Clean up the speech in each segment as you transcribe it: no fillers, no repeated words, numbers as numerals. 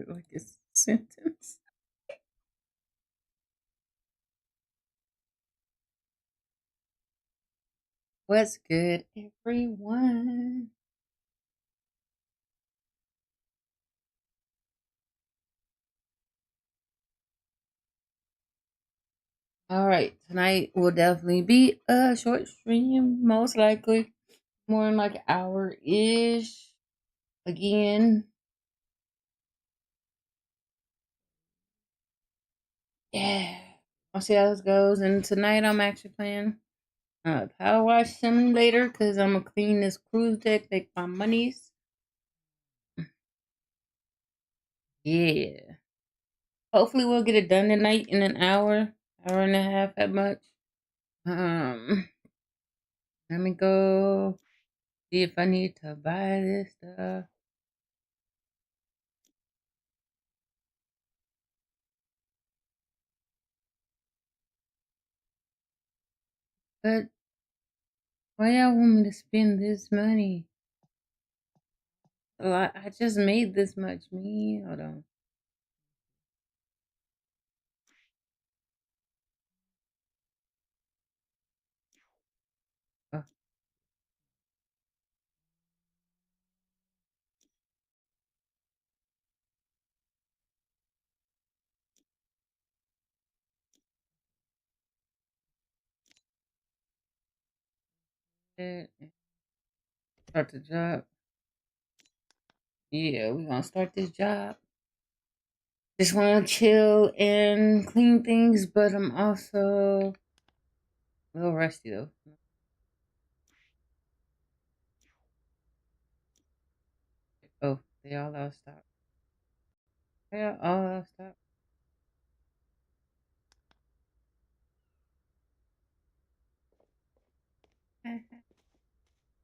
like it's a sentence. What's good, everyone? All right, tonight will definitely be a short stream, most likely more than like an hour ish. Again, yeah. I'll see how this goes. And tonight I'm actually playing Power Wash Simulator because I'm gonna clean this cruise deck, make my monies. Yeah. Hopefully we'll get it done tonight in an hour and a half at much. Um, Let me go see if I need to buy this stuff. But why y'all want me to spend this money? A lot. I just made this much. Me, hold on. Oh, shit. Start the job. Yeah, we gonna start this job. Just want to chill and clean things, but I'm also a little rusty though. Oh, they all out stop. They all out stop.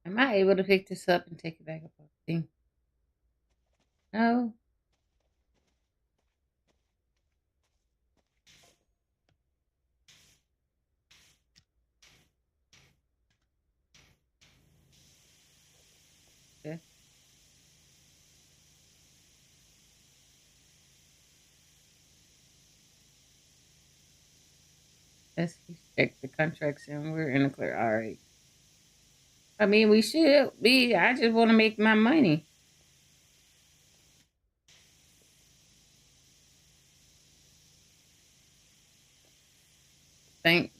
Am I able to pick this up and take it back up? Thing? No. Okay. Let's check the contracts and we're in the clear. All right. I mean, we should be. I just want to make my money. Thank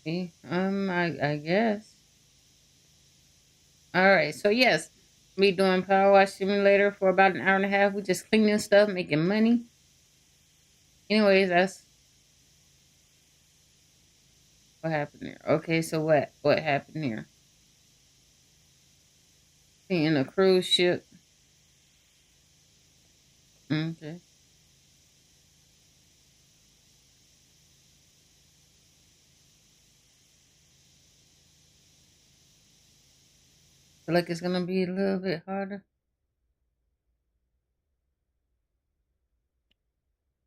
me. I guess. All right. So yes, me doing Power Wash Simulator for about an hour and a half. We just cleaning stuff, making money. Anyways, that's what happened there. Okay. So what happened here? Seeing a cruise ship. Okay. Feel like it's gonna be a little bit harder.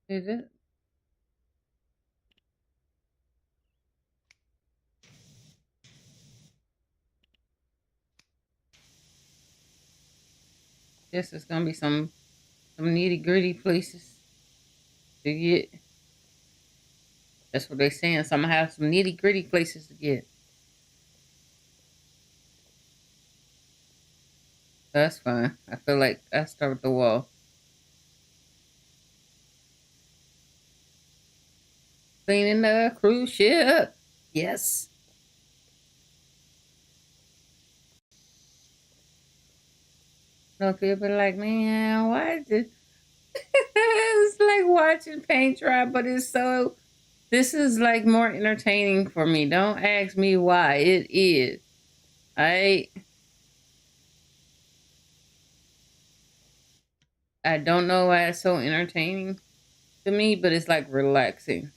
Is it? Yes, it's gonna be some nitty gritty places to get. That's what they're saying. So I'm gonna have some nitty gritty places to get. That's fine. I feel like I start with the wall. Cleaning the cruise ship. Yes. No people like, man, why did it's like watching paint dry, but it's so this is like more entertaining for me. Don't ask me why. It is. I I don't know why it's so entertaining to me, but it's like relaxing.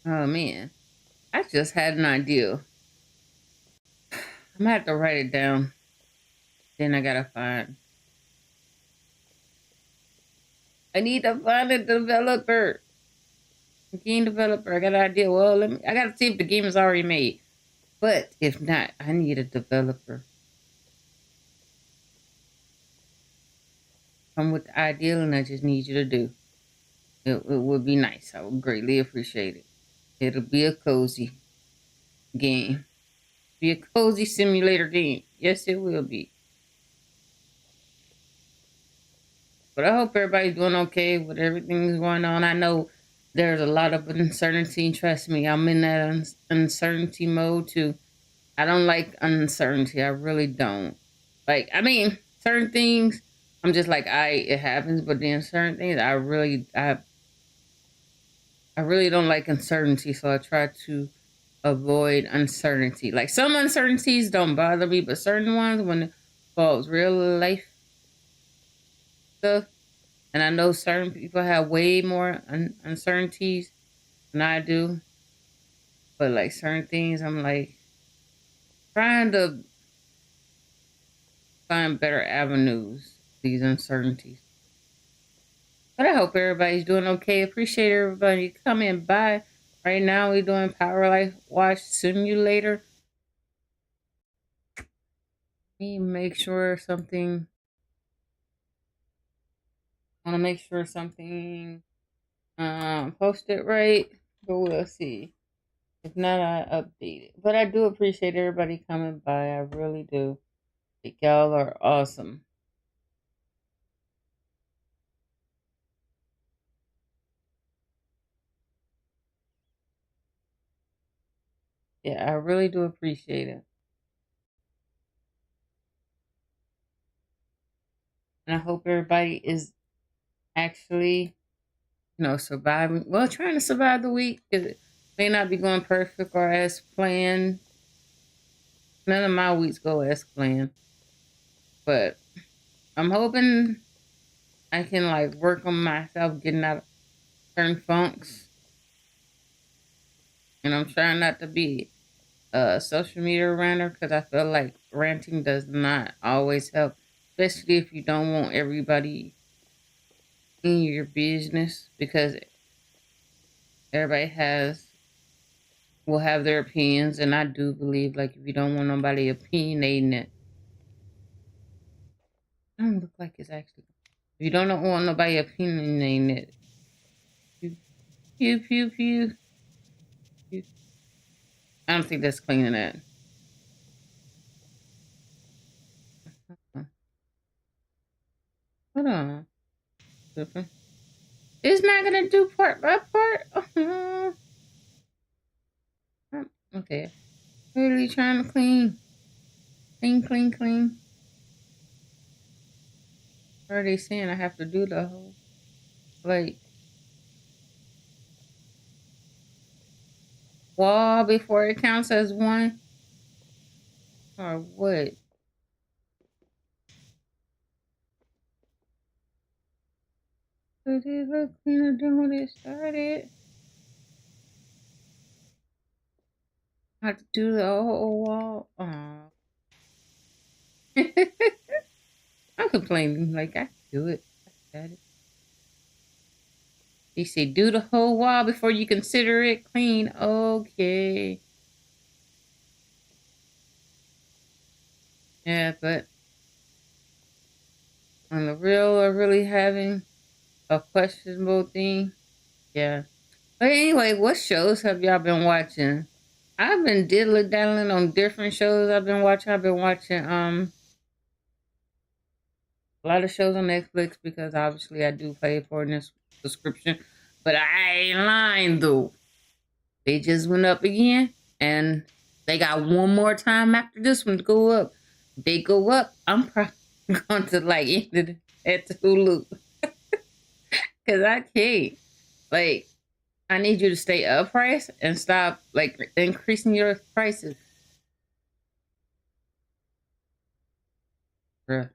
Oh man. I just had an idea. I'm gonna have to write it down. Then I gotta find. I need to find a developer. Game developer. I got an idea. Well, I gotta see if the game is already made. But if not, I need a developer. Come with the ideal, and I just need you to do. It would be nice. I would greatly appreciate it. It'll be a cozy game. Be a cozy simulator game. Yes, it will be. But I hope everybody's doing okay with everything going on. I know there's a lot of uncertainty. Trust me, I'm in that uncertainty mode too. I don't like uncertainty. I really don't. Like, I mean, certain things, I'm just like, it happens. But then certain things, I really don't like uncertainty. So I try to avoid uncertainty. Like some uncertainties don't bother me, but certain ones, when it involves real life stuff, and I know certain people have way more uncertainties than I do. But like certain things, I'm like trying to find better avenues to these uncertainties. But I hope everybody's doing okay. Appreciate everybody coming by. Right now, we're doing Power Life Watch Simulator. Let me make sure something. I want to make sure something posted right. But we'll see. If not, I update it. But I do appreciate everybody coming by. I really do. Y'all are awesome. Yeah, I really do appreciate it. And I hope everybody is actually, surviving. Well, trying to survive the week. It may not be going perfect or as planned. None of my weeks go as planned. But I'm hoping I can like work on myself getting out of certain funks. And I'm trying not to be a social media ranter because I feel like ranting does not always help, especially if you don't want everybody in your business because everybody will have their opinions, and I do believe like if you don't want nobody opinionating it, I don't look like it's actually. If you don't want nobody opinionating it, pew pew pew pew. pew. I don't think that's cleaning it. Hold on. It's not gonna do part by part. Okay. Really trying to clean. Clean, clean, clean. Or are they saying I have to do the whole like wall before it counts as one? Or what? Does it look cleaner than when it started? I have to do the whole wall. Oh. I'm complaining. Like I can do it. I got it. They say do the whole wall before you consider it clean. Okay. Yeah, but on the real or really having a questionable thing. Yeah. But anyway, what shows have y'all been watching? I've been diddly daddling on different shows I've been watching. I've been watching a lot of shows on Netflix because obviously I do pay for this subscription. But I ain't lying though. They just went up again and they got one more time after this one to go up. If they go up, I'm probably going to like end it at Hulu. Cause I can't. Like I need you to stay up price and stop like increasing your prices. Bruh.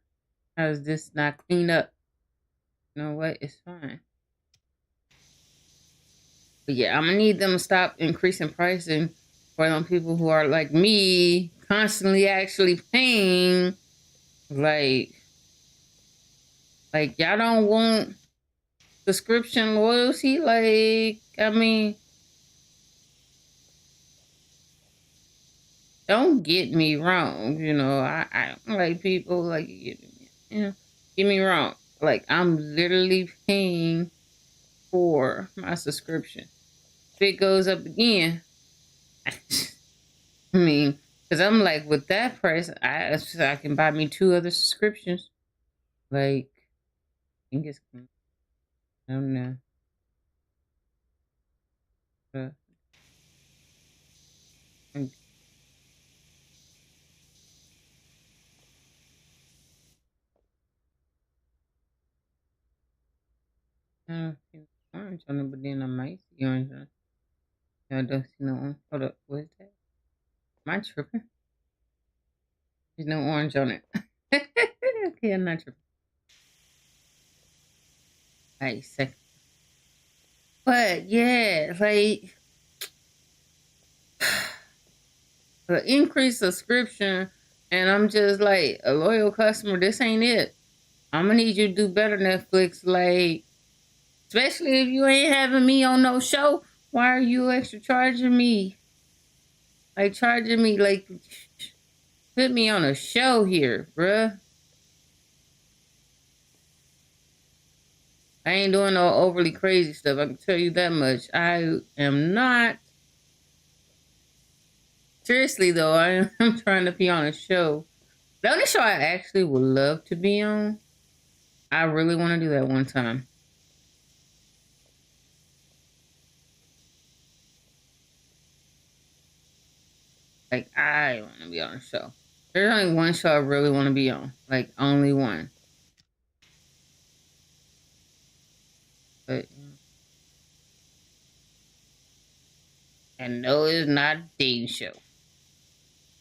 How does this not clean up? You know what? It's fine. But yeah, I'm gonna need them to stop increasing pricing for them people who are like me, constantly actually paying. Like, like y'all don't want subscription loyalty. Like, I mean, don't get me wrong. I don't like people like get me wrong. Like I'm literally paying for my subscription. If it goes up again, I mean, because I'm like with that price, I can buy me 2 other subscriptions. Like, I think it's I don't know. Uh, I'm I don't see orange on it, but then I might see orange on it. No, I don't see no orange. Hold up, what is that? Am I tripping? There's no orange on it. Okay, I'm not tripping. Alright, second. But yeah, like the increased subscription, and I'm just like a loyal customer. This ain't it. I'm gonna need you to do better, Netflix. Like, especially if you ain't having me on no show. Why are you extra charging me? Like charging me like put me on a show here, bruh. I ain't doing no overly crazy stuff. I can tell you that much. I am not. Seriously though, I am trying to be on a show. The only show I actually would love to be on, I really want to do that one time. Like I want to be on a show. There's only one show I really want to be on. Like only one. But and no, it's not a dating show.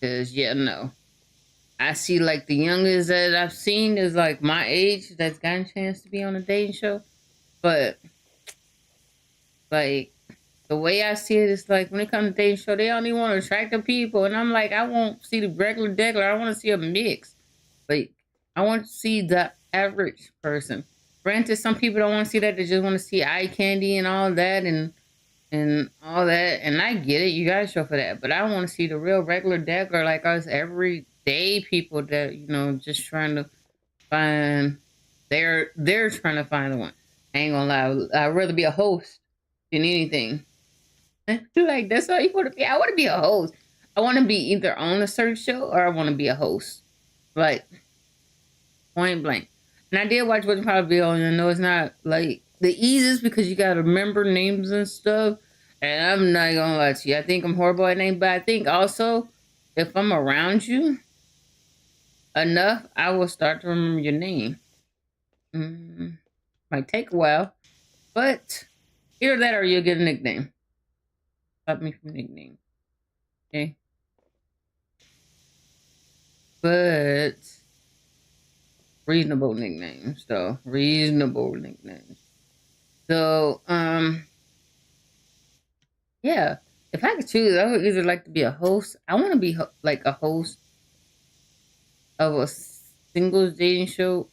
Cause yeah, no. I see like the youngest that I've seen is like my age that's gotten a chance to be on a dating show. But like the way I see it is like when it comes to dating show, they only want attractive people, and I'm like, I won't see the regular degular. I want to see a mix. Like I want to see the average person. Granted, some people don't want to see that; they just want to see eye candy and all that, and all that. And I get it; you got to show for that. But I want to see the real regular degular, like us everyday people that just trying to find. They're trying to find the one. I ain't gonna lie. I'd rather be a host than anything. Like that's all you want to be. I want to be a host. I want to be either on a certain show or I want to be a host. Like point blank. And I did watch What Probably Be On. I know it's not like the easiest because you gotta remember names and stuff. And I'm not gonna lie to you. I think I'm horrible at names, but I think also if I'm around you enough, I will start to remember your name. Mm, might take a while, but either that or you'll get a nickname. Stop me from nickname. Okay. But reasonable nicknames though. Reasonable nicknames. So, yeah. If I could choose, I would either like to be a host. I want to be like a host of a singles dating show,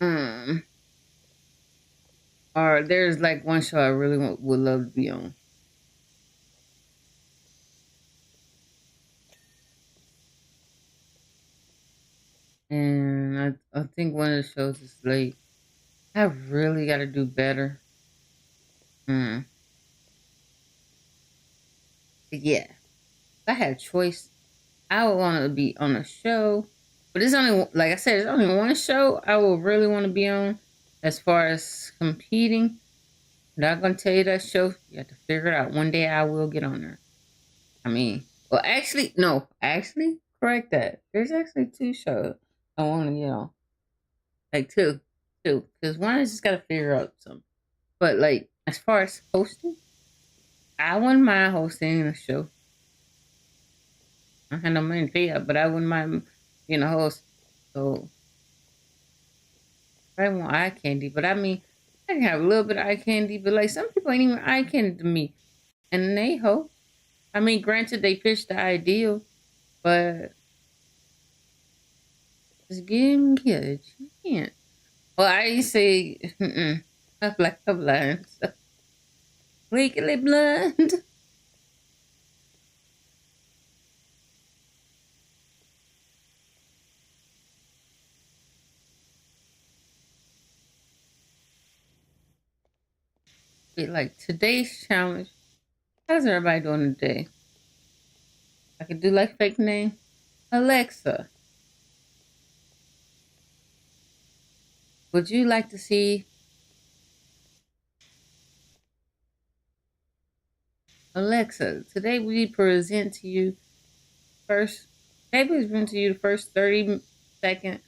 um, or there's like one show I really would love to be on, and I think one of the shows is like I really got to do better. Hmm. But yeah, if I had a choice, I would want to be on a show, but it's only like I said, it's only one show I would really want to be on. As far as competing, I'm not gonna tell you that show. You have to figure it out. One day I will get on there. I mean, well, actually, no, actually, correct that. There's actually 2 shows I want to get on. Like two, because one I just gotta figure out something. But like as far as hosting, I wouldn't mind hosting a show. I had no money to pay up, but I wouldn't mind being a host. So I want eye candy, but I mean, I can have a little bit of eye candy, but like some people ain't even eye candy to me, and they hope. I mean, granted, they pitched the ideal, but just give me a chance. Well, I say, I'm like a blind, so legally blind. Wait, like today's challenge. How's everybody doing today? I could do like fake name. Alexa, would you like to see Alexa? Today we present to you first. Today we present to you the first 30-second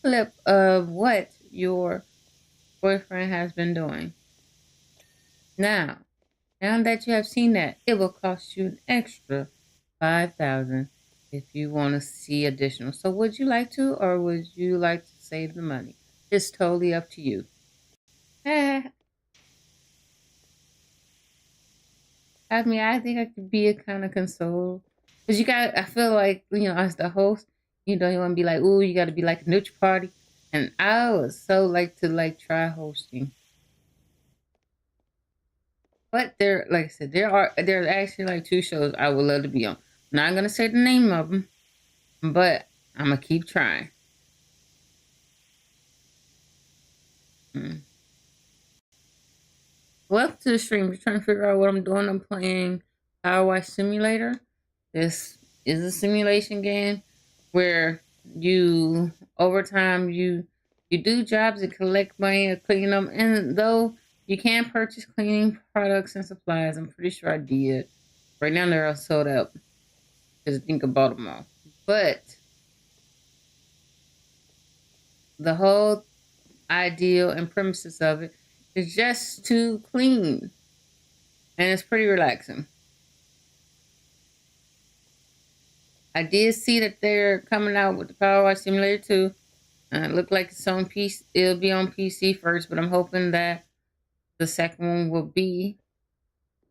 clip of what your boyfriend has been doing. Now that you have seen that, it will cost you an extra 5,000 if you want to see additional. So would you like to, or would you like to save the money? It's totally up to you. I mean, I think I could be a kind of console. Because I feel like, as the host, you want to be like, ooh, you got to be like a neutral party. And I would so like to try hosting. But like I said, there's actually like two shows I would love to be on. I'm not going to say the name of them, but I'm going to keep trying. Welcome to the stream. You're trying to figure out what I'm doing. I'm playing Power Wash Simulator. This is a simulation game where you over time you do jobs and collect money and clean them. And though you can purchase cleaning products and supplies, I'm pretty sure I did. Right now they're all sold out because I think I bought them all. But the whole ideal and premises of it is just to clean, and it's pretty relaxing. I did see that they're coming out with the Power Wash Simulator 2. It looked like it's on PC. It'll be on PC first, but I'm hoping that the second one will be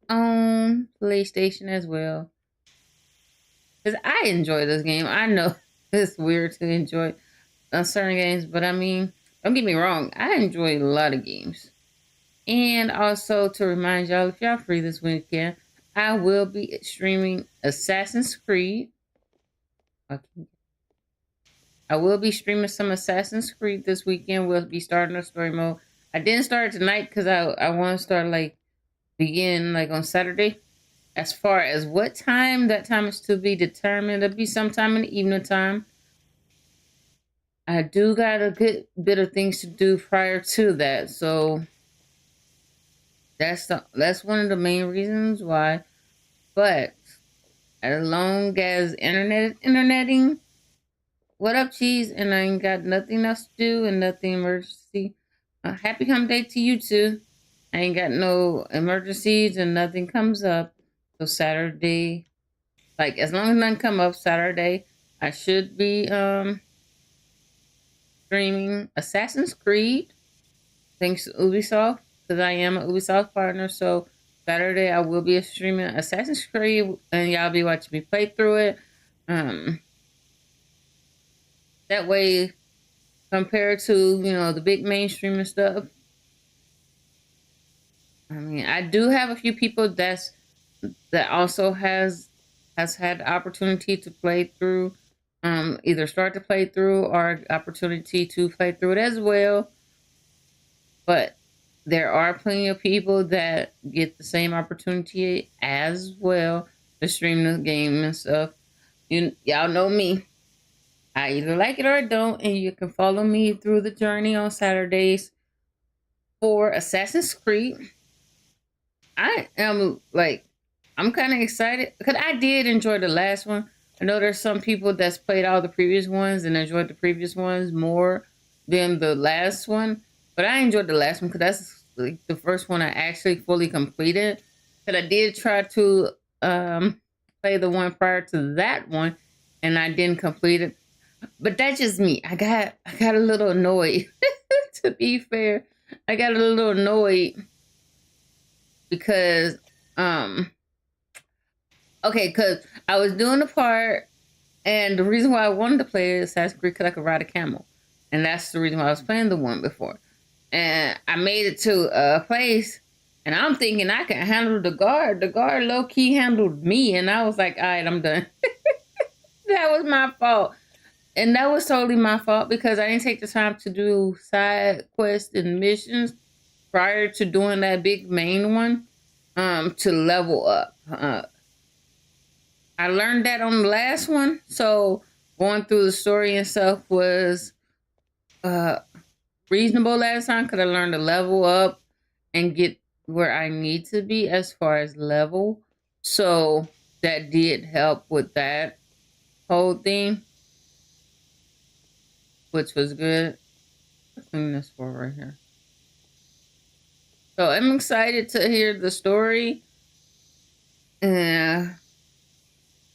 on PlayStation as well. Because I enjoy this game. I know it's weird to enjoy certain games, but I mean, don't get me wrong. I enjoy a lot of games. And also to remind y'all, if y'all free this weekend, I will be streaming Assassin's Creed. I will be streaming some Assassin's Creed this weekend. We'll be starting a story mode. I didn't start tonight because I want to start begin on Saturday. As far as what time, that time is to be determined. It'll be sometime in the evening time. I do got a good bit of things to do prior to that, so that's one of the main reasons why. But as long as interneting, what up, cheese? And I ain't got nothing else to do and nothing emergency. Happy hump day to you too. I ain't got no emergencies and nothing comes up. So Saturday, as long as none come up Saturday, I should be streaming Assassin's Creed. Thanks to Ubisoft, because I am an Ubisoft partner. So Saturday I will be streaming Assassin's Creed, and y'all be watching me play through it. That way, compared to the big mainstream and stuff, I mean, I do have a few people that also has had the opportunity to play through, either start to play through or opportunity to play through it as well. But there are plenty of people that get the same opportunity as well to stream the game and stuff. Y'all know me. I either like it or I don't, and you can follow me through the journey on Saturdays for Assassin's Creed. I am I'm kind of excited because I did enjoy the last one. I know there's some people that's played all the previous ones and enjoyed the previous ones more than the last one, but I enjoyed the last one because that's the first one I actually fully completed. But I did try to play the one prior to that one, and I didn't complete it. But that's just me. I got a little annoyed. To be fair, I got a little annoyed because because I was doing the part, and the reason why I wanted to play Assassin's Creed because I could ride a camel, and that's the reason why I was playing the one before. And I made it to a place, and I'm thinking I can handle the guard. The guard low key handled me, and I was like, all right, I'm done. That was my fault. And that was totally my fault because I didn't take the time to do side quests and missions prior to doing that big main one, to level up. I learned that on the last one, so going through the story and stuff was uh reasonable last time because I learned to level up and get where I need to be as far as level. So that did help with that whole thing, which was good. Let's clean this for right here. So I'm excited to hear the story. And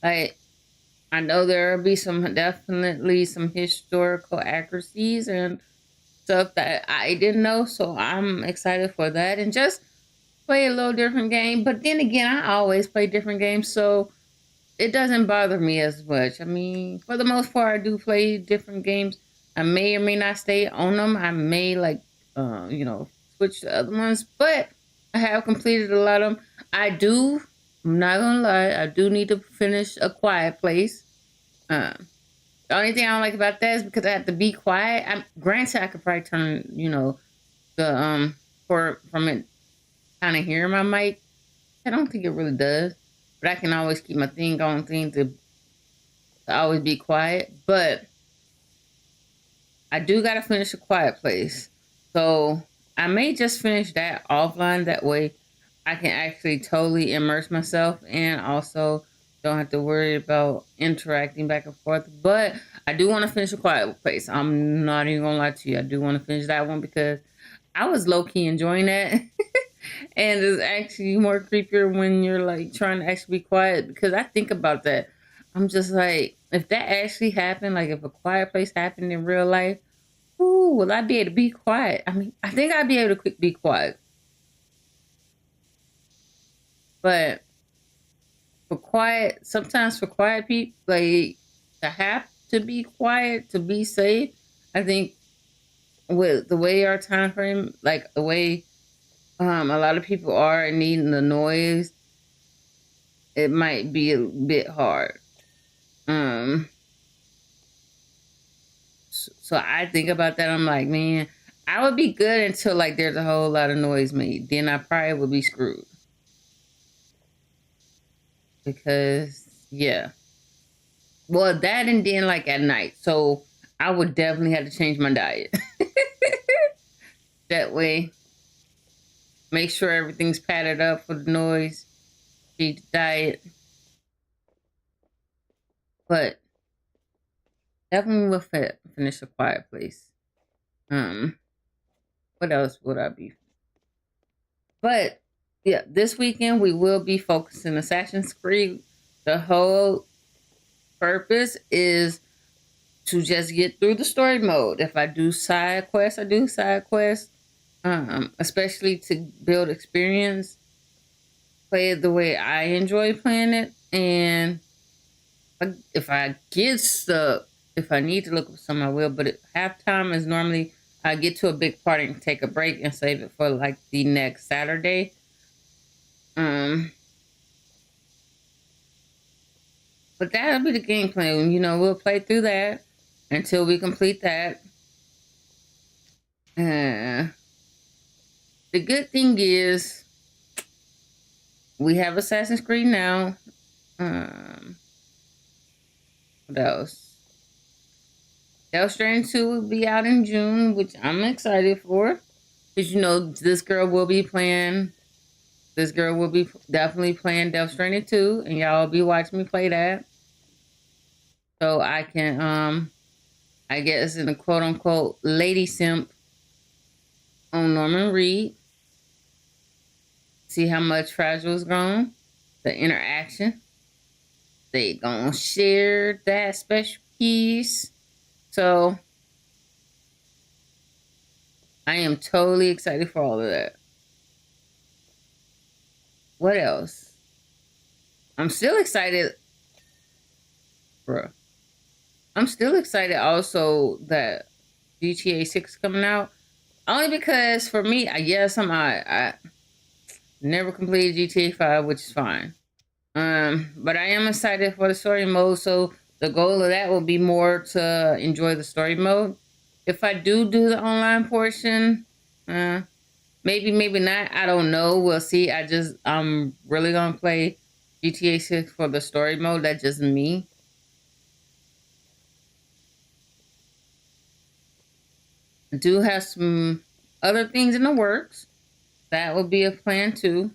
I know there will be definitely some historical accuracies and stuff that I didn't know. So I'm excited for that and just play a little different game. But then again, I always play different games, so it doesn't bother me as much. I mean, for the most part, I do play different games. I may or may not stay on them. I may switch to other ones, but I have completed a lot of them. I do. I'm not gonna lie. I do need to finish A Quiet Place. The only thing I don't like about that is because I have to be quiet. Granted, I could probably turn, the from it kind of hearing my mic. I don't think it really does, but I can always keep my thing to always be quiet. But I do gotta finish A Quiet Place, so I may just finish that offline. That way, I can actually totally immerse myself and also don't have to worry about interacting back and forth. But I do want to finish A Quiet Place. I'm not even gonna lie to you. I do want to finish that one because I was low key enjoying that. And it's actually more creepier when you're like trying to actually be quiet because I think about that. I'm just like, if that actually happened, like if A Quiet Place happened in real life, ooh, will I be able to be quiet? I mean, I think I'd be able to be quiet. But sometimes for quiet people, like to have to be quiet to be safe, I think with the way our time frame, like the way a lot of people are needing the noise, it might be a bit hard. Um, so I think about that. I'm like, man, I would be good until like there's a whole lot of noise made. Then I probably would be screwed because yeah, well that and then like at night. So I would definitely have to change my diet. That way, make sure everything's padded up for the noise, feed the diet. But definitely will finish A Quiet Place. Um, what else would I be? But yeah, this weekend we will be focusing Assassin's Creed. The whole purpose is to just get through the story mode. If I do side quests, I do side quests. Especially to build experience, play it the way I enjoy playing it, and if I get stuck, if I need to look up some, I will. But halftime is normally I get to a big part and take a break and save it for like the next Saturday. Um, but that'll be the game plan. We'll play through that until we complete that. The good thing is we have Assassin's Creed now. What else? Death Stranding 2 will be out in June, which I'm excited for. Because, this girl will be definitely playing Death Stranding 2, and y'all will be watching me play that. So I can, I guess, in a quote unquote lady simp on Norman Reed. See how much Fragile's grown. The interaction. They gonna share that special piece. So I am totally excited for all of that. What else? I'm still excited, bro. I'm still excited also that GTA 6 coming out. Only because for me, I never completed GTA 5, which is fine. But I am excited for the story mode, so the goal of that will be more to enjoy the story mode. If I do the online portion, Maybe, maybe not. I don't know. We'll see. I'm really gonna play GTA 6 for the story mode. That's just me. I do have some other things in the works. That will be a plan too.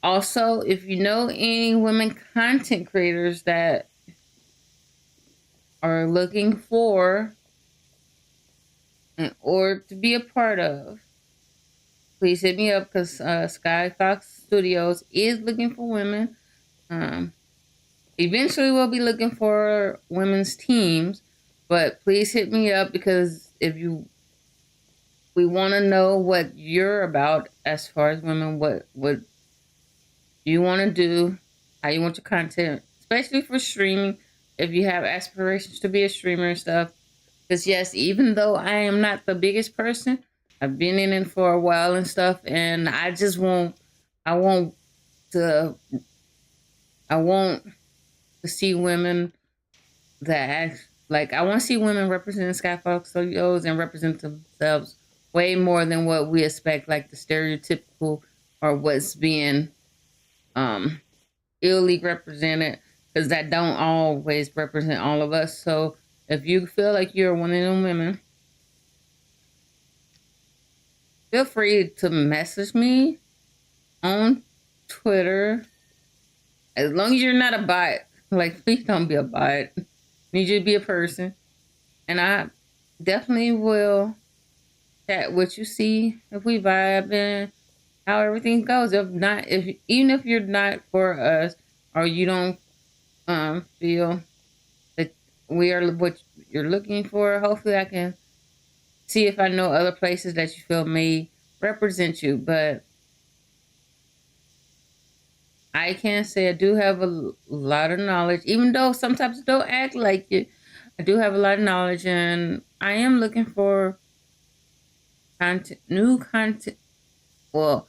Also, if you know any women content creators that are looking for or to be a part of, please hit me up because Sky Fox Studios is looking for women. Um, Eventually, we'll be looking for women's teams, but please hit me up because if you we want to know what you're about as far as women, what you want to do, how you want your content, especially for streaming. If you have aspirations to be a streamer and stuff, because yes, even though I am not the biggest person, I've been in it for a while and stuff, and I want to, I want to see women that like I want to see women representing Skyfox Studios and represent themselves way more than what we expect, like the stereotypical or what's being um illy represented, because that don't always represent all of us. So if you feel like you're one of them women, feel free to message me on Twitter. As long as you're not a bot, like please don't be a bot. Need you to be a person, and I definitely will chat what you see if we vibe and how everything goes. If not, if even if you're not for us or you don't feel that we are what you're looking for, hopefully I can see if I know other places that you feel may represent you. But I can say I do have a lot of knowledge, even though sometimes I don't act like it. I do have a lot of knowledge, and I am looking for content, new content. Well,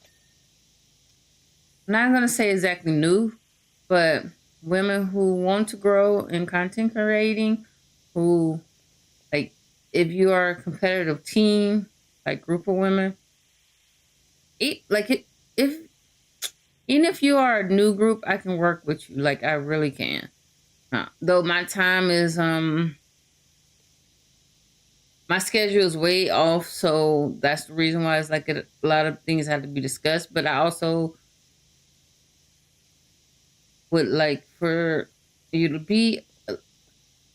I'm not gonna say exactly new, but women who want to grow in content creating, who like if you are a competitive team, like group of women, if even if you are a new group, I can work with you. Like I really can. Though my time is my schedule is way off, so that's the reason why it's like a lot of things have to be discussed. But I also would like for you to be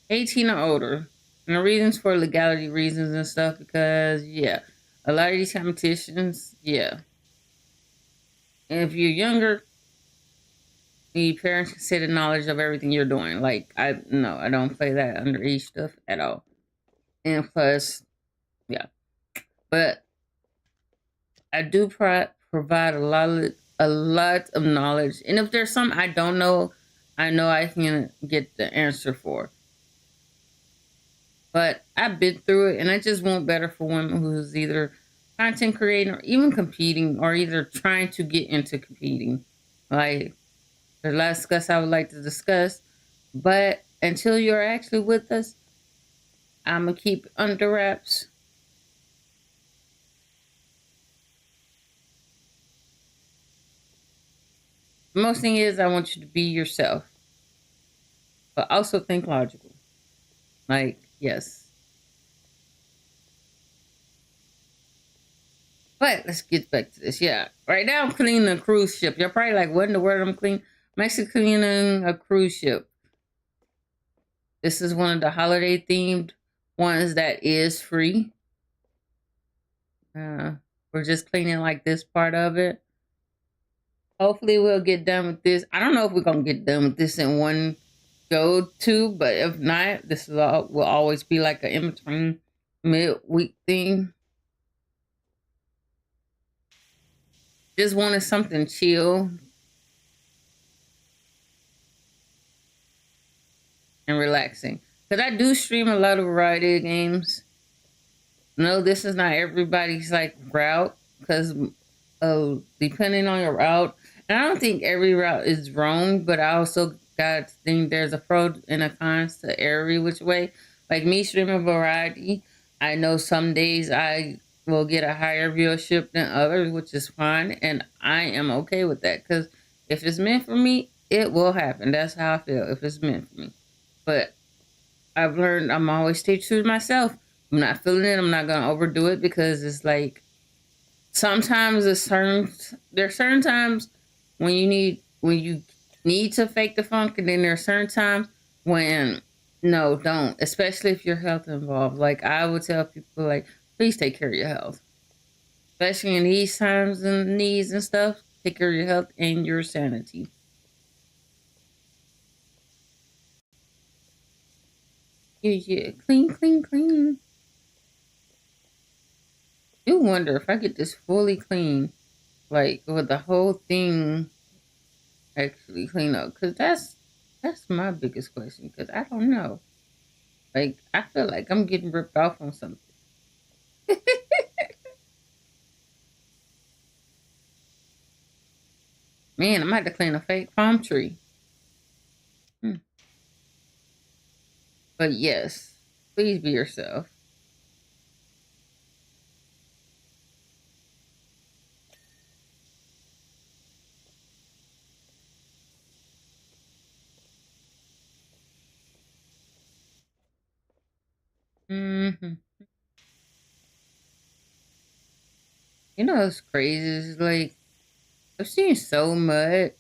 18 or older. And the reasons for legality reasons and stuff, because yeah, a lot of these competitions, yeah. And if you're younger, the parents can say the knowledge of everything you're doing. Like I no, I don't play that underage stuff at all. And plus, yeah. But I do provide a lot of knowledge. And if there's something I don't know, I know I can get the answer for. But I've been through it, and I just want better for women who's either content creating or even competing, or either trying to get into competing. Like the last discuss I would like to discuss. But until you're actually with us, I'm gonna keep under wraps. The most thing is I want you to be yourself, but also think logical. Like, yes. But let's get back to this. Yeah. Right now I'm cleaning a cruise ship. You're probably like, what in the world I'm cleaning? I'm actually cleaning a cruise ship. This is one of the holiday themed ones that is free. Uh, we're just cleaning like this part of it. Hopefully we'll get done with this. I don't know if we're gonna get done with this in one go too, but if not, this is all will always be like an in between midweek thing. Just wanted something chill and relaxing. Cause I do stream a lot of variety of games. No, this is not everybody's like route. Cause depending on your route, and I don't think every route is wrong, but I also got to think there's a pro and a cons to every which way. Like me streaming variety, I know some days I will get a higher viewership than others, which is fine, and I am okay with that because if it's meant for me, it will happen. That's how I feel if it's meant for me. But I've learned I'm always stay true to myself. I'm not feeling it. I'm not gonna overdo it because it's like sometimes there's certain times when you need to fake the funk, and then there's certain times when no, don't. Especially if your health involved. Like I would tell people, like please take care of your health, especially in these times and needs and stuff. Take care of your health and your sanity. Yeah, yeah, clean, clean, clean. You wonder if I get this fully clean, like with the whole thing actually clean up, because that's my biggest question. Because I don't know. Like I feel like I'm getting ripped off on something. Man, I might have to clean a fake palm tree. Hmm. But yes, please be yourself. Hmm. You know what's crazy? Is like I've seen so much,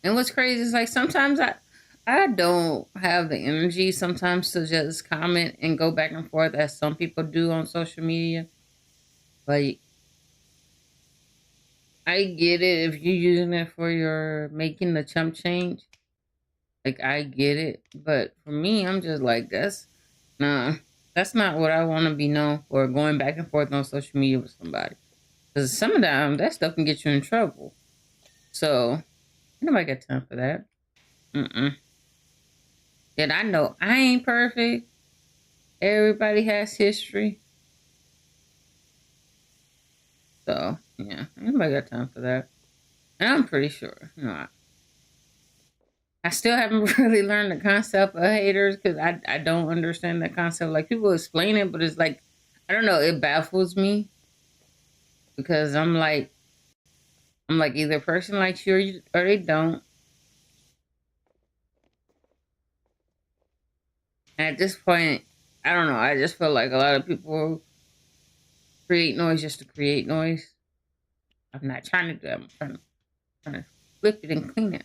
and what's crazy is like sometimes I don't have the energy sometimes to just comment and go back and forth as some people do on social media. Like I get it if you're using it for your making the chump change. Like I get it, but for me, I'm just like nah. That's not what I want to be known for. Going back and forth on social media with somebody, because some of them that stuff can get you in trouble. So nobody got time for that. Mm-mm. And I know I ain't perfect. Everybody has history, so yeah, nobody got time for that. And I'm pretty sure, I still haven't really learned the concept of haters because I don't understand that concept. Like people explain it, but it's like I don't know. It baffles me because I'm like either a person likes you or they don't. And at this point, I don't know. I just feel like a lot of people create noise just to create noise. I'm not trying to do that. Trying to flip it and clean it.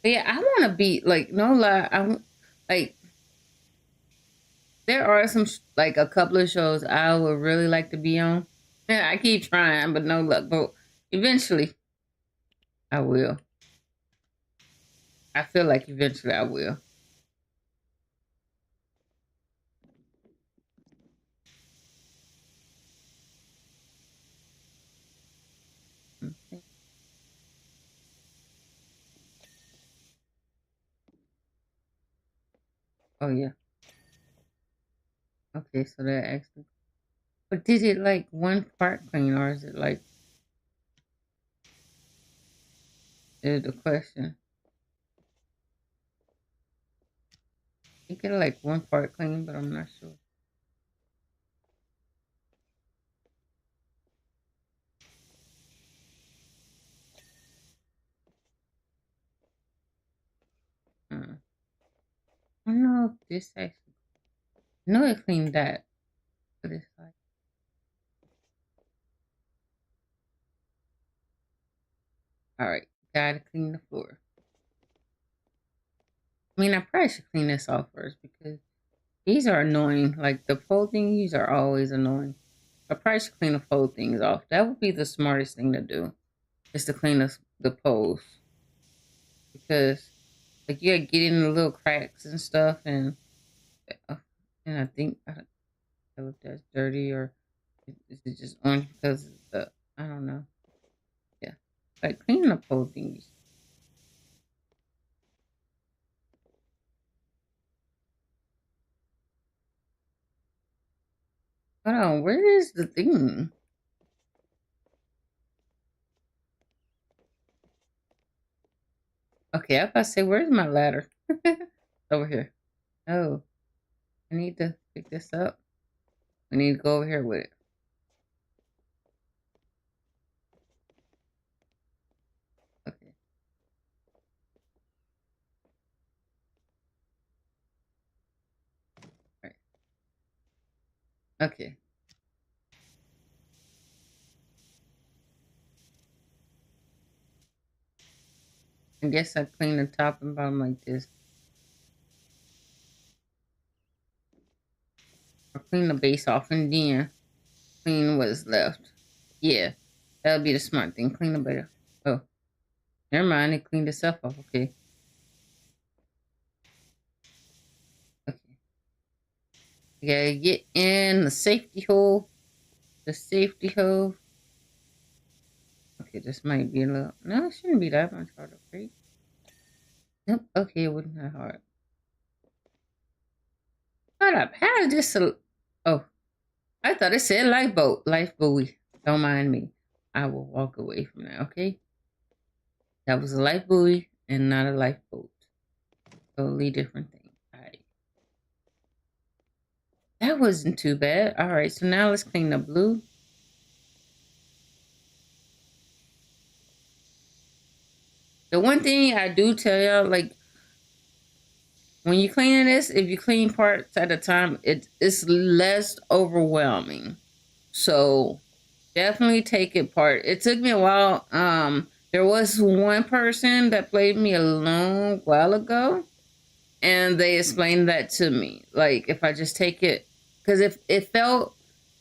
But yeah, I want to be like no lie. Like there are like a couple of shows I would really like to be on. Yeah, I keep trying, but no luck. But eventually, I will. I feel like eventually I will. Mm. Oh yeah. Okay, so that actually. But did it like one part clean, or is it like is the question? You get like one part clean, but I'm not sure. Uh, I don't know if this actually. No, it cleaned that, but it's like all right. Gotta clean the floor. I mean, I probably should clean this off first because these are annoying. Like the pole thingies are always annoying. I probably should clean the pole things off. That would be the smartest thing to do. Is to clean the poles because like you gotta get in the little cracks and stuff, uh, and I think I don't know if that's dirty or is it just orange because of the I don't know. Yeah, like cleaning the pole thingies. Hold on, where is the thing? Okay, Okay, I was about to say, where's my ladder? Over here. Oh, I need to pick this up. We need to go over here with it. Okay. Right. Okay. I guess I clean the top and bottom like this. Or clean the base off and then clean what is left. Yeah, that would be the smart thing. Clean the base. Oh, never mind. It cleaned itself off. Okay. Okay. You gotta get in the safety hole. The safety hole. Okay, this might be a little. No, it shouldn't be that much harder, right? Nope. Okay, it wasn't that hard. Hold up. How is this a. Oh, I thought it said lifeboat. Life buoy. Don't mind me. I will walk away from that, okay? That was a life buoy and not a lifeboat. Totally different thing. Alright. That wasn't too bad. Alright, so now let's clean the blue. The one thing I do tell y'all, like, when you're cleaning this, if you clean parts at a time, it's less overwhelming. So definitely take it part. It took me a while. There was one person that played me a long while ago, and they explained that to me. Like if I just take it, because if it felt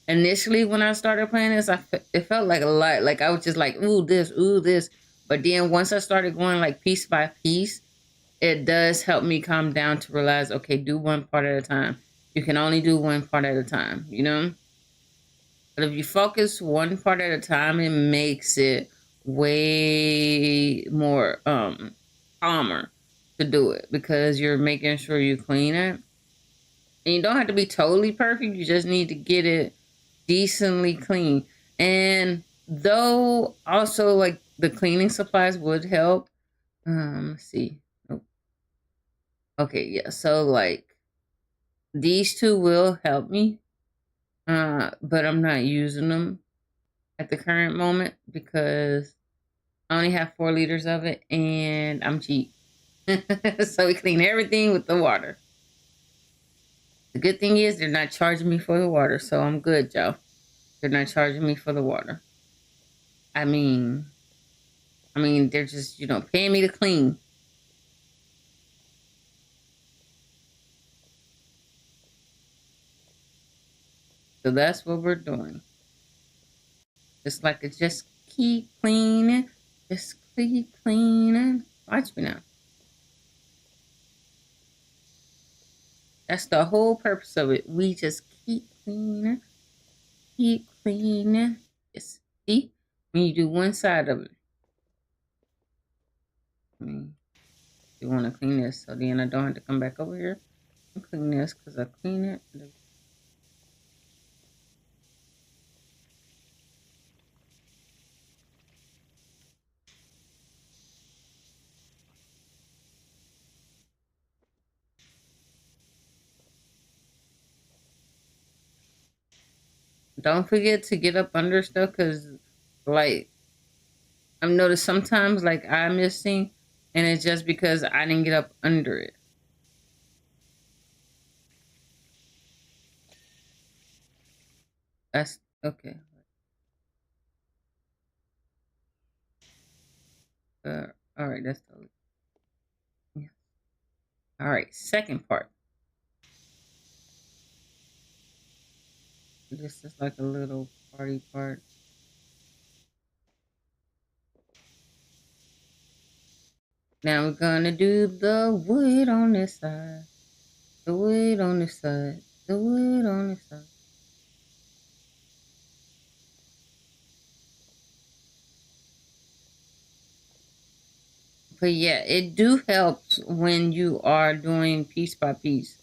initially when I started playing this, it felt like a lot. Like I was just like, ooh this. But then once I started going like piece by piece, it does help me calm down to realize, okay, do one part at a time. You can only do one part at a time, you know? But if you focus one part at a time, it makes it way more calmer to do it because you're making sure you clean it. And you don't have to be totally perfect. You just need to get it decently clean. And though also like the cleaning supplies would help. Let's see. Nope. Okay, yeah. So like these two will help me. But I'm not using them at the current moment because I only have 4 liters of it and I'm cheap. So we clean everything with the water. The good thing is they're not charging me for the water, so I'm good, Joe. They're not charging me for the water. I mean, they're just, paying me to clean. So that's what we're doing. Just like it, just keep cleaning. Just keep cleaning. Watch me now. That's the whole purpose of it. We just keep cleaning. Keep cleaning. Just see when you do one side of it. You want to clean this, so then I don't have to come back over here and clean this because I clean it. Don't forget to get up under stuff because, like, I've noticed sometimes, like, I'm missing, and it's just because I didn't get up under it. That's okay. All right, that's totally. Yeah. All right, second part. This is like a little party part. Now we're gonna do the wood on this side. The wood on this side. The wood on this side. But yeah, it do help when you are doing piece by piece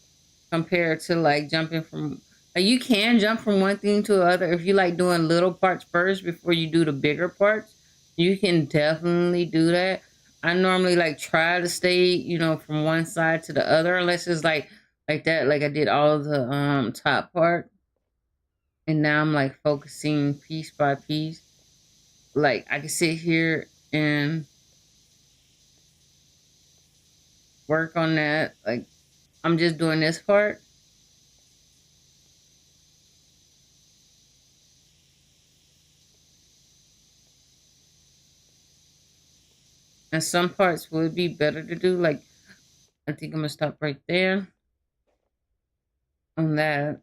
compared to like jumping from like you can jump from one thing to another if you like doing little parts first before you do the bigger parts. You can definitely do that. I normally like try to stay, from one side to the other, unless it's like that, like I did all the top part, and now I'm like focusing piece by piece. Like I can sit here and work on that. Like I'm just doing this part. And some parts would be better to do. Like I think I'm gonna stop right there on that.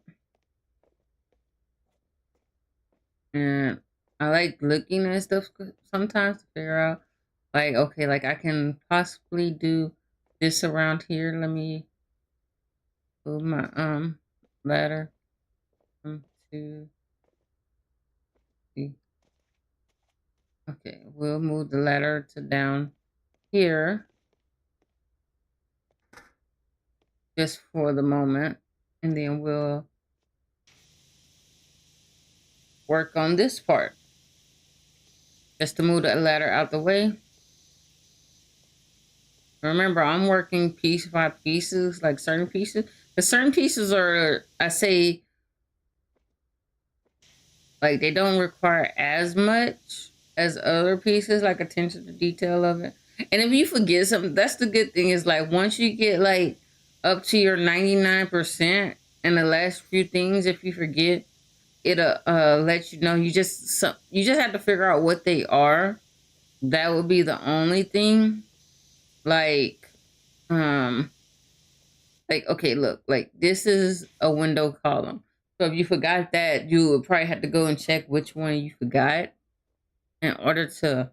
And I like looking at stuff sometimes to figure out, like, okay, like I can possibly do this around here. Let me move my ladder to the. Okay, we'll move the ladder to down here just for the moment, and then we'll work on this part just to move the ladder out the way. Remember, I'm working piece by pieces, like certain pieces. The certain pieces are, I say, like they don't require as much as other pieces, like attention to detail of it. And if you forget something, that's the good thing is like once you get like up to your 99% and the last few things, if you forget, it'll let you know. You just have to figure out what they are. That would be the only thing. Like um like okay, look, like this is a window column. So if you forgot that, you would probably have to go and check which one you forgot in order to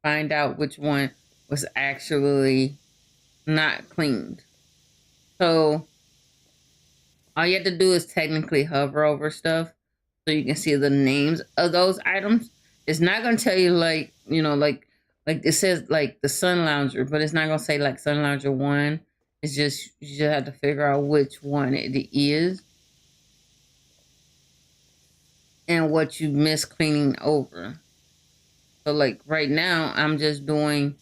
find out which one was actually not cleaned. So all you have to do is technically hover over stuff so you can see the names of those items. It's not gonna tell you like it says like the Sun Lounger, but it's not gonna say like Sun Lounger 1. It's just you just have to figure out which one it is and what you miss cleaning over. So like right now I'm doing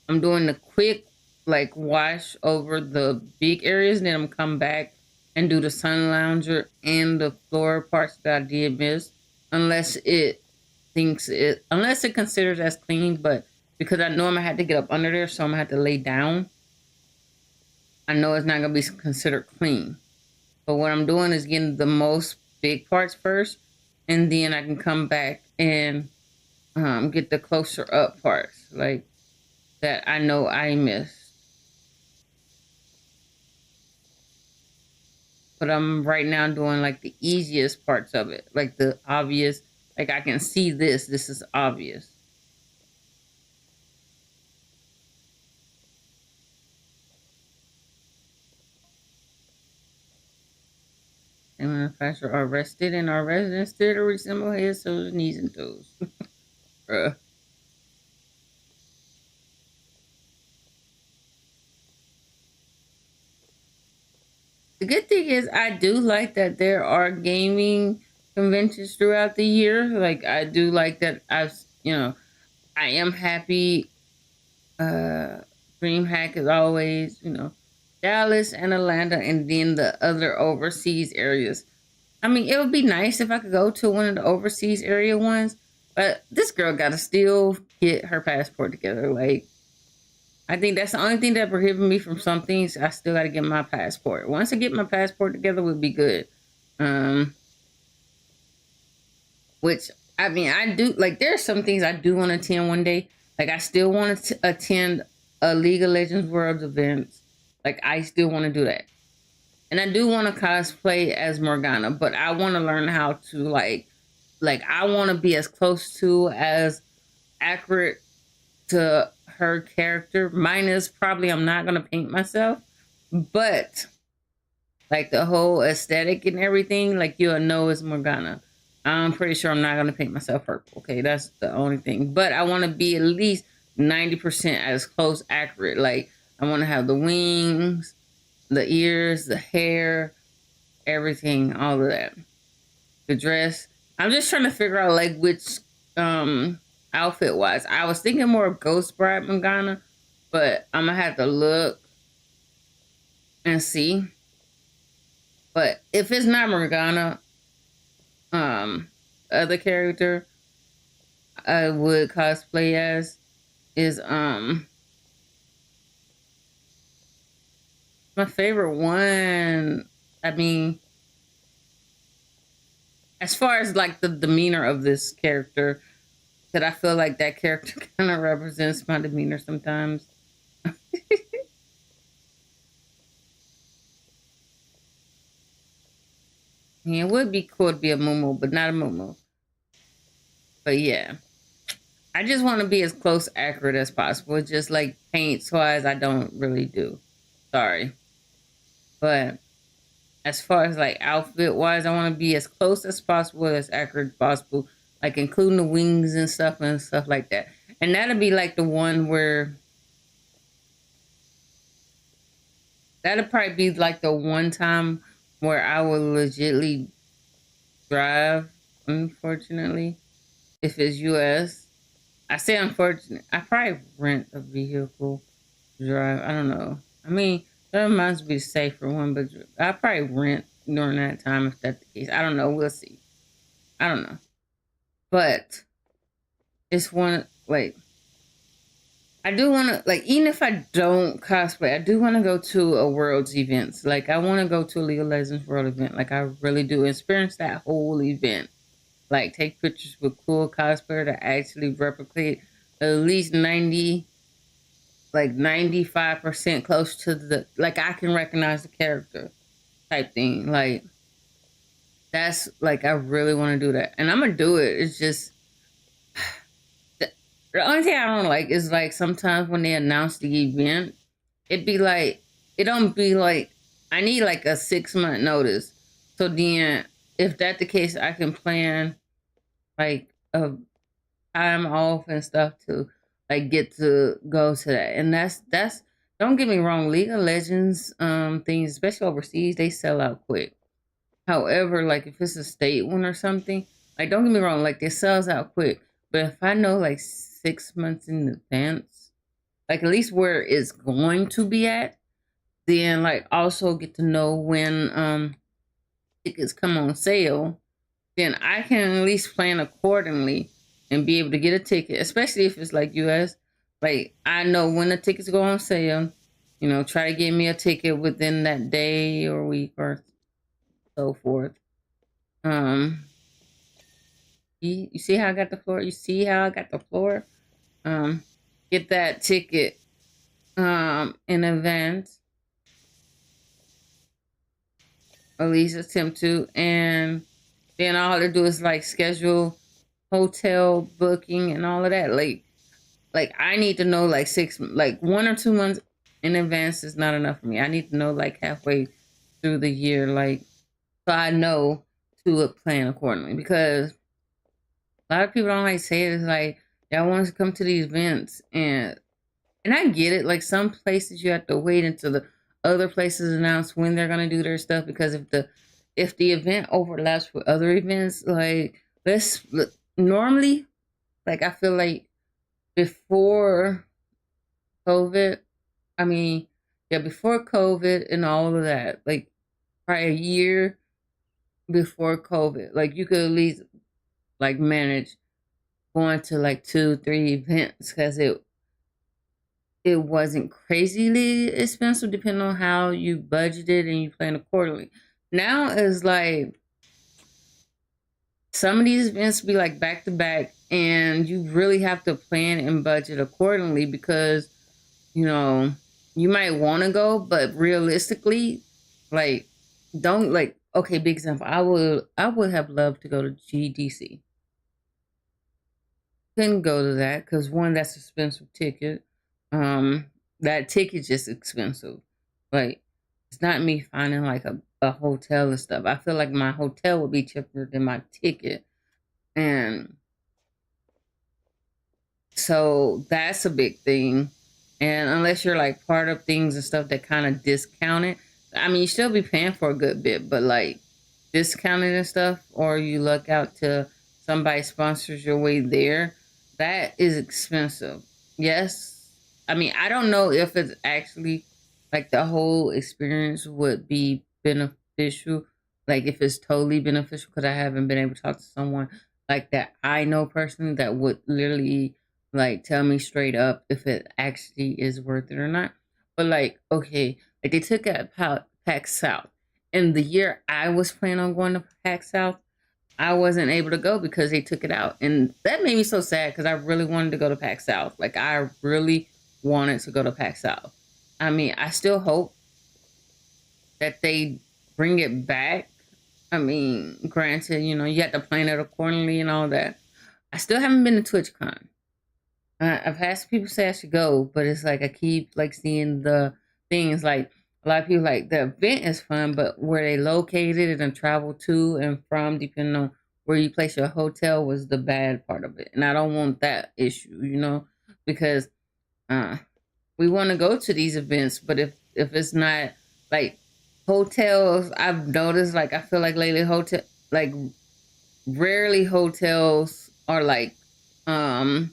the quick like wash over the big areas, then I'm come back and do the Sun Lounger and the floor parts that I did miss, unless it unless it considers as clean. But because I know I'm gonna have to get up under there, so I'm gonna have to lay down. I know it's not gonna be considered clean. But what I'm doing is getting the most big parts first, and then I can come back and get the closer up parts like that I know I missed. But I'm right now doing like the easiest parts of it, like the obvious. Like I can see this. This is obvious. And manufacturer are rested and our residents still to resemble heads, shoulders, knees, and toes. Bruh. The good thing is I do like that there are gaming conventions throughout the year. Like I do like that I am happy. Uh DreamHack is always, Dallas and Atlanta and then the other overseas areas. I mean, it would be nice if I could go to one of the overseas area ones, but this girl gotta still get her passport together. Like I think that's the only thing that prohibits me from some things. I still got to get my passport. Once I get my passport together, we'll be good. Um, which I mean, I do like. There are some things I do want to attend one day. Like I still want to attend a League of Legends Worlds events. Like I still want to do that, and I do want to cosplay as Morgana. But I want to learn how to like I want to be as close to as accurate to her character. Minus probably I'm not gonna paint myself, but like the whole aesthetic and everything, like you'll know it's Morgana. I'm pretty sure I'm not gonna paint myself purple. Okay, that's the only thing. But I want to be at least 90% as close accurate. Like I want to have the wings, the ears, the hair, everything, all of that. The dress. I'm just trying to figure out like which outfit wise. I was thinking more of Ghost Bride Morgana, but I'm gonna have to look and see. But if it's not Morgana, um, other character I would cosplay as is my favorite one. I mean, as far as like the demeanor of this character, that I feel like that character kind of represents my demeanor sometimes. Yeah, it would be cool to be a Mumu, but not a Mumu. But yeah, I just want to be as close accurate as possible. Just like paints wise, I don't really do. Sorry, but as far as like outfit wise, I want to be as close as possible, as accurate as possible, like including the wings and stuff like that. And that'll be like the one where that'll probably be like the one time where I will legitly drive. Unfortunately, if it's US, I say unfortunate. I probably rent a vehicle to drive. I don't know. I mean, that reminds me to say for one, but I probably rent during that time if that's the case. I don't know. We'll see. I don't know. But it's one like I do want to like even if I don't cosplay, I do want to go to a world's events. Like I want to go to a League of Legends World event. Like I really do experience that whole event. Like take pictures with cool cosplayer to actually replicate at least 95% close to the like I can recognize the character type thing. Like that's like I really want to do that, and I'm gonna do it. It's just the only thing I don't like is like sometimes when they announce the event, it be like it don't be like I need like a 6 month notice. So then, if that's the case, I can plan like a time off and stuff to like get to go to that. And that's don't get me wrong, League of Legends things, especially overseas, they sell out quick. However, like if it's a state one or something, like don't get me wrong, like it sells out quick. But if I know like 6 months in advance, like at least where it's going to be at, then like also get to know when tickets come on sale, then I can at least plan accordingly and be able to get a ticket, especially if it's like US. Like I know when the tickets go on sale, try to get me a ticket within that day or week or so forth. Um, you see how I got the floor? You see how I got the floor? Um, get that ticket in advance, at least attempt to, and then all to do is like schedule hotel booking and all of that. Like I need to know like 1 or 2 months in advance is not enough for me. I need to know like halfway through the year, like so I know to plan accordingly. Because a lot of people don't like say it. It's like y'all want us to come to these events, and I get it. Like some places you have to wait until the other places announce when they're gonna do their stuff, because if the event overlaps with other events, like let's normally, like I feel like before COVID, I mean, yeah, before COVID and all of that, like probably a year before COVID, like you could at least like manage going to like 2, 3 events, because it wasn't crazily expensive depending on how you budgeted and you plan accordingly. Now it's like some of these events be like back to back, and you really have to plan and budget accordingly, because you know you might want to go, but realistically, like don't like okay. Big example. I would have loved to go to GDC. Couldn't go to that because one, that's an expensive ticket. Um, that ticket's just expensive. Like it's not me finding like a hotel and stuff. I feel like my hotel would be cheaper than my ticket. And so that's a big thing. And unless you're like part of things and stuff that kind of discount it, I mean, you still be paying for a good bit, but like discounted and stuff, or you look out to somebody sponsors your way there, that is expensive. Yes, I mean, I don't know if it's actually like the whole experience would be beneficial, like if it's totally beneficial, because I haven't been able to talk to someone like that I know personally that would literally like tell me straight up if it actually is worth it or not. But like, okay, like they took it at PAX South, and the year I was planning on going to PAX South, I wasn't able to go because they took it out. And that made me so sad because I really wanted to go to PAX South. Like, I really wanted to go to PAX South. I mean, I still hope that they bring it back. I mean, granted, you have to plan it accordingly and all that. I still haven't been to TwitchCon. I've had some people say I should go, but it's like I keep like seeing the things like a lot of people like the event is fun, but where they located and travel to and from, depending on where you place your hotel, was the bad part of it. And I don't want that issue, because uh, we want to go to these events, but if it's not like hotels, I've noticed like I feel like lately hotel like rarely hotels are like um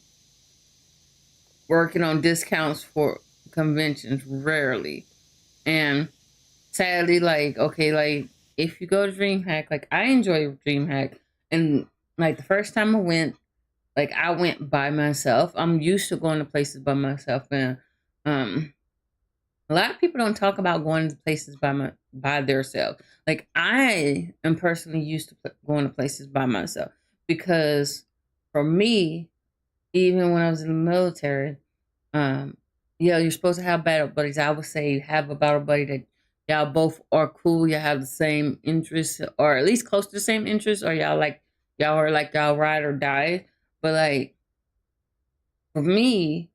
working on discounts for conventions, rarely. And sadly, like, okay, like if you go to DreamHack, like I enjoy DreamHack, and like the first time I went, like I went by myself. I'm used to going to places by myself, and um a lot of people don't talk about going to places by themselves. Like I am personally used to going to places by myself because for me, even when I was in the military, um, yeah, you're supposed to have battle buddies. I would say have a battle buddy that y'all both are cool. Y'all have the same interests, or at least close to the same interests, or y'all are like y'all ride or die. But like for me,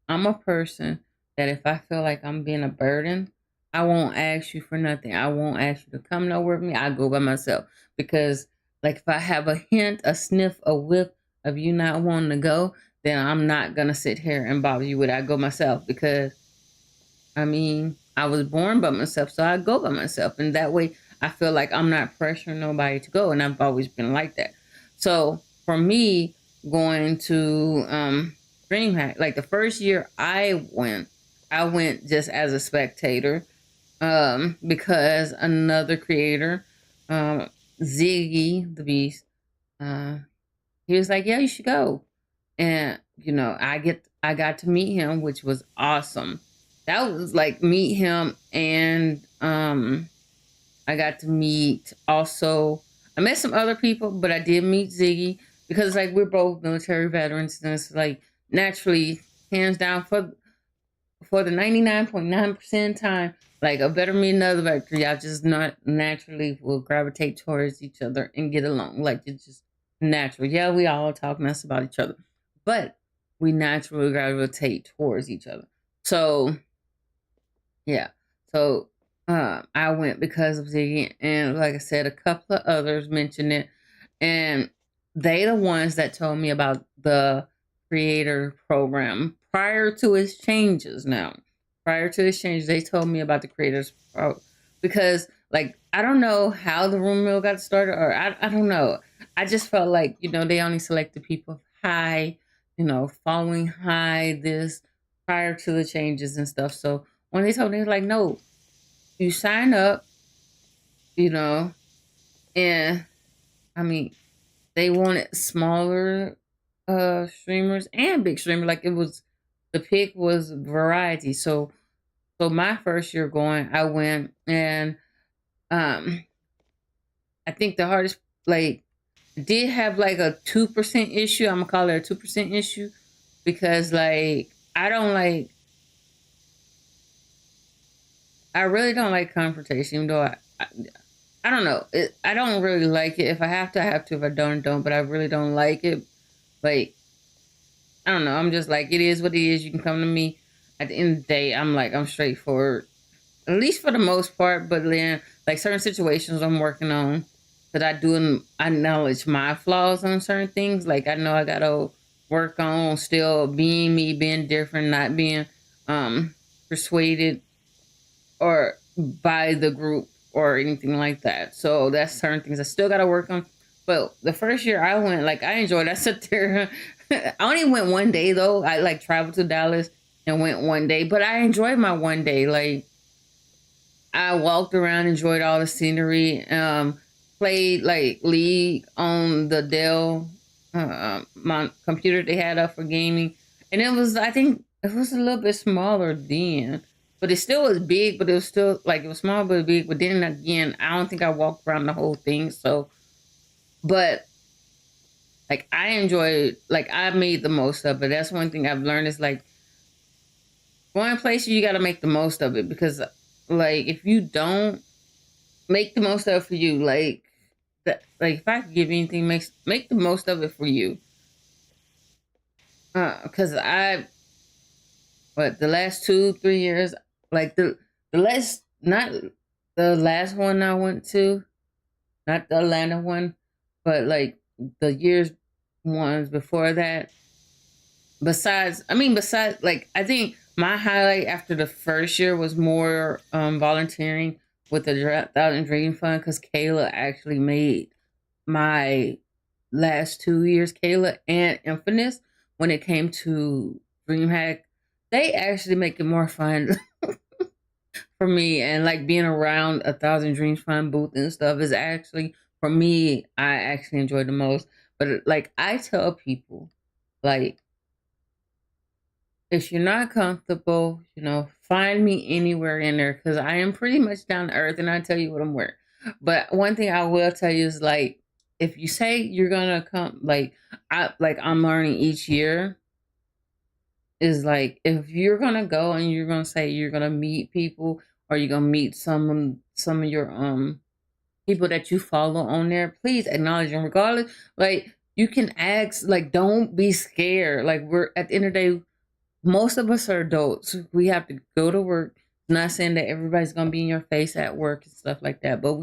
I'm a person that if I feel like I'm being a burden, I won't ask you for nothing. I won't ask you to come nowhere with me. I go by myself because, like, if I have a hint, a sniff, a whiff of you not wanting to go, then I'm not gonna sit here and bother you with it. I go myself because, I mean, I was born by myself, so I go by myself, and that way I feel like I'm not pressuring nobody to go, and I've always been like that. So for me, going to DreamHack, like the first year I went just as a spectator, because another creator, um, Ziggy the Beast, uh, he was like, "Yeah, you should go." And I got to meet him, which was awesome. That was like meet him, and I got to meet also. I met some other people, but I did meet Ziggy because like we're both military veterans, and it's like naturally, hands down, for the 99.9% time, like a better meet another vector, y'all just not naturally will gravitate towards each other and get along. Like it's just natural. Yeah, we all talk mess about each other, but we naturally gravitate towards each other. So yeah. So I went because of Ziggy, and like I said, a couple of others mentioned it, and they the ones that told me about the creator program prior to its changes. Now, prior to its changes, they told me about the because like I don't know how the room mill got started, or I don't know. I just felt like they only selected people high, following high this prior to the changes and stuff. So when they told me, like, no, you sign up, you know, and I mean, they wanted smaller streamers and big streamers. Like it was, the pick was variety. So my first year going, I went and um, I think the hardest, like, did have like a 2% issue. I'm gonna call it a 2% issue because like I don't like I really don't like confrontation, even though I don't know. I don't really like it. If I have to, I have to. If I don't, I don't. But I really don't like it. Like, I don't know. I'm just like, it is what it is. You can come to me. At the end of the day, I'm like, I'm straightforward, at least for the most part. But then, like, certain situations I'm working on, because I acknowledge my flaws on certain things. Like, I know I got to work on still being me, being different, not being persuaded or by the group or anything like that. So that's certain things I still got to work on. But the first year I went, like I enjoyed. I sat there. I only went one day though. I like traveled to Dallas, and went one day. But I enjoyed my one day. Like I walked around, enjoyed all the scenery, played like League on the Dell my computer they had up for gaming, and it was I think it was a little bit smaller then, but it still was big. But it was still like it was small but big. But then again, I don't think I walked around the whole thing. So, but like I enjoyed, like I made the most of it. That's one thing I've learned is like going places you got to make the most of it because like if you don't make the most of it for you. Like that, like if I could give you anything, make the most of it for you. Because I, but the last 2 3 years, like the last not the last one I went to, not the Atlanta one, but like the years ones before that. Besides, like I think my highlight after the first year was more volunteering with the Thousand Dream Fund because Kayla actually made my last 2 years, Kayla and Infinite, when it came to DreamHack, they actually make it more fun for me. And like being around a Thousand Dreams Fund booth and stuff is actually, for me, I actually enjoy the most. But like I tell people, like, if you're not comfortable, find me anywhere in there because I am pretty much down to earth and I tell you what I'm wearing. But one thing I will tell you is like, if you say you're gonna come, I'm learning each year is like if you're gonna go and you're gonna say you're gonna meet people or you're gonna meet some of your people that you follow on there, please acknowledge them regardless. Like you can ask, like don't be scared. Like we're at the end of the day, most of us are adults. We have to go to work. Not saying that everybody's gonna be in your face at work and stuff like that, but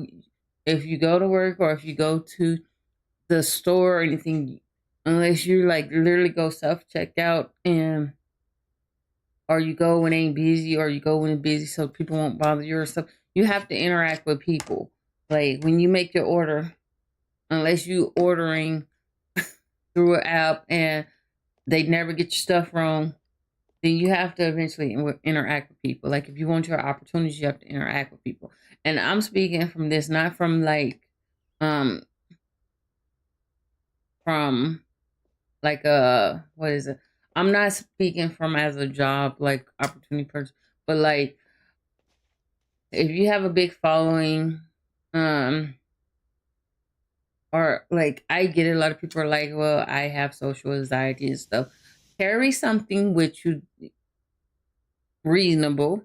if you go to work or if you go to the store or anything, unless you like literally go self checkout and or you go when it ain't busy or you go when it's busy so people won't bother you or stuff. You have to interact with people. Like when you make your order, unless you ordering through an app and they never get your stuff wrong, then you have to eventually interact with people. Like if you want your opportunities, you have to interact with people. And I'm speaking from this, not from like, um, from like what is it? I'm not speaking from as a job like opportunity person, but like if you have a big following, um, or like I get it, a lot of people are like, well, I have social anxiety and stuff. Carry something with you reasonable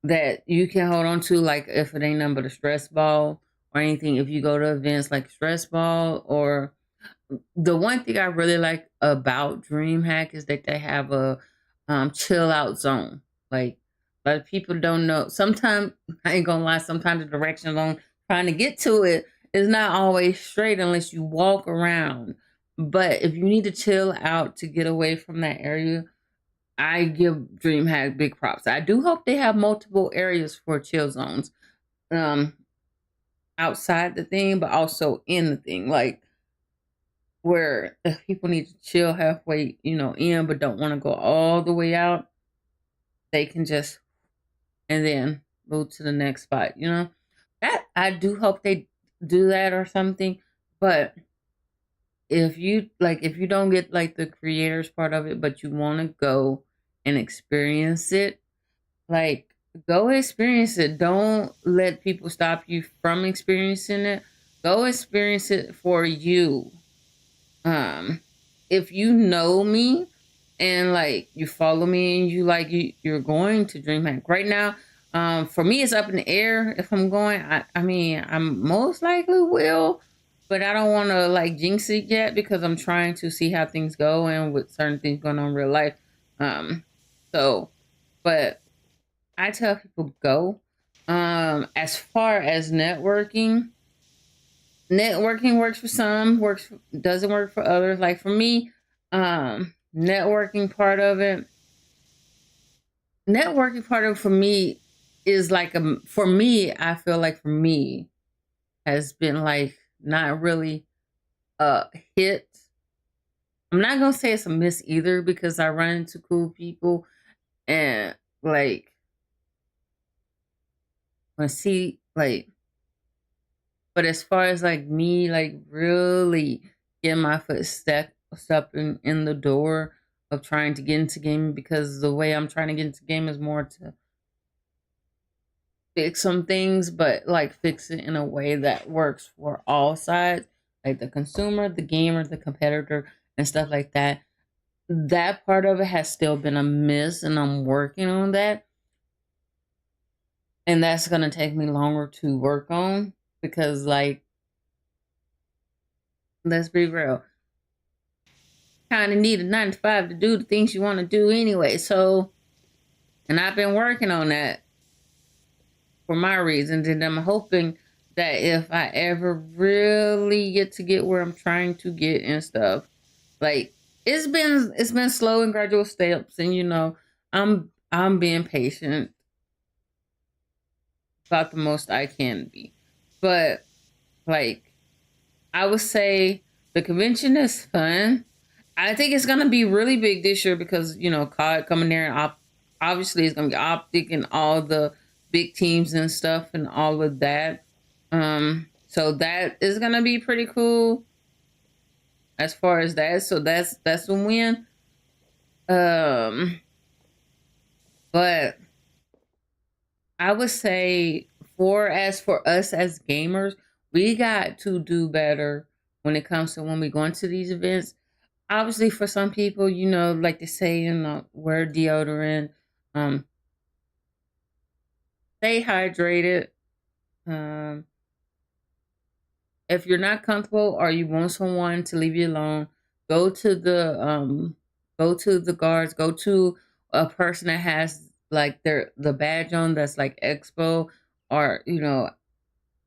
that you can hold on to, like if it ain't nothing but a stress ball or anything. If you go to events like stress ball, or the one thing I really like about DreamHack is that they have a chill out zone. Like a lot of people don't know. Sometimes I ain't gonna lie. Sometimes the directions on trying to get to it is not always straight unless you walk around. But if you need to chill out to get away from that area, I give DreamHack big props. I do hope they have multiple areas for chill zones, um, outside the thing, but also in the thing, like where if people need to chill halfway, in, but don't want to go all the way out, they can just and then move to the next spot. That I do hope they do that or something. But if you don't get like the creators part of it, but you want to go and experience it, like, go experience it. Don't let people stop you from experiencing it. Go experience it for you. Um, if you know me and like you follow me and you're going to DreamHack right now. For me, it's up in the air if I'm going. I mean, I'm most likely will, but I don't want to like jinx it yet because I'm trying to see how things go and with certain things going on in real life. Um, so, but I tell people go. As far as networking works for some, doesn't work for others. Like for me, networking part of it, for me is like for me. I feel like for me has been like not really a hit I'm not gonna say it's a miss either because I run into cool people and like when see like but as far as like me like really getting my foot step in the door of trying to get into gaming because the way I'm trying to get into game is more to fix some things, but like fix it in a way that works for all sides, like the consumer, the gamer, the competitor, and stuff like that. That part of it has still been a miss, and I'm working on that. And that's gonna take me longer to work on because, like, let's be real, kind of need a 9 to 5 to do the things you want to do anyway. So, and I've been working on that for my reasons, and I'm hoping that if I ever really get where I'm trying to get and stuff, like it's been slow and gradual steps, and I'm being patient about the most I can be, but like I would say the convention is fun. I think it's gonna be really big this year because COD coming there and obviously it's gonna be Optic and all the big teams and stuff and all of that. So that is gonna be pretty cool as far as that. So that's a win. Um, but I would say for as for us as gamers, we got to do better when it comes to when we go into these events. Obviously, for some people, like they say, wear deodorant, um, stay hydrated. Um, if you're not comfortable or you want someone to leave you alone, go to the guards, go to a person that has like the badge on that's like expo or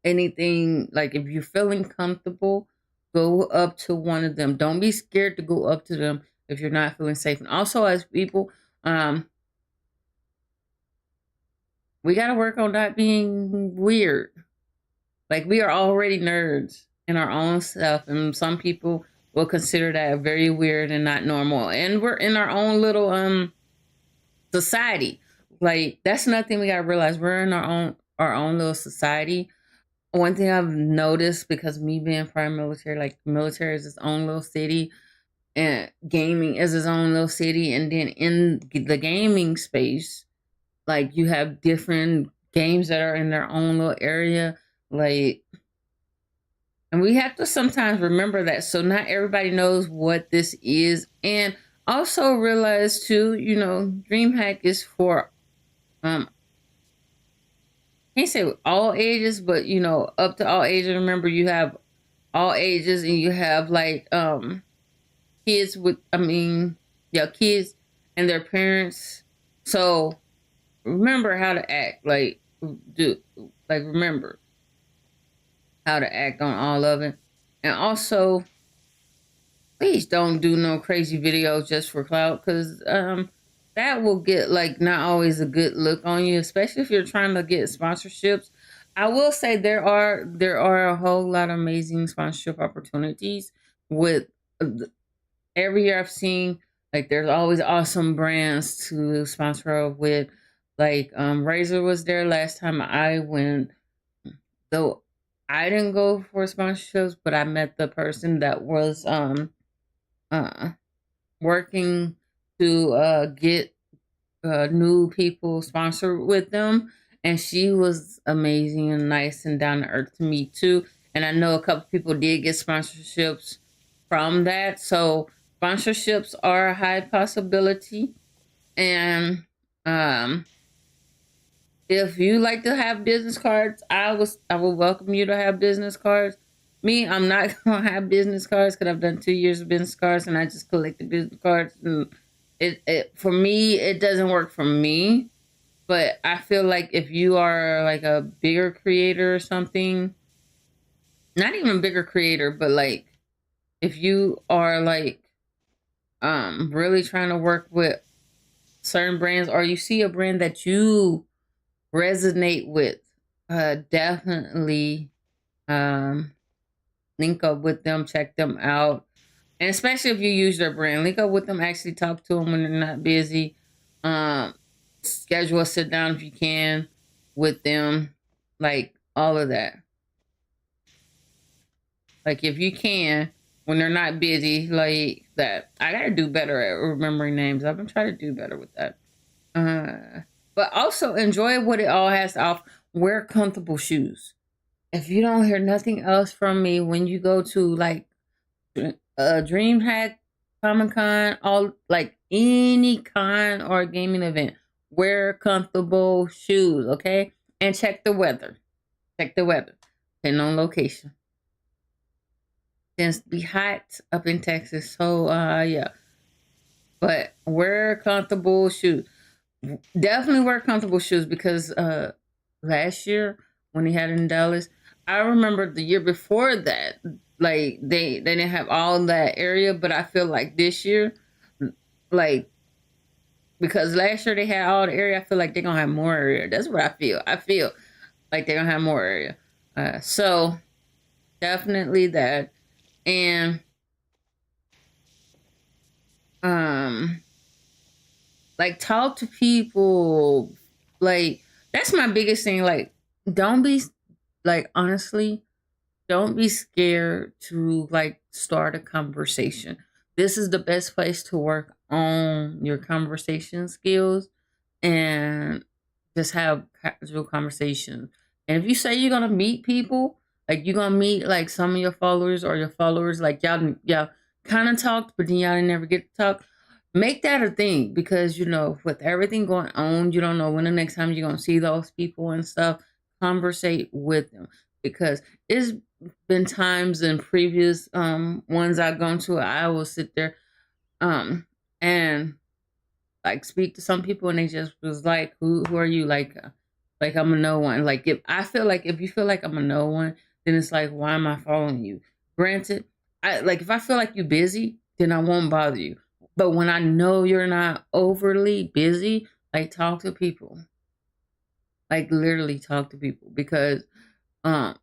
anything like if you're feeling comfortable, go up to one of them. Don't be scared to go up to them if you're not feeling safe. And also as people, um, we gotta work on not being weird. Like we are already nerds in our own stuff, and some people will consider that very weird and not normal. And we're in our own little society. Like that's nothing we gotta realize. We're in our own little society. One thing I've noticed because me being prior military, like military is its own little city, and gaming is its own little city, and then in the gaming space, like you have different games that are in their own little area, like, and we have to sometimes remember that. So not everybody knows what this is, and also realize too, DreamHack is for can't say all ages, but up to all ages. Remember, you have all ages, and you have like kids with, I mean, yeah, kids and their parents. So remember how to act, like do like remember how to act on all of it, and also please don't do no crazy videos just for clout because that will get like not always a good look on you, especially if you're trying to get sponsorships. I will say there are a whole lot of amazing sponsorship opportunities with every year I've seen, like there's always awesome brands to sponsor with. Like Razor was there last time I went, though I didn't go for sponsorships, but I met the person that was uh working to get new people sponsored with them, and she was amazing and nice and down to earth to me too. And I know a couple people did get sponsorships from that, so sponsorships are a high possibility. And um, if you like to have business cards, I will welcome you to have business cards. Me, I'm not gonna have business cards because I've done 2 years of business cards and I just collected business cards. And it for me, it doesn't work for me. But I feel like if you are like a bigger creator or something, not even a bigger creator, but like if you are like really trying to work with certain brands or you see a brand that you resonate with, definitely um link up with them, check them out, And especially if you use their brand, link up with them. Actually, talk to them when they're not busy. Um, Schedule a sit down if you can with them, like all of that. Like if you can, when they're not busy, like that. I gotta do better at remembering names. I've been trying to do better with that. But also enjoy what it all has to offer. Wear comfortable shoes. If you don't hear nothing else from me when you go to like DreamHack, Comic Con, all like any con or gaming event, wear comfortable shoes, okay? And check the weather. Check the weather. Depending on location. Tends to be hot up in Texas, so yeah. But wear comfortable shoes. Definitely wear comfortable shoes because last year when he had it in Dallas, I remember the year before that, like they didn't have all that area, but I feel like this year, like because last year they had all the area, I feel like they're gonna have more area. That's what I feel. I feel like they're gonna have more area. So definitely that. And um like talk to people, like that's my biggest thing. Like don't be, like honestly, don't be scared to like start a conversation. This is the best place to work on your conversation skills and just have casual conversations. And if you say you're gonna meet people, like you're gonna meet like some of your followers or your followers, like y'all kind of talked, but then y'all never get to talk. Make that a thing because with everything going on, you don't know when the next time you're gonna see those people and stuff. Conversate with them because it's been times in previous ones I've gone to, I will sit there and like speak to some people and they just was like, who are you? Like I'm a no one. Like if I feel like if you feel like I'm a no one, then it's like why am I following you? Granted, I like if I feel like you're busy, then I won't bother you. But when I know you're not overly busy, like talk to people. Like literally talk to people because um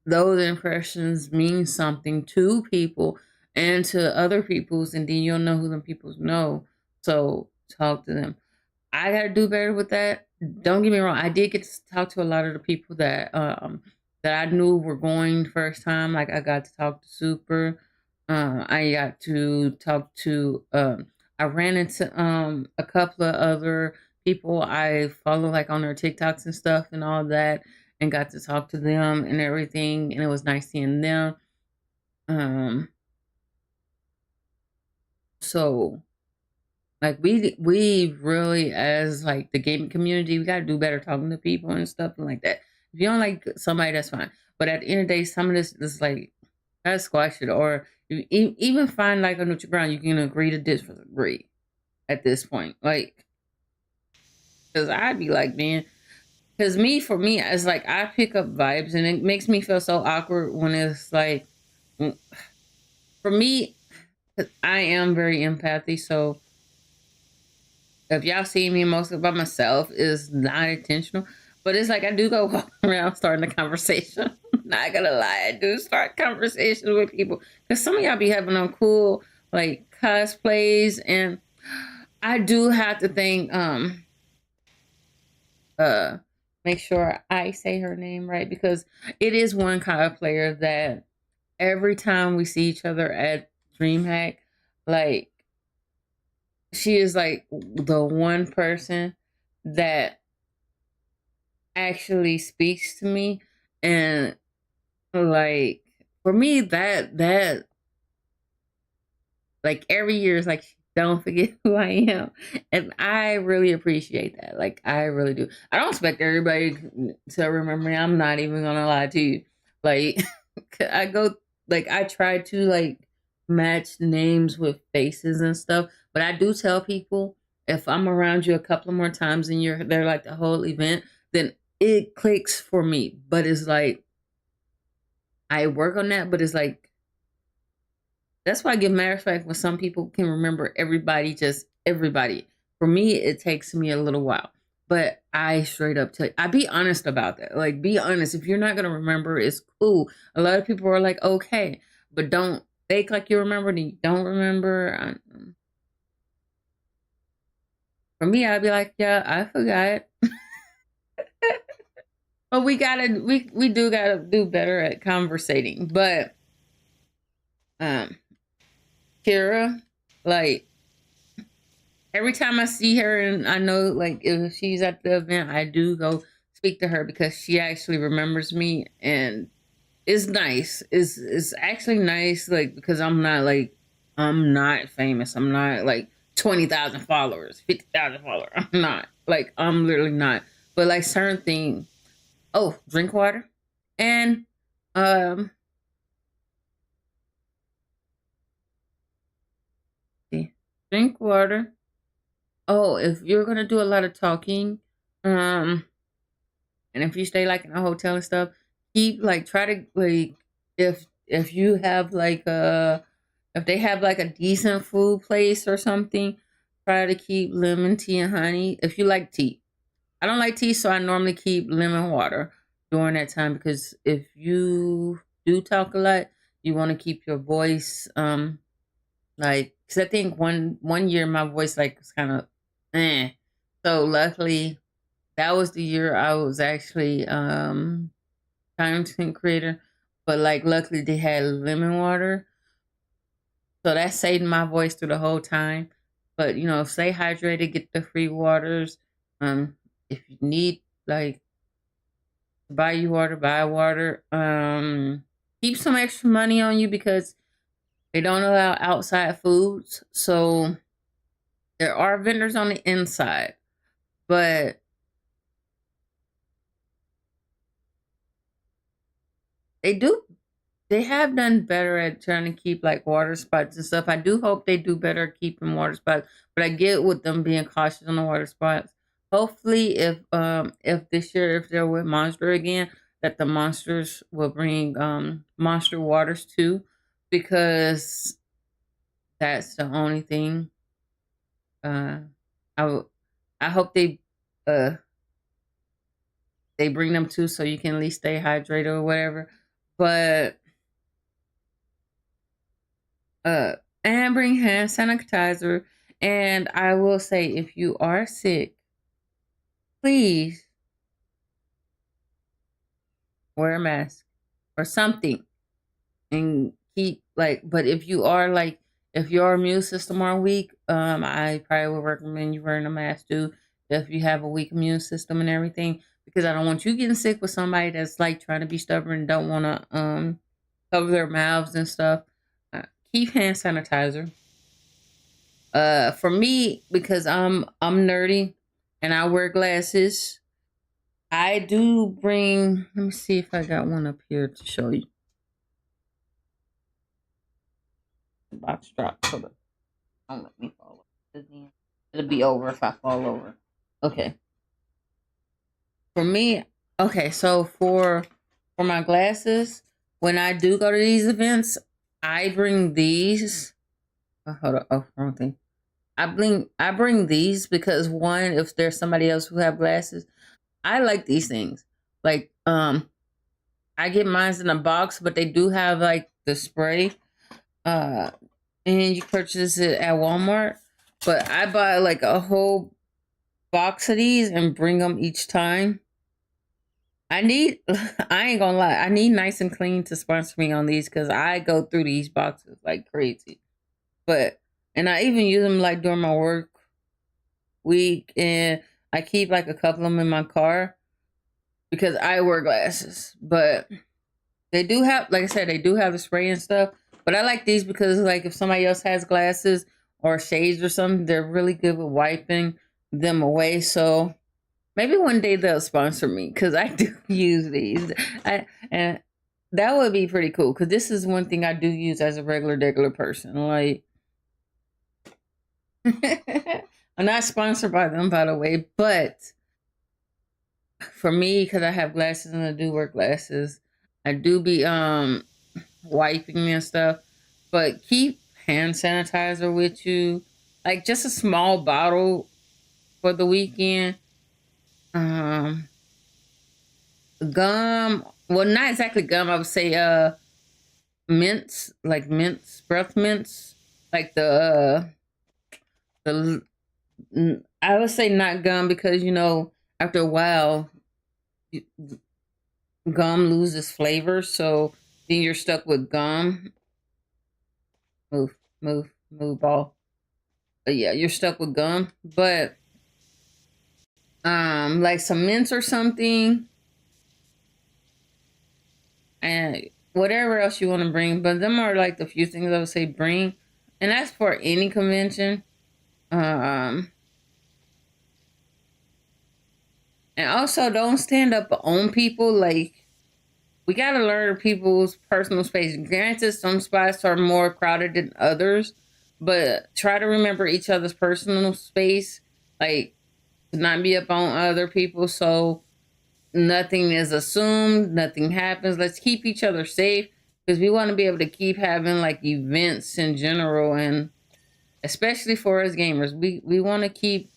those impressions mean something to people and to other people's, and then you'll know who them peoples know. So talk to them. I gotta do better with that. Don't get me wrong. I did get to talk to a lot of the people that I knew were going first time. Like I got to talk to Super. I got to talk to. I ran into a couple of other people I follow like on their TikToks and stuff and all that, and got to talk to them and everything. And it was nice seeing them. Um, so like we really as like the gaming community, we gotta do better talking to people and stuff and like that. If you don't like somebody, that's fine. But at the end of the day, some of this is like gotta squash it, or even find like a neutral ground. You can agree to disagree at this point, like because I'd be like, man, because for me, it's like I pick up vibes, and it makes me feel so awkward when it's like, for me, 'cause I am very empathy, so if y'all see me mostly by myself, is not intentional. But it's like I do go walk around starting a conversation. Not gonna lie, I do start conversations with people because some of y'all be having on cool like cosplays, and I do have to think uh make sure I say her name right because it is one cosplayer that every time we see each other at DreamHack, like she is like the one person that actually speaks to me, and like for me that like every year is like don't forget who I am, and I really appreciate that. Like I really do. I don't expect everybody to remember me. I'm not even gonna lie to you. Like I go, like I try to like match names with faces and stuff, but I do tell people if I'm around you a couple of more times and you're there like the whole event, then it clicks for me. But it's like I work on that, but it's like that's why I give matter of fact when some people can remember everybody, just everybody. For me, it takes me a little while. But I straight up tell you, I be honest about that. Like, be honest. If you're not gonna remember, it's cool. A lot of people are like, okay, but don't. fake like you remember, then you don't remember. For me, I'd be like, yeah, I forgot. But we do gotta do better at conversating. But um, Kira, like every time I see her, and I know like if she's at the event, I do go speak to her because she actually remembers me, and it's nice. It's actually nice, like because I'm not famous. I'm not like 20,000 followers, 50,000 followers. I'm not like I'm literally not. But like certain thing. Oh, drink water and um, see, drink water. Oh, if you're gonna do a lot of talking, um, and if you stay like in a hotel and stuff, keep like try to like if you have like a if they have like a decent food place or something, try to keep lemon tea and honey. If you like tea, I don't like tea, so I normally keep lemon water during that time because if you do talk a lot, you want to keep your voice like because I think one year my voice like was kind of eh. So luckily that was the year I was actually content creator, but like luckily they had lemon water, so that saved my voice through the whole time. But stay hydrated, get the free waters. If you need like to buy you water, buy water. Keep some extra money on you because they don't allow outside foods. So there are vendors on the inside, but they do they have done better at trying to keep like water spots and stuff. I do hope they do better at keeping water spots, but I get with them being cautious on the water spots. Hopefully, if this year if they're with Monster again, that the monsters will bring monster waters too, because that's the only thing. Uh, I w- I hope uh they bring them too, so you can at least stay hydrated or whatever. But uh and bring hand sanitizer. And I will say if you are sick, please wear a mask or something and keep like but if you are like if your immune system are weak, I probably would recommend you wearing a mask too if you have a weak immune system and everything, because I don't want you getting sick with somebody that's like trying to be stubborn and don't want to cover their mouths and stuff. uh, Keep hand sanitizer. For me, because I'm nerdy and I wear glasses, I do bring. Let me see if I got one up here to show you. The box drop. Hold up. Don't let me fall over. It'll be over if I fall over. Okay. For me, okay. So for my glasses, when I do go to these events, I bring these. Hold up. Oh, wrong thing. I bring these because one, if there's somebody else who have glasses, I like these things. Like I get mines in a box, but they do have like the spray. Uh and you purchase it at Walmart. But I buy like a whole box of these and bring them each time. I need I ain't gonna lie, I need Nice and Clean to sponsor me on these because I go through these boxes like crazy. But and I even use them like during my work week, and I keep like a couple of them in my car because I wear glasses. But they do have, like I said, they do have the spray and stuff. But I like these because, like, if somebody else has glasses or shades or something, they're really good with wiping them away. So maybe one day they'll sponsor me because I do use these. And that would be pretty cool because this is one thing I do use as a regular person. Like, I'm not sponsored by them, by the way, but for me, because I have glasses and I do wear glasses, I do be wiping and stuff. But keep hand sanitizer with you, like just a small bottle for the weekend. Um, Gum. Well, not exactly gum. I would say mints, like mints, breath mints, like the I would say not gum because after a while gum loses flavor, so then you're stuck with gum. Move, move, ball. But yeah, you're stuck with gum. But like some mints or something, and whatever else you want to bring. But them are like the few things I would say bring, and that's for any convention. Um, and also don't stand up on people. Like we gotta learn people's personal space. Granted, some spots are more crowded than others, but try to remember each other's personal space. Like to not be up on other people. So nothing is assumed, nothing happens. Let's keep each other safe because we want to be able to keep having like events in general, and especially for us gamers, we want to keep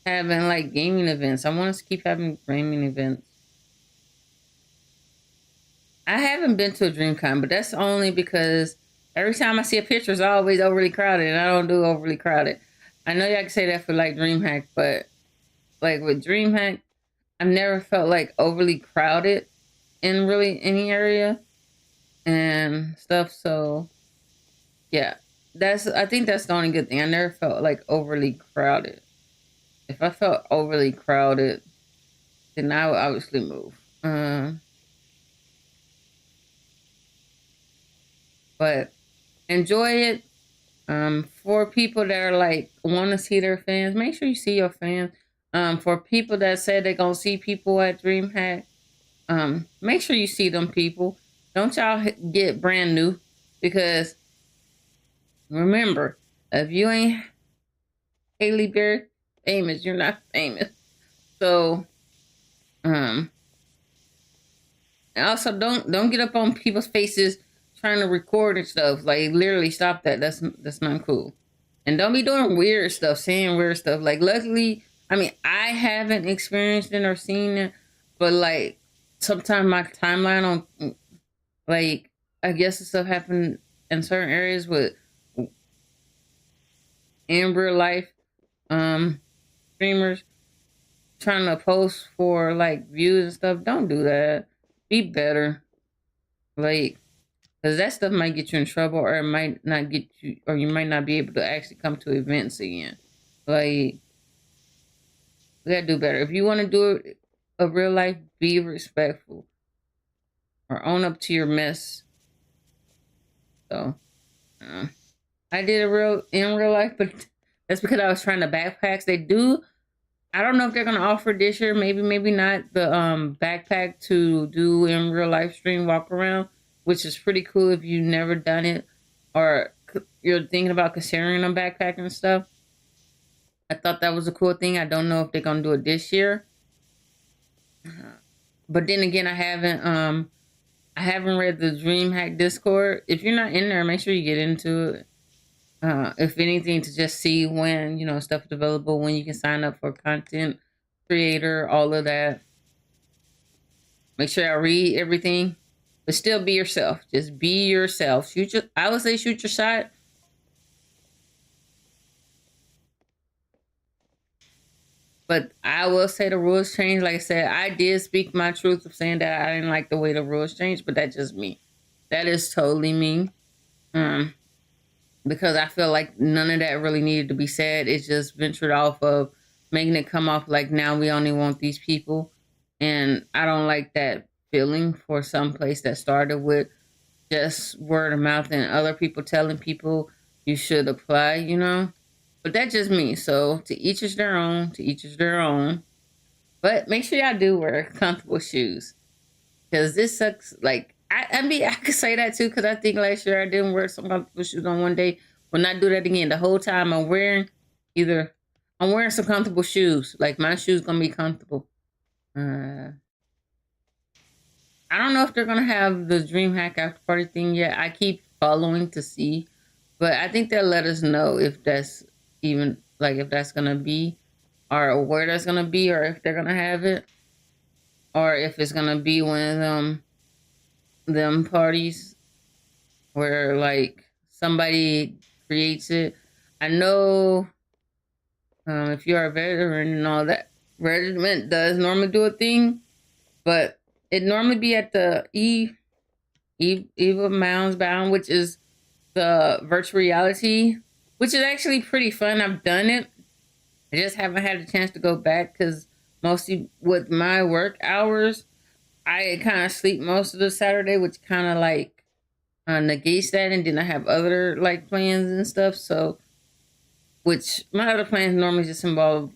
having like gaming events. I want us to keep having gaming events. I haven't been to a DreamCon, but that's only because every time I see a picture, it's always overly crowded, and I don't do overly crowded. I know y'all can say that for like DreamHack, but like with DreamHack, I've never felt like overly crowded in really any area and stuff. So yeah, that's I think that's the only good thing. I never felt like overly crowded. If I felt overly crowded, then I would obviously move. But enjoy it. For people that are like want to see their fans, make sure you see your fans. For people that say they're gonna see people at DreamHack, make sure you see them people. Don't y'all get brand new because remember, if you ain't Haley Berry famous, you're not famous. So, um, and also don't get up on people's faces trying to record and stuff. Like literally, stop that. That's not cool. And don't be doing weird stuff, saying weird stuff. Like luckily, I mean, I haven't experienced it or seen it, but like sometimes my timeline on like I guess the stuff happened in certain areas with in real life um streamers trying to post for like views and stuff. Don't do that. Be better. Like because that stuff might get you in trouble or it might not get you or you might not be able to actually come to events again. Like we gotta do better. If you want to do it a real life, be respectful or own up to your mess. So uh, I did a real in real life, but that's because I was trying to backpacks. They do. I don't know if they're gonna offer this year. Maybe, maybe not the backpack to do in real life stream walk around, which is pretty cool if you've never done it or you're thinking about considering a backpack and stuff. I thought that was a cool thing. I don't know if they're gonna do it this year, but then again, I haven't read the DreamHack Discord. If you're not in there, make sure you get into it. If anything, to just see when stuff is available, when you can sign up for content creator, all of that. Make sure I read everything, but still be yourself. Just be yourself. I would say shoot your shot. But I will say the rules changed. Like I said, I did speak my truth of saying that I didn't like the way the rules changed, but that's just me. That is totally me. Um, because I feel like none of that really needed to be said. It's just ventured off of making it come off like now we only want these people. And I don't like that feeling for some place that started with just word of mouth and other people telling people you should apply. But that's just me. So to each is their own, to each is their own. But make sure y'all do wear comfortable shoes. Because this sucks. Like, I mean, I could say that too, because I think last year I didn't wear some comfortable shoes on one day. Will not do that again. The whole time either I'm wearing some comfortable shoes. Like, my shoes gonna be comfortable. Uh, I don't know if they're gonna have the DreamHack after party thing yet. I keep following to see, but I think they'll let us know if that's even like if that's gonna be, or where that's gonna be, or if they're gonna have it, or if it's gonna be one of them parties. where like somebody creates it. I know if you're a veteran and all that, regiment does normally do a thing, but it normally be at the Eva Mounds Bound, which is the virtual reality, which is actually pretty fun. I've done it. I just haven't had a chance to go back because mostly with my work hours, I kind of sleep most of the Saturday, which kind of like negates that. And then I have other like plans and stuff. So, which my other plans normally just involve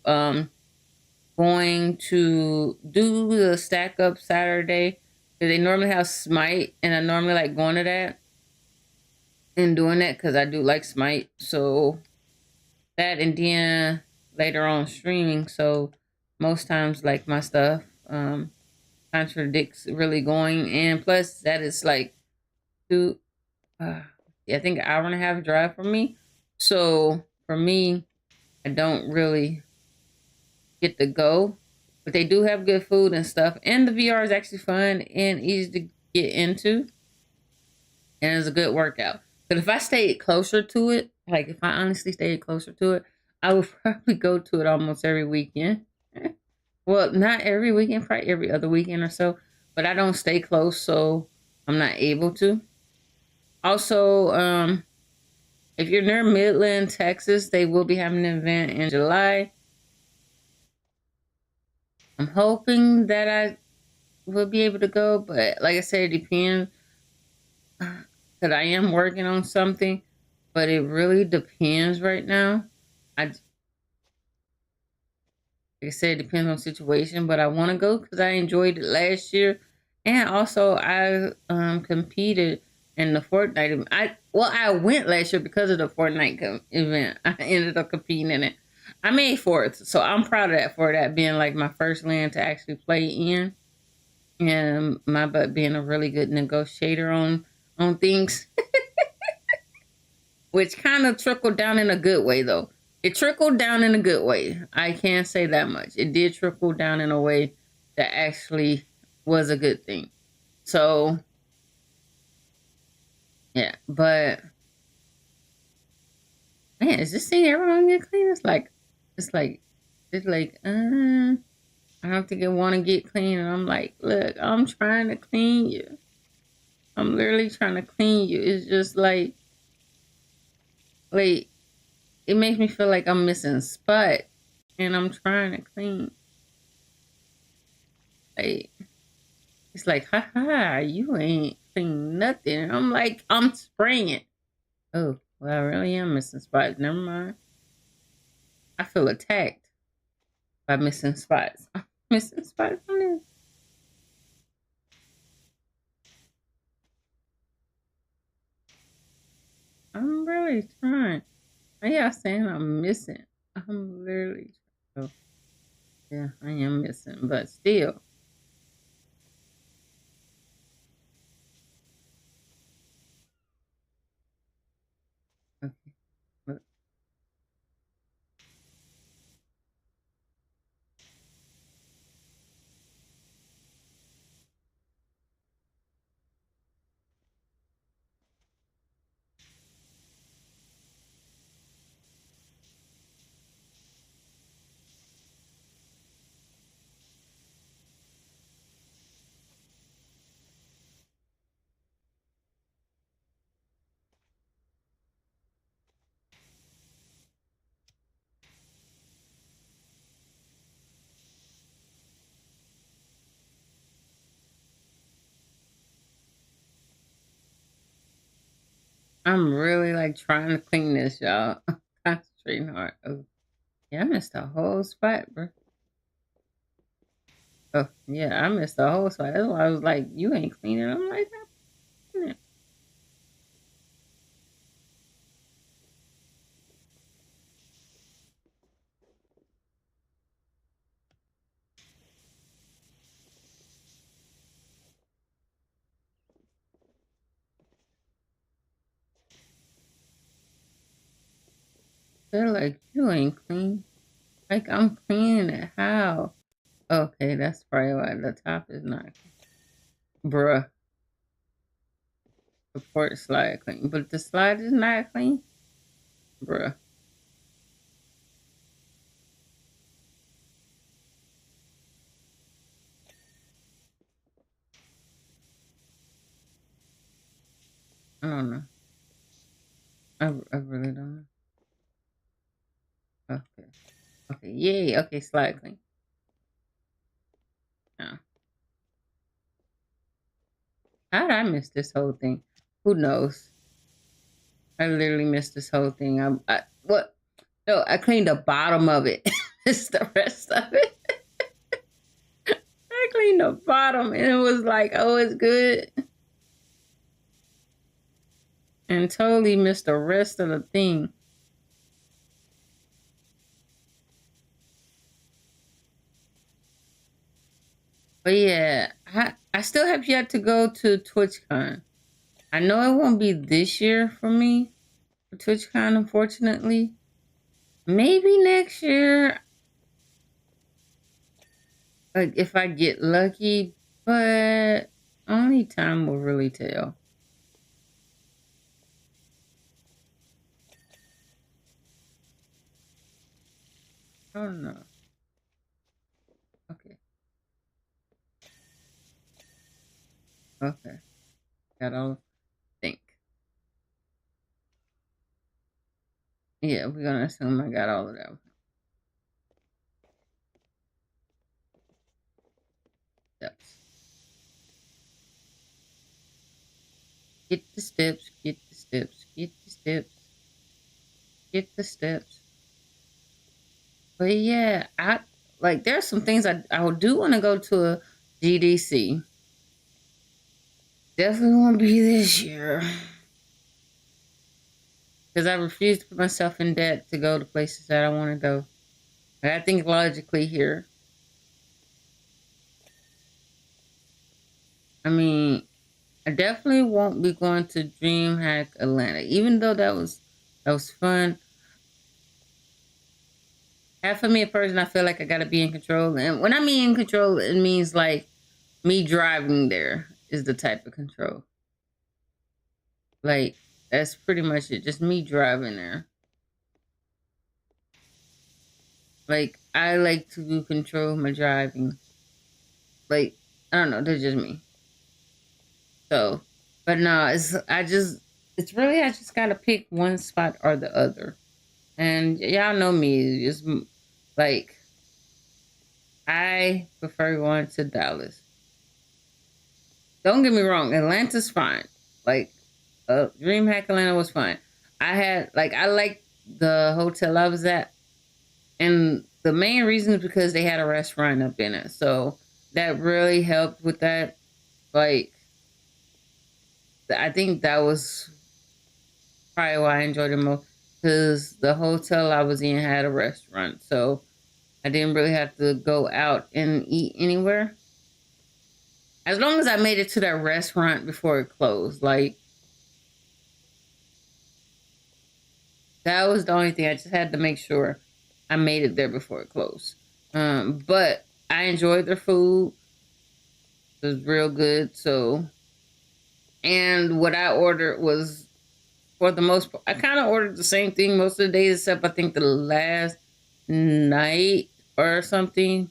going to do the stack up Saturday. They normally have Smite, and I normally like going to that and doing that because I do like Smite. So that and then later on streaming. So most times like my stuff contradicts really going, and plus that is like two I think an hour and a half drive for me. So for me, I don't really get to go, but they do have good food and stuff, and the VR is actually fun and easy to get into, and it's a good workout. But if I stayed closer to it, like if I honestly stayed closer to it, I would probably go to it almost every weekend. Well, not every weekend, probably every other weekend or so. But I don't stay close, so I'm not able to. Also, if you're near Midland, Texas, they will be having an event in July. I'm hoping that I will be able to go, but like I said, it depends. Because I am working on something, but it really depends right now. Like I said, it depends on situation, but I want to go because I enjoyed it last year, and also I competed in the Fortnite. I went last year because of the Fortnite event. I ended up competing in it. I made fourth, so I'm proud of that for that being like my first land to actually play in, and my butt being a really good negotiator on things, which kind of trickled down in a good way though. It trickled down in a good way. I can't say that much. It did trickle down in a way that actually was a good thing. So yeah, but man, is this thing ever gonna get clean? It's like I don't think I want to get clean, and I'm like, look, I'm trying to clean you. I'm literally trying to clean you. It's just like it makes me feel like I'm missing spot, and I'm trying to clean. Like it's like, ha ha, you ain't clean nothing. I'm like, I'm spraying. Oh, well, I really am missing spots. Never mind. I feel attacked by missing spots. I'm missing spots on this. I'm really trying. Why y'all saying I'm missing? I'm literally trying. Oh, yeah, I am missing, but still. Okay, look. I'm really like trying to clean this, y'all. I'm concentrating hard. Oh, yeah, I missed a whole spot, bro. Oh, yeah, I missed the whole spot. That's why I was like, you ain't cleaning. I'm like, I'm cleaning. They're like, you ain't clean. Like, I'm cleaning it. How? Okay, that's probably why the top is not. Bruh. Support slide clean. But the slide is not clean? Bruh. I don't know. I really don't know. Okay. Okay. Yay. Okay. Slide clean. Oh. How did I miss this whole thing? Who knows? I literally missed this whole thing. What? No, I cleaned the bottom of it. It's the rest of it. I cleaned the bottom and it was like, oh, it's good. And totally missed the rest of the thing. But yeah, I still have yet to go to TwitchCon. I know it won't be this year for me for TwitchCon, unfortunately. Maybe next year, like if I get lucky, but only time will really tell. I don't know. Okay. Okay. Got all think. Yeah, we're gonna assume I got all of that. Steps. Get the steps, get the steps, get the steps, get the steps. But yeah, I like there's some things I do want to go to a GDC. Definitely won't be this year. Because I refuse to put myself in debt to go to places that I want to go. I think logically here. I mean, I definitely won't be going to DreamHack Atlanta, even though that was fun. Half of me a person, I feel like I gotta be in control, and when I mean in control, it means like me driving there is the type of control. Like that's pretty much it, just me driving there. Like I like to control my driving. Like I don't know, that's just me. So, but no, it's really I just gotta pick one spot or the other. And y'all know me, just like I prefer going to Dallas. Don't get me wrong, Atlanta's fine. Like, DreamHack Atlanta was fine. I liked the hotel I was at, and the main reason is because they had a restaurant up in it, so that really helped with that. Like, I think that was probably why I enjoyed it most because the hotel I was in had a restaurant, so I didn't really have to go out and eat anywhere. As long as I made it to that restaurant before it closed, like that was the only thing. I just had to make sure I made it there before it closed. But I enjoyed their food. It was real good. So, and what I ordered was, for the most part, I kind of ordered the same thing most of the days, except I think the last night or something,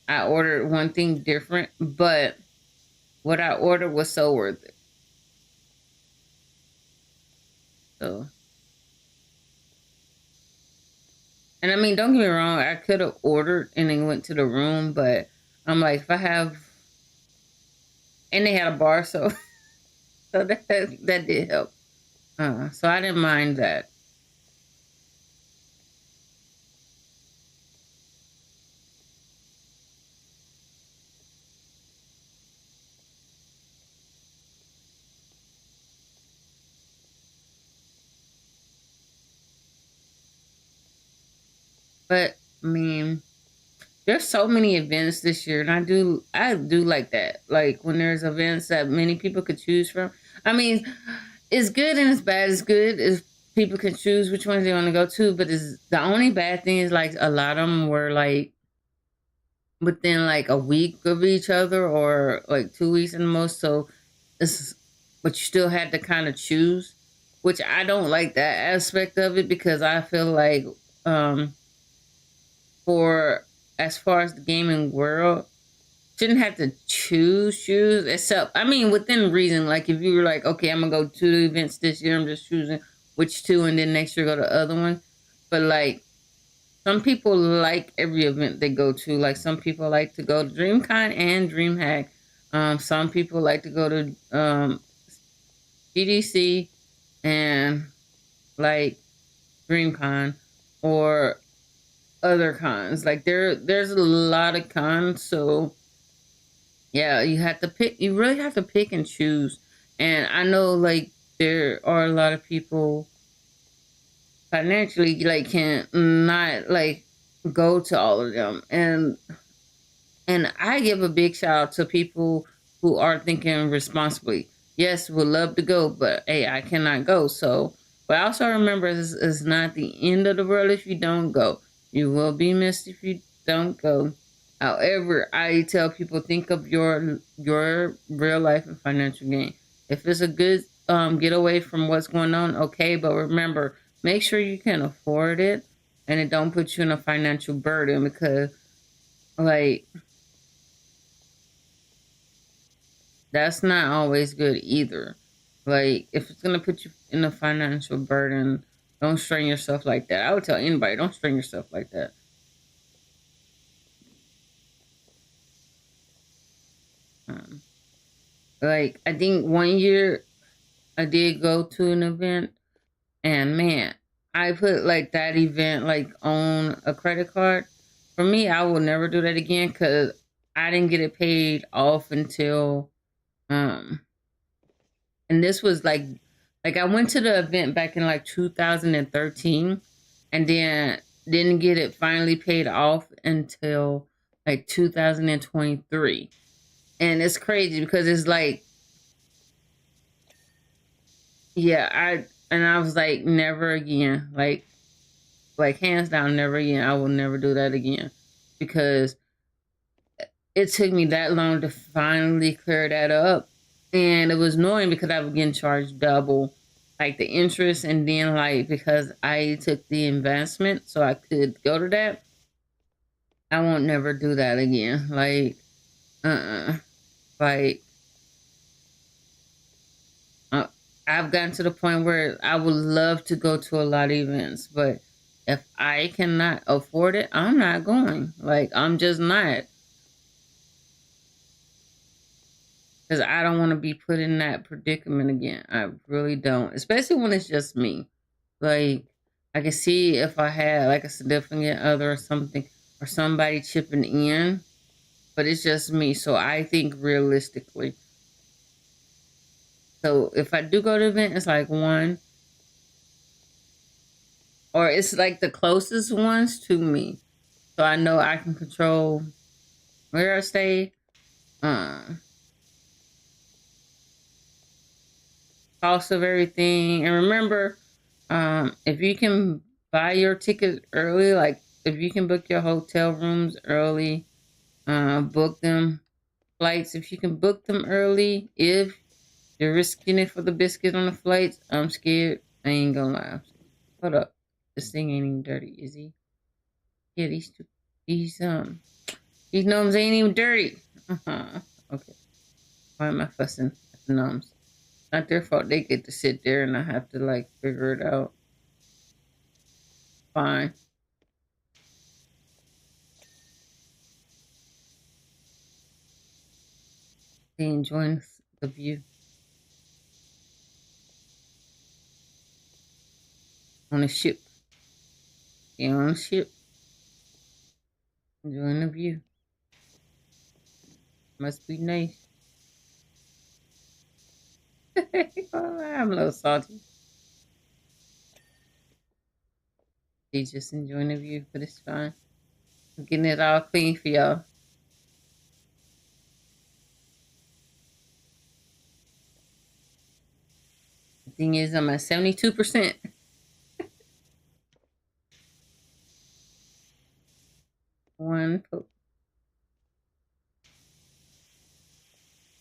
I ordered one thing different. But what I ordered was so worth it. So, and I mean, don't get me wrong, I could have ordered and then went to the room, but I'm like, if I have, and they had a bar, so so that did help. So I didn't mind that. But I mean, there's so many events this year, and I do like that. Like when there's events that many people could choose from. I mean, it's good and it's bad. It's good if people can choose which ones they want to go to, but it's the only bad thing is like a lot of them were like within like a week of each other or like 2 weeks in the most. So it's but you still had to kind of choose, which I don't like that aspect of it because I feel like um, for as far as the gaming world, shouldn't have to choose except I mean within reason. Like if you were like, okay, I'm gonna go to the events this year, I'm just choosing which two, and then next year go to the other one. But like some people like every event they go to. Like some people like to go to DreamCon and DreamHack. Some people like to go to GDC and like DreamCon or other cons. Like there's a lot of cons, so yeah, you have to pick. You really have to pick and choose. And I know like there are a lot of people financially like can not like go to all of them, and I give a big shout out to people who are thinking responsibly. Yes, would love to go, but hey, I cannot go. So, but also remember, it's not the end of the world if you don't go. You will be missed if you don't go. However, I tell people think of your real life and financial gain. If it's a good getaway from what's going on, okay. But remember, make sure you can afford it, and it don't put you in a financial burden because like that's not always good either. Like if it's gonna put you in a financial burden, don't strain yourself like that. I would tell anybody, don't strain yourself like that. Um, like I think one year I did go to an event, and man, I put like that event like on a credit card. For me, I will never do that again because I didn't get it paid off until um and this was like I went to the event back in like 2013 and then didn't get it finally paid off until like 2023. And it's crazy because it's like yeah, I was like never again. Like hands down never again. I will never do that again because it took me that long to finally clear that up. And it was annoying because I was getting charged double, like the interest, and then like because I took the investment so I could go to that. I won't never do that again. Like, like uh, I've gotten to the point where I would love to go to a lot of events, but if I cannot afford it, I'm not going. Like, I'm just not. Because I don't want to be put in that predicament again. I really don't. Especially when it's just me. Like, I can see if I had like a significant other or something or somebody chipping in, but it's just me. So I think realistically. So if I do go to an event, it's like one, or it's like the closest ones to me. So I know I can control where I stay, uh, cost of everything. And remember, if you can buy your tickets early, like if you can book your hotel rooms early, book them flights. If you can book them early, if you're risking it for the biscuit on the flights, I'm scared. I ain't gonna lie. Hold up, this thing ain't even dirty, is he? Yeah, these these gnomes ain't even dirty. Okay, why am I fussing at the gnomes? Not their fault. They get to sit there and I have to like figure it out. Fine. They enjoying the view on a ship. They on a ship, enjoying the view. Must be nice. Oh, I'm a little salty. They just enjoying the view, but it's fine. I'm getting it all clean for y'all. The thing is, I'm at 72%. One pole.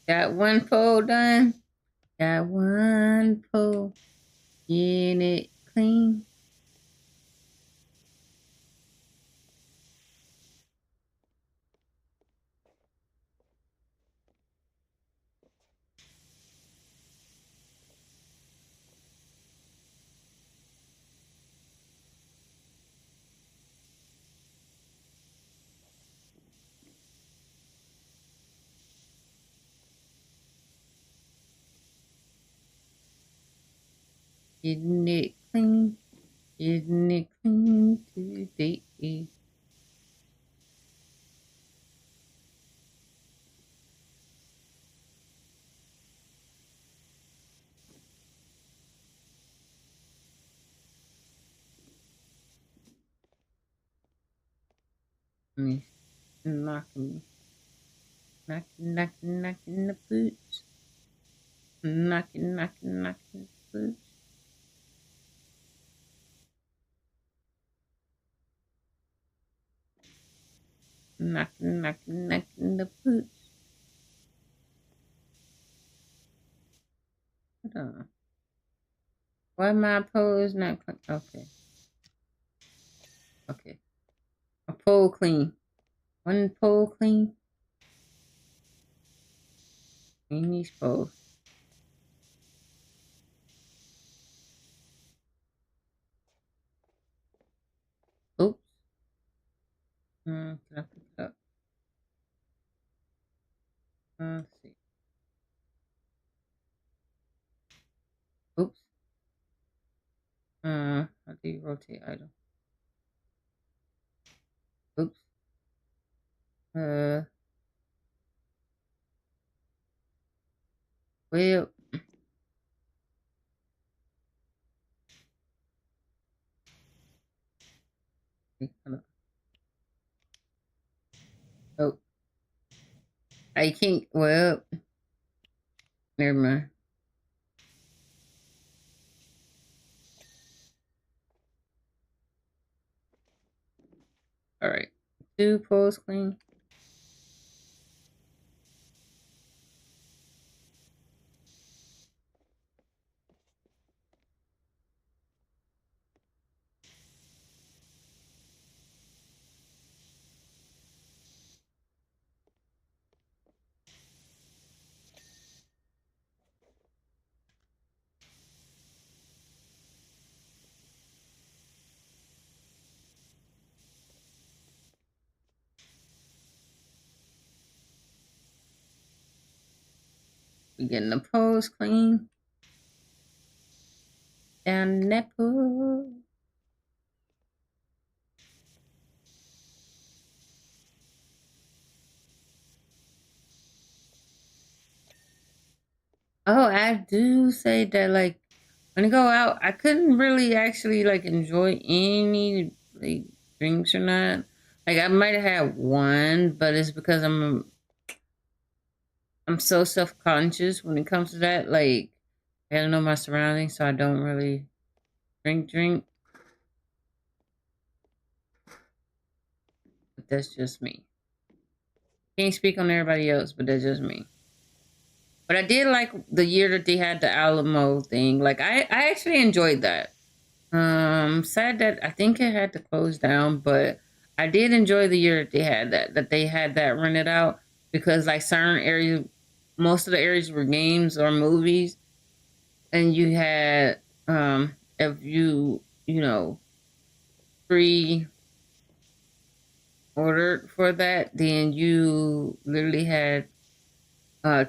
Got one pole done. Got one pole, get it clean. Getting it clean, getting it clean today. Me knocking, knocking the boots. Knocking the boots. Knocking the boots. Hold on. Why my pole is not clean? Okay. Okay. A pole clean. One pole clean. Clean these poles. Oops. Can I pick it up? Let's see. Oops. How do you rotate item? Oops. Uh, well. Oh, I can't. Well, never mind. All right. Two poles clean. We getting the poles clean. Down that pole. Oh, I do say that like when I go out, I couldn't really actually like enjoy any like drinks or not. Like I might have had one, but it's because I'm so self conscious when it comes to that. Like I don't know my surroundings, so I don't really drink. But that's just me. Can't speak on everybody else, but that's just me. But I did like the year that they had the Alamo thing. Like I actually enjoyed that. Sad that I think it had to close down, but I did enjoy the year that they had that rented out because like certain areas, most of the areas were games or movies, and you had if you know pre ordered for that, then you literally had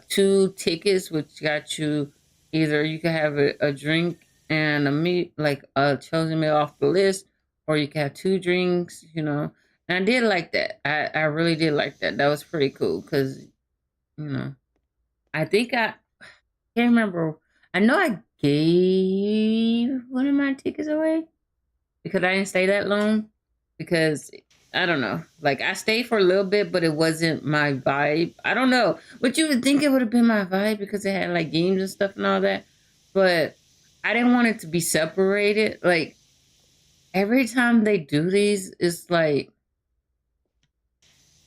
two tickets, which got you either you could have a drink and a meat, like a chosen meal off the list, or you could have two drinks, you know. And I did like that. I really did like that. That was pretty cool because, you know, I think I can't remember. I know I gave one of my tickets away because I didn't stay that long because I don't know. Like I stayed for a little bit, but it wasn't my vibe. I don't know. But you would think it would have been my vibe because it had like games and stuff and all that. But I didn't want it to be separated. Like every time they do these, it's like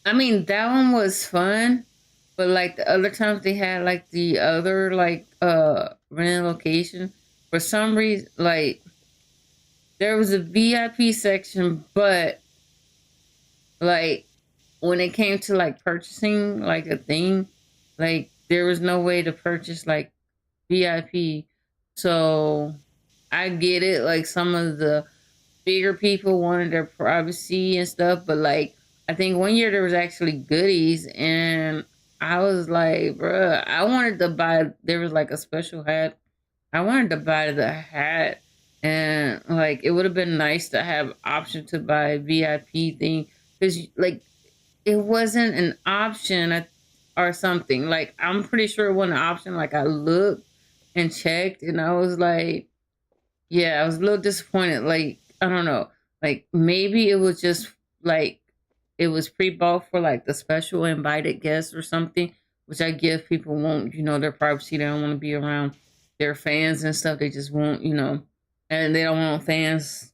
that one was fun, but like the other times they had like the other like rented location, for some reason, like there was a VIP section, but like when it came to like purchasing like a thing, like there was no way to purchase like VIP. So I get it, like some of the bigger people wanted their privacy and stuff, but like I think one year there was actually goodies, and I was like, bruh, I wanted to buy. There was like a special hat. I wanted to buy the hat, and like it would have been nice to have option to buy a VIP thing because like it wasn't an option or something. Like I'm pretty sure it wasn't an option. Like I looked and checked, and I was like, yeah, I was a little disappointed. Like, I don't know. Like, maybe it was just like it was pre-bought for like the special invited guests or something, which I guess people won't, their privacy. They don't want to be around their fans and stuff. They just won't, and they don't want fans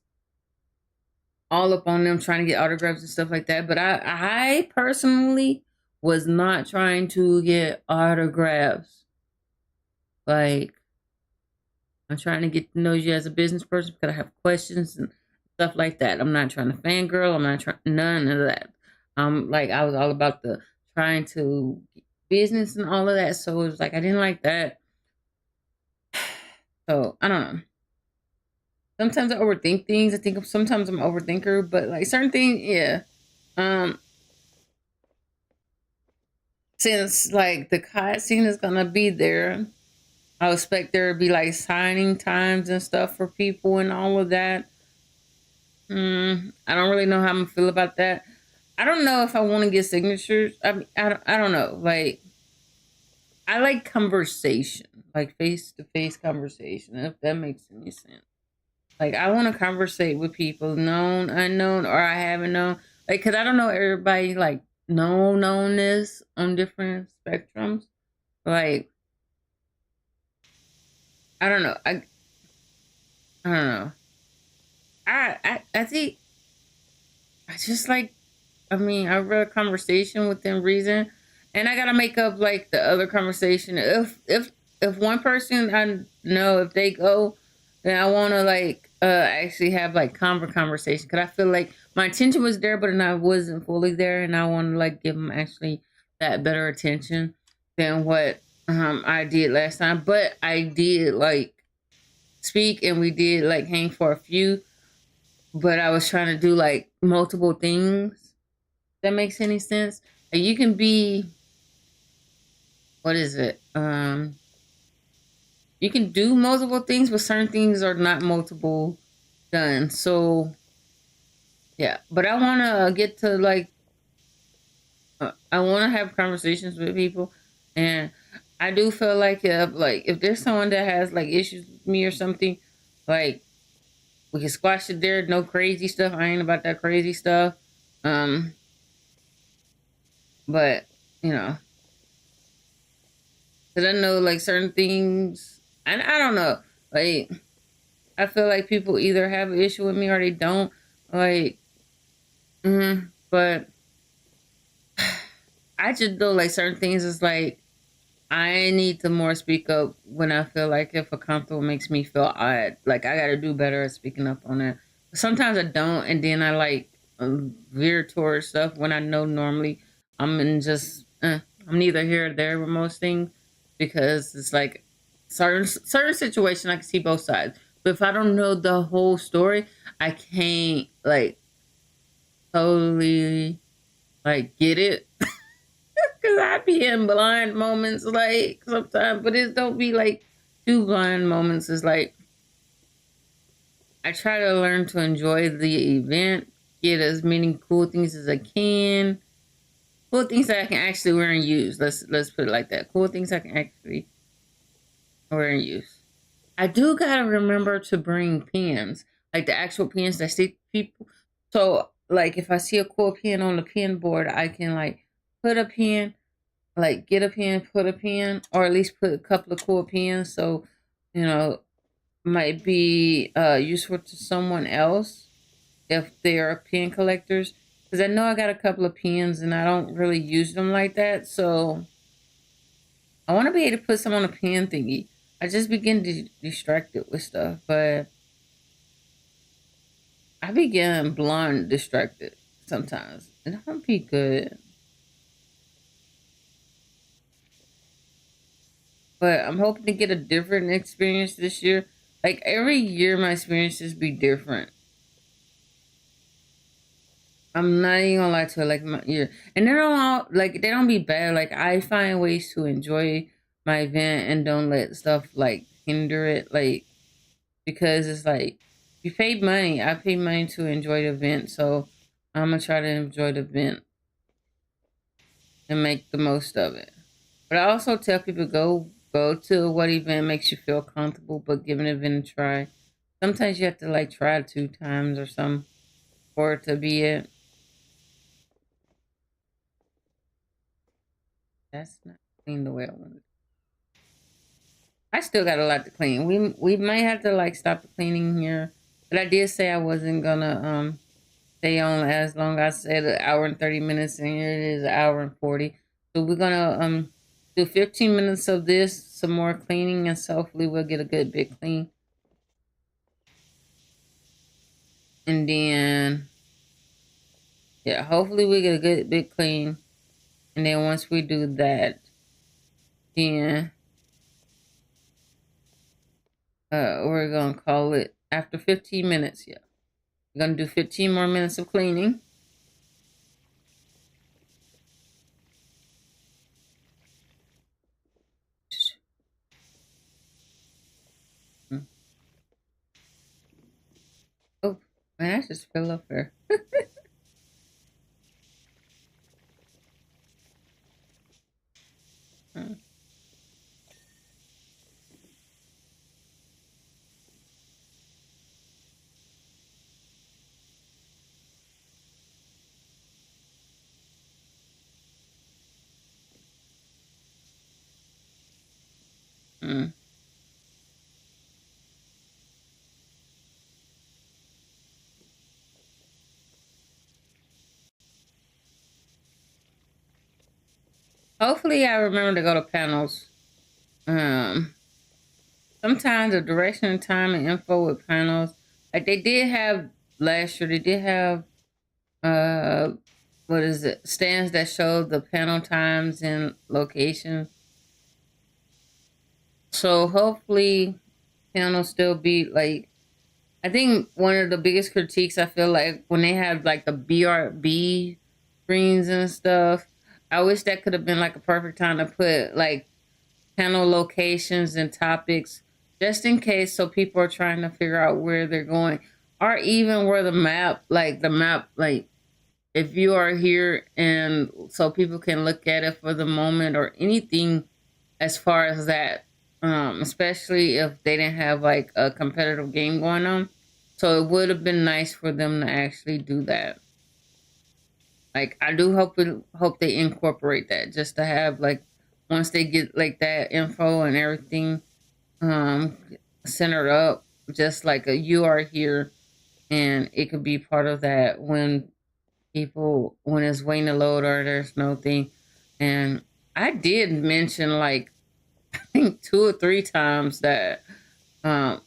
all up on them trying to get autographs and stuff like that. But I personally was not trying to get autographs. Like, I'm trying to get to know you as a business person because I have questions and stuff like that. I'm not trying to fangirl. I'm not trying none of that. Like I was all about the trying to business and all of that. So it was like I didn't like that. So I don't know. Sometimes I overthink things. I think sometimes I'm an overthinker, but like certain things, yeah. Um, since like the kite scene is gonna be there, I expect there to be like signing times and stuff for people and all of that. I don't really know how I'm gonna feel about that. I don't know if I want to get signatures. I mean, I don't know. Like, I like conversation, like face to face conversation, if that makes any sense. Like, I want to conversate with people, known, unknown, or I haven't known. Like, cause I don't know everybody like knownness on different spectrums. Like, I don't know. I don't know. I think I just like I mean, I read a conversation within reason, and I gotta make up like the other conversation. If one person I know if they go, then I want to like actually have like conversation because I feel like my attention was there, but I wasn't fully there, and I want to like give them actually that better attention than what I did last time. But I did like speak, and we did like hang for a few, but I was trying to do like multiple things that makes any sense. Like, you can be what is it? You can do multiple things, but certain things are not multiple done. So yeah, but I want to get to like I want to have conversations with people, and I do feel like if there's someone that has like issues with me or something, like we can squash it there. No crazy stuff. I ain't about that crazy stuff. Um, but you know, because I know like certain things, and I don't know. Like I feel like people either have an issue with me or they don't. Like, but I just know like certain things is like I need to more speak up when I feel like if a compliment makes me feel odd. Like I got to do better at speaking up on it. Sometimes I don't, and then I like veer towards stuff when I know normally I'm in just I'm neither here or there with most things because it's like certain situation I can see both sides. But if I don't know the whole story, I can't like totally like get it. Cause I be in blind moments like sometimes, but it don't be like two blind moments. It's like I try to learn to enjoy the event, get as many cool things as I can, cool things that I can actually wear and use. Let's put it like that. Cool things I can actually wear and use. I do gotta remember to bring pens, like the actual pens that stick people. So like if I see a cool pen on the pen board, I can like put a pen, like get a pen, put a pen, or at least put a couple of cool pens. So you know might be useful to someone else if they are pen collectors. Because I know I got a couple of pens and I don't really use them like that. So I want to be able to put some on a pen thingy. I just begin to distracted with stuff, but I begin blonde distracted sometimes. And don't be good. But I'm hoping to get a different experience this year. Like every year my experiences be different. I'm not even gonna lie to you, like my year. And they don't all like they don't be bad. Like I find ways to enjoy my event and don't let stuff like hinder it. Like because it's like you paid money. I paid money to enjoy the event, so I'm gonna try to enjoy the event and make the most of it. But I also tell people go to what event makes you feel comfortable, but give an event a try. Sometimes you have to like try it 2 times or something for it to be it. That's not clean the way I want it. I still got a lot to clean. We might have to like stop the cleaning here, but I did say I wasn't gonna stay on as long. I said an hour and 30 minutes, and here it is an hour and 40. So we're gonna do 15 minutes of this, some more cleaning, and so hopefully we'll get a good big clean, and then yeah, hopefully we get a good big clean, and then once we do that, then we're gonna call it after 15 minutes. Yeah, we're gonna do 15 more minutes of cleaning. Mm. Oh man, I just fell up there. Mm, mm. Hopefully, I remember to go to panels. Um, Sometimes the direction and time and info with panels, like they did have last year, they did have uh, what is it, stands that showed the panel times and locations. So hopefully, panels still be like. I think one of the biggest critiques I feel like when they have like the BRB screens and stuff, I wish that could have been like a perfect time to put like panel locations and topics just in case so people are trying to figure out where they're going or even where the map like if you are here and so people can look at it for the moment or anything as far as that, especially if they didn't have like a competitive game going on. So it would have been nice for them to actually do that. Like I do hope they incorporate that just to have like once they get like that info and everything um centered up, just like a you are here, and it could be part of that when people when it's waiting to load or there's no thing. And I did mention like I think 2 or 3 times that um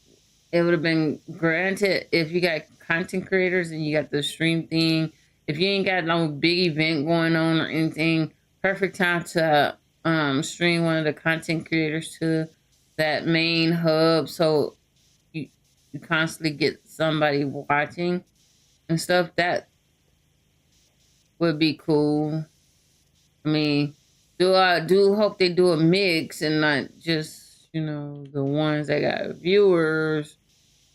it would have been granted if you got content creators and you got the stream thing. If you ain't got no big event going on or anything, perfect time to stream one of the content creators to that main hub so you you constantly get somebody watching and stuff. That would be cool. I mean, do I do hope they do a mix and not just, the ones that got viewers,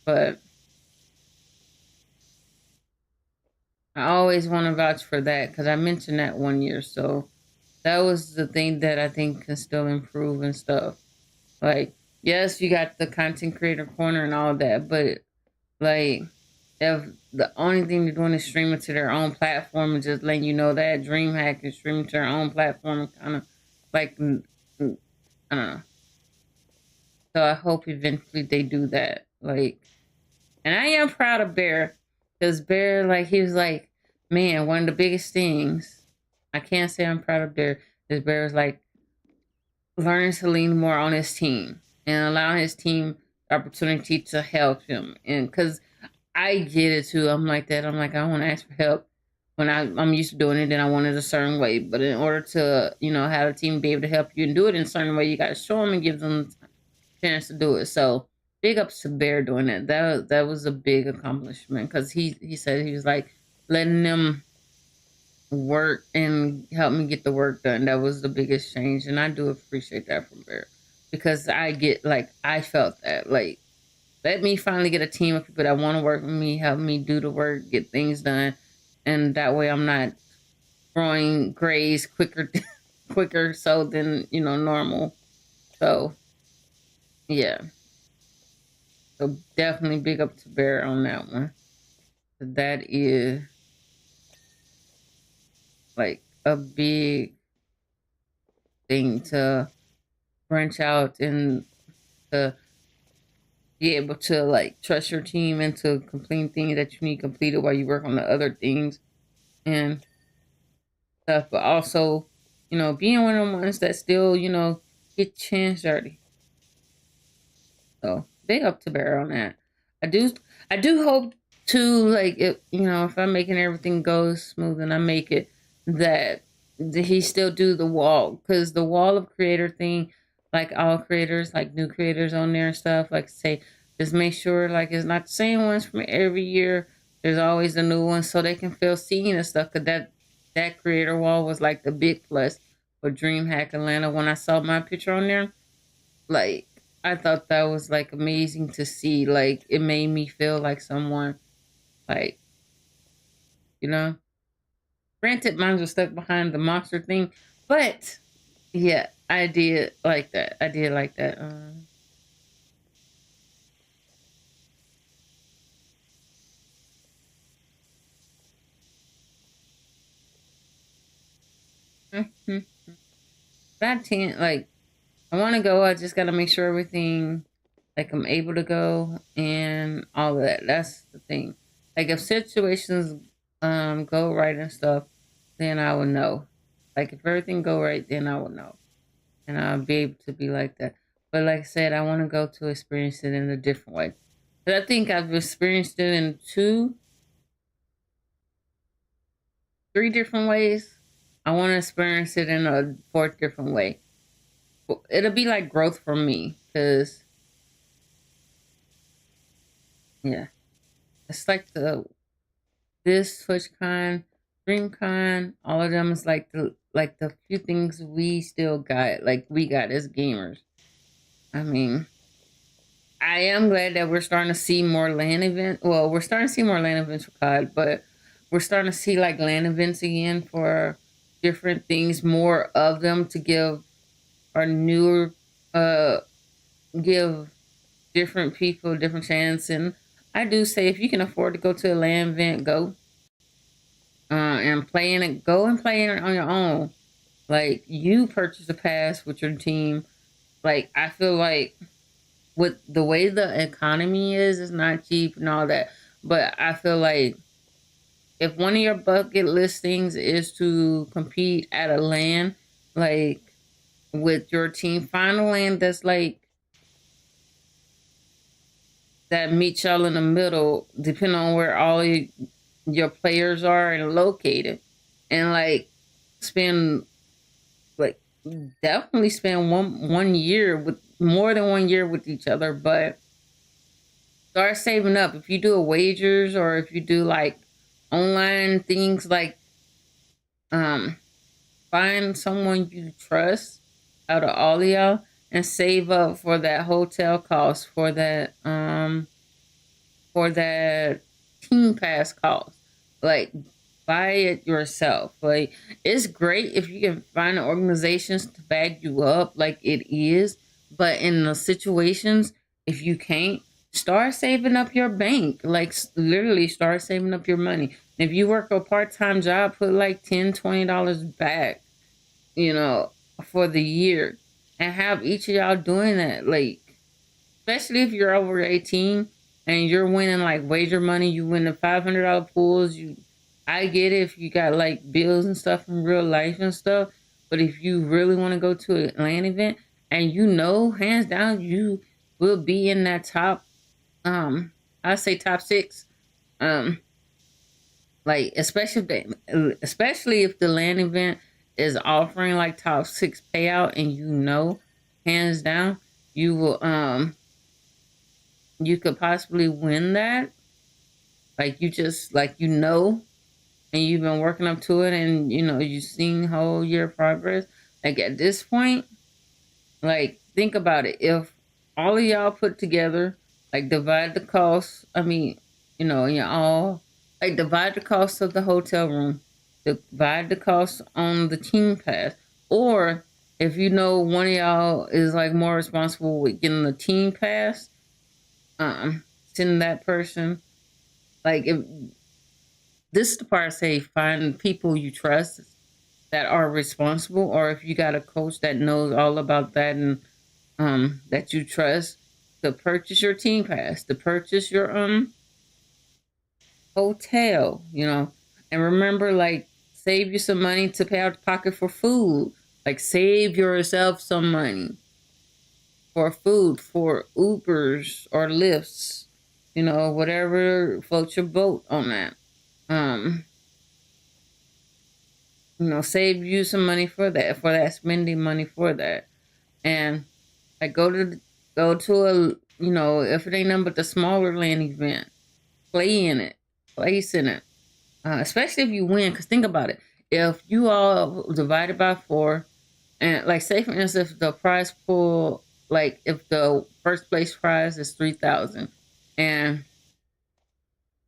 but I always want to vouch for that because I mentioned that one year. So that was the thing that I think can still improve and stuff. Like, yes, you got the content creator corner and all that, but like, if the only thing they're doing is streaming to their own platform and just letting you know that DreamHack is streaming to their own platform, kind of like, I don't know. So I hope eventually they do that. Like, and I am proud of Bear because Bear, like, he was like, man, one of the biggest things I can't say I'm proud of Bear is Bear was like learning to lean more on his team. and allow his team the opportunity to help him. And because I get it too, I'm like that. I'm like, I want to ask for help when I'm used to doing it, and I want it a certain way. But in order to, have a team be able to help you and do it in a certain way, you got to show them and give them a chance to do it. So big ups to Bear doing that. That was a big accomplishment because he said he was like letting them work and help me get the work done. That was the biggest change, and I do appreciate that from Bear because I felt that like let me finally get a team of people that want to work with me, help me do the work, get things done, and that way I'm not growing grays quicker, quicker so than normal. So yeah, so definitely big up to Bear on that one. That is like a big thing to branch out and to be able to like trust your team and to complete things that you need completed while you work on the other things and stuff, but also, being one of the ones that still, get chance dirty. So big up to Bear on that. I do I do hope to like if I'm making everything go smooth and I make it that he still do the wall because the wall of creator thing, like all creators, like new creators on there and stuff, like say just make sure like it's not the same ones from every year. There's always a new one so they can feel seen and stuff. Cause that creator wall was like the big plus for DreamHack Atlanta when I saw my picture on there. Like I thought that was like amazing to see. Like it made me feel like someone like, you know. Granted mine was stuck behind the monster thing, but yeah, I did like that. I did like that. Mhm. But I can't like I wanna go, I just gotta make sure everything like I'm able to go and all of that. That's the thing. Like if situations go right and stuff, then I will know. Like if everything go right, then I will know. And I'll be able to be like that. But like I said, I want to go to experience it in a different way. But I think I've experienced it in two, three different ways. I want to experience it in a fourth different way. It'll be like growth for me because yeah, it's like this TwitchCon, DreamCon, all of them is like the few things we still got, like we got as gamers. I mean, I am glad that we're starting to see more land events. Well, we're starting to see more land events for COD, but we're starting to see like land events again for different things, more of them to give our newer, uh, give different people different chance. And I do say if you can afford to go to a land event, go and play in it. Go and play in it on your own. Like you purchase a pass with your team. Like I feel like with the way the economy is, it's not cheap and all that. But I feel like if one of your bucket list things is to compete at a land, like with your team, find a land that's like that meets y'all in the middle, depending on where all your players are and located, and like spend like definitely spend one year with more than 1 year with each other, but start saving up. If you do a wagers or if you do like online things like um find someone you trust out of all of y'all and save up for that hotel cost for that team pass cost. Like buy it yourself. Like it's great if you can find organizations to back you up like it is, but in the situations if you can't, start saving up your bank. Like literally start saving up your money. If you work a part-time job, put like $10, $20 back, you know, for the year and have each of y'all doing that. Like especially if you're over 18 and you're winning like wager money, you win the $500 pools. I get it if you got like bills and stuff in real life and stuff, but if you really want to go to a land event and you know, hands down, you will be in that top. I say top six. Um, like especially if the land event is offering like top six payout, and you know, hands down, you will you could possibly win that. Like you just like you know, and you've been working up to it, and you know you've seen whole year progress. Like at this point, like think about it. If all of y'all put together, like divide the cost. I mean, you know, you all like divide the cost of the hotel room, divide the cost on the team pass, or if you know one of y'all is like more responsible with getting the team pass, send that person. Like if this is the part I say, find people you trust that are responsible, or if you got a coach that knows all about that and that you trust to purchase your team pass, to purchase your hotel, you know. And remember, like, save you some money to pay out the pocket for food. Like, save yourself some money for food, for Ubers or Lyfts, you know, whatever floats your boat on that. Um, you know, save you some money for that spending money for that. And like go to a, you know, if it ain't nothing but the smaller land event, play in it, place in it. Especially if you win, because think about it. If you all divided by four, and like say for instance, if the prize pool, like if the first place prize is 3,000, and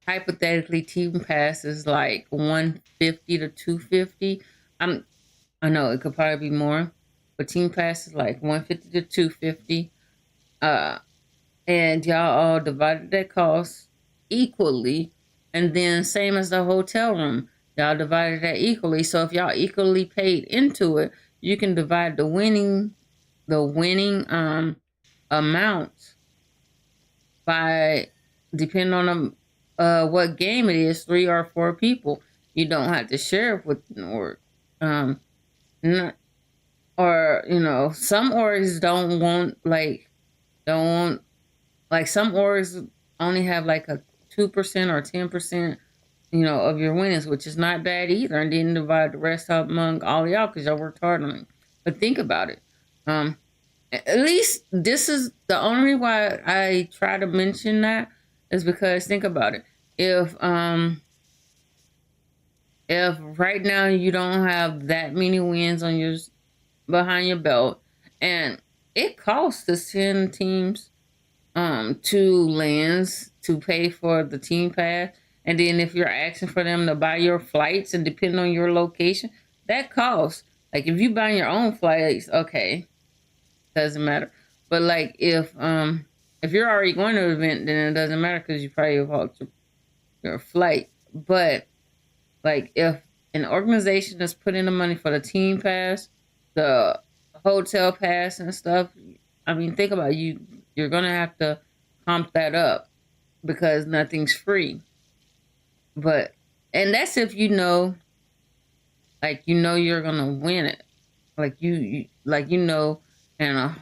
hypothetically team pass is like 150 to 250. I'm I know it could probably be more, but team pass is like 150 to 250. Uh, and y'all all divided that cost equally, and then same as the hotel room, y'all divided that equally. So if y'all equally paid into it, you can divide the winning amount by depending on what game it is, 3 or 4 people. You don't have to share it with an org. Um, not, or you know, some orgs don't want like some orgs only have like a 2% or 10%, you know, of your winnings, which is not bad either, and then divide the rest up among all y'all because y'all worked hard on it. But think about it. Um, at least this is the only why I try to mention that is because think about it. If right now you don't have that many wins on your behind your belt, and it costs to send teams to lands to pay for the team pass, and then if you're asking for them to buy your flights and depending on your location, that costs. Like if you buy your own flights, okay, doesn't matter. But like if you're already going to an event, then it doesn't matter because you probably have bought your flight. But like if an organization is putting the money for the team pass, the hotel pass and stuff, I mean, think about it, you're gonna have to pump that up because nothing's free. But and that's if you know, like you know you're gonna win it, like you like you know, and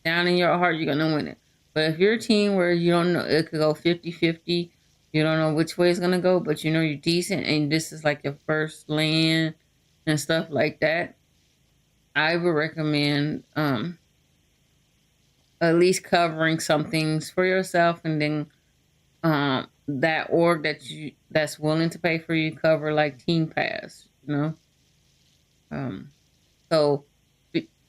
down in your heart you're gonna win it. But if you're a team where you don't know, it could go 50-50. You don't know which way it's gonna go, but you know you're decent, and this is like your first land and stuff like that. I would recommend at least covering some things for yourself, and then that org that's willing to pay for you cover like team pass, you know. um so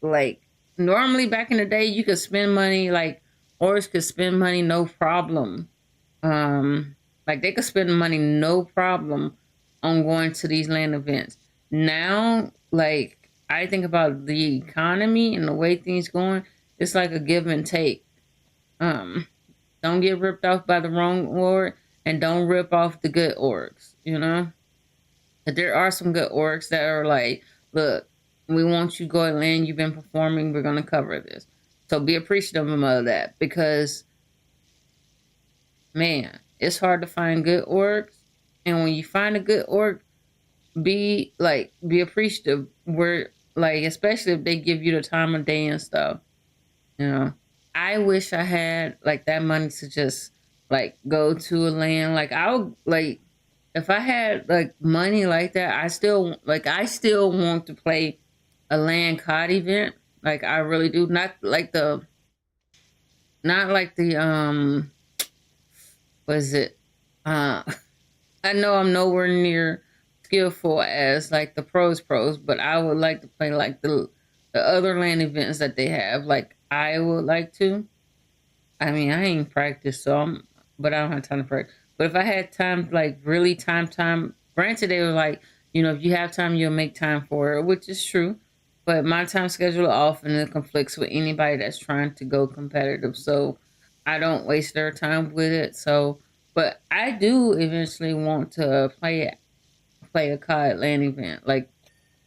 like normally back in the day you could spend money, like orgs could spend money no problem. Like they could spend money no problem on going to these land events. Now like I think about the economy and the way things going, it's like a give and take. um don't get ripped off by the wrong org, and don't rip off the good orgs, you know? But there are some good orgs that are like, look, we want you to go and land, you've been performing, we're gonna cover this. So be appreciative of that because man, it's hard to find good orgs. And when you find a good org, be appreciative where like especially if they give you the time of day and stuff. You know, I wish I had like that money to just like go to a land. Like I would like if I had like money like that, I still want to play a land cod event. Like I really do. Not like the was it uh I know I'm nowhere near skillful as like the pros, but I would like to play like the other land events that they have. Like I would like to. I mean, I ain't practiced, but I don't have time to practice. But if I had time, like really time, granted, they were like, if you have time, you'll make time for it, which is true. But my time schedule often it conflicts with anybody that's trying to go competitive. So I don't waste their time with it. So, but I do eventually want to play a COD land event, like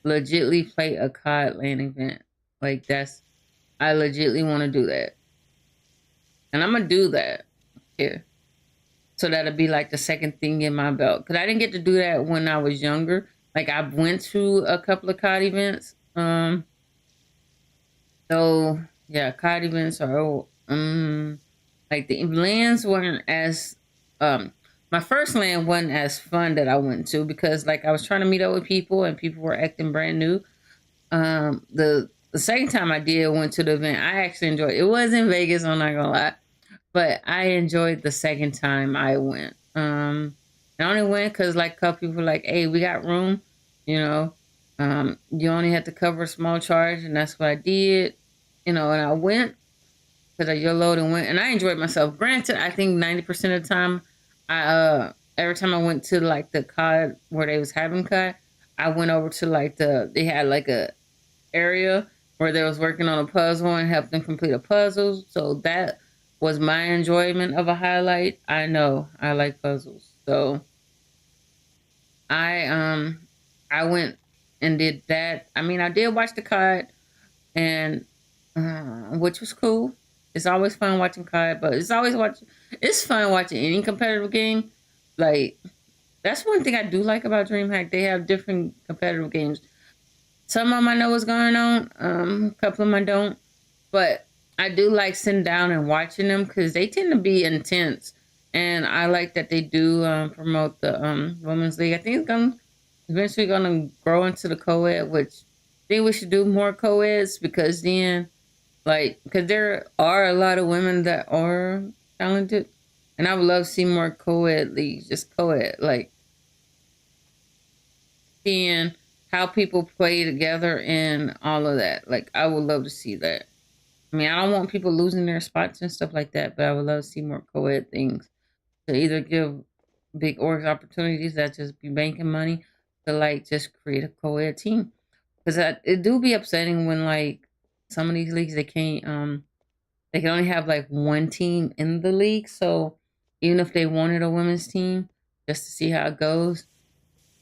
legitly play a COD land event. Like I legitly want to do that, and I'm gonna do that here. So that'll be like the second thing in my belt. Cause I didn't get to do that when I was younger. Like I went to a couple of COD events. So yeah, COD events are like the lands weren't as um my first land wasn't as fun that I went to because like I was trying to meet up with people and people were acting brand new. The second time I did went to the event, I actually enjoyed it. It was in Vegas, I'm not gonna lie. But I enjoyed the second time I went. I only went because like a couple people were like, "Hey, we got room," you know. You only had to cover a small charge, and that's what I did. And I went because I YOLO'd and went, and I enjoyed myself. Granted, I think 90% of the time, every time I went to like the COD where they was having COD, I went over to like they had like a area where they was working on a puzzle and helped them complete a puzzle. So that was my enjoyment of a highlight. I know I like puzzles. So I um I went and did that. I mean I did watch the COD and which was cool. It's always fun watching COD, but it's fun watching any competitive game. Like that's one thing I do like about DreamHack. They have different competitive games. Some of them I know what's going on. A couple of them I don't. But I do like sitting down and watching them because they tend to be intense. And I like that they do promote the women's league. I think it's going eventually going to grow into the co-ed, which I think we should do more co-eds because then, like, because there are a lot of women that are talented. And I would love to see more co-ed leagues, just co-ed, like seeing how people play together and all of that. Like, I would love to see that. I mean, I don't want people losing their spots and stuff like that, but I would love to see more co-ed things to either give big orgs opportunities that just be banking money to like just create a co-ed team. Because it do be upsetting when like some of these leagues they can only have like one team in the league. So even if they wanted a women's team just to see how it goes,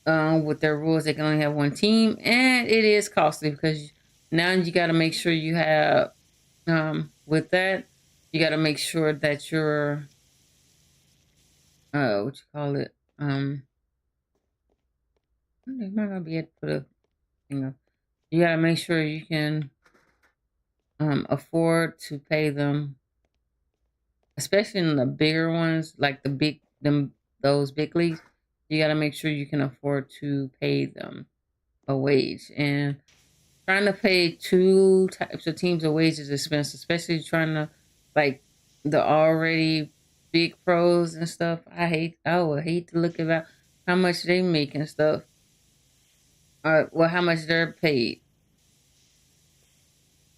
with their rules, they can only have one team, and it is costly because now you got to make sure you have with that, you got to make sure that you're what you call it. I'm not gonna be able to put a thing up. You got to make sure you can afford to pay them, especially in the bigger ones, like those big leagues. You got to make sure you can afford to pay them a wage, and trying to pay two types of teams a wage is expensive, especially trying to like the already big pros and stuff. I would hate to look about how much they make and stuff. Well, how much they're paid.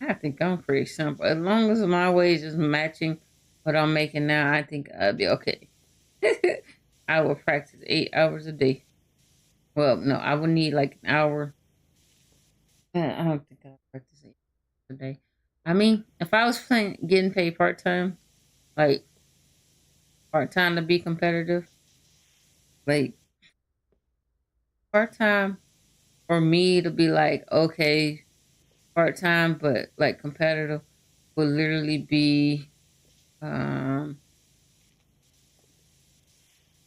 I think I'm pretty simple. As long as my wage is matching what I'm making now, I think I'll be okay. I will practice 8 hours a day. Well, no, I would need like an hour. I don't think I'll practice 8 hours a day. I mean, if I was getting paid part time, like part time to be competitive, like part time for me to be like okay, part time but like competitive would literally be um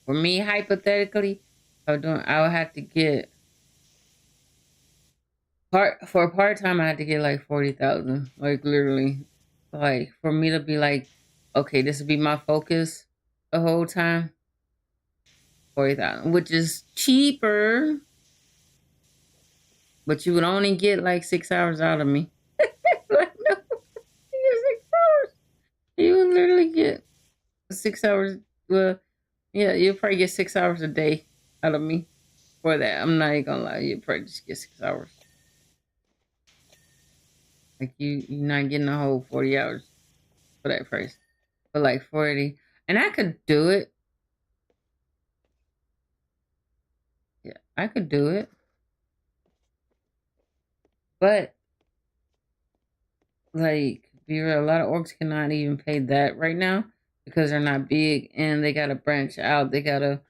for me hypothetically, I would have to get part for part time I had to get like 40,000, like literally like for me to be like, okay, this would be my focus the whole time. 40,000, which is cheaper, but you would only get like 6 hours out of me. Like, no, you get 6 hours. You would literally get 6 hours. Well, yeah, you'll probably get 6 hours a day out of me for that. I'm not even gonna lie, you probably just get 6 hours. Like you're not getting a whole 40 hours for that price. For like 40. And I could do it. Yeah, I could do it. But like be real, a lot of orgs cannot even pay that right now because they're not big and they gotta branch out. They gotta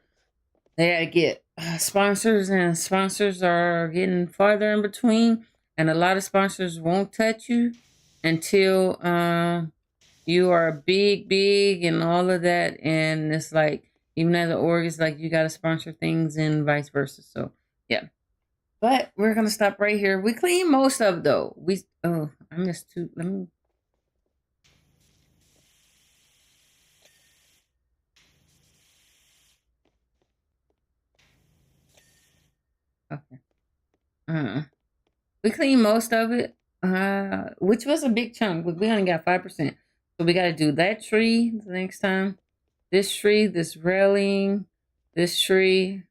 get sponsors, and sponsors are getting farther in between. And a lot of sponsors won't touch you until you are big, big, and all of that. And it's like even as an org, it's like you gotta sponsor things and vice versa. So yeah. But we're gonna stop right here. We clean most of though. I missed two. Let me. Okay. Uh, we cleaned most of it, which was a big chunk. But we only got 5%, so we got to do that tree the next time. This tree, this railing, this tree.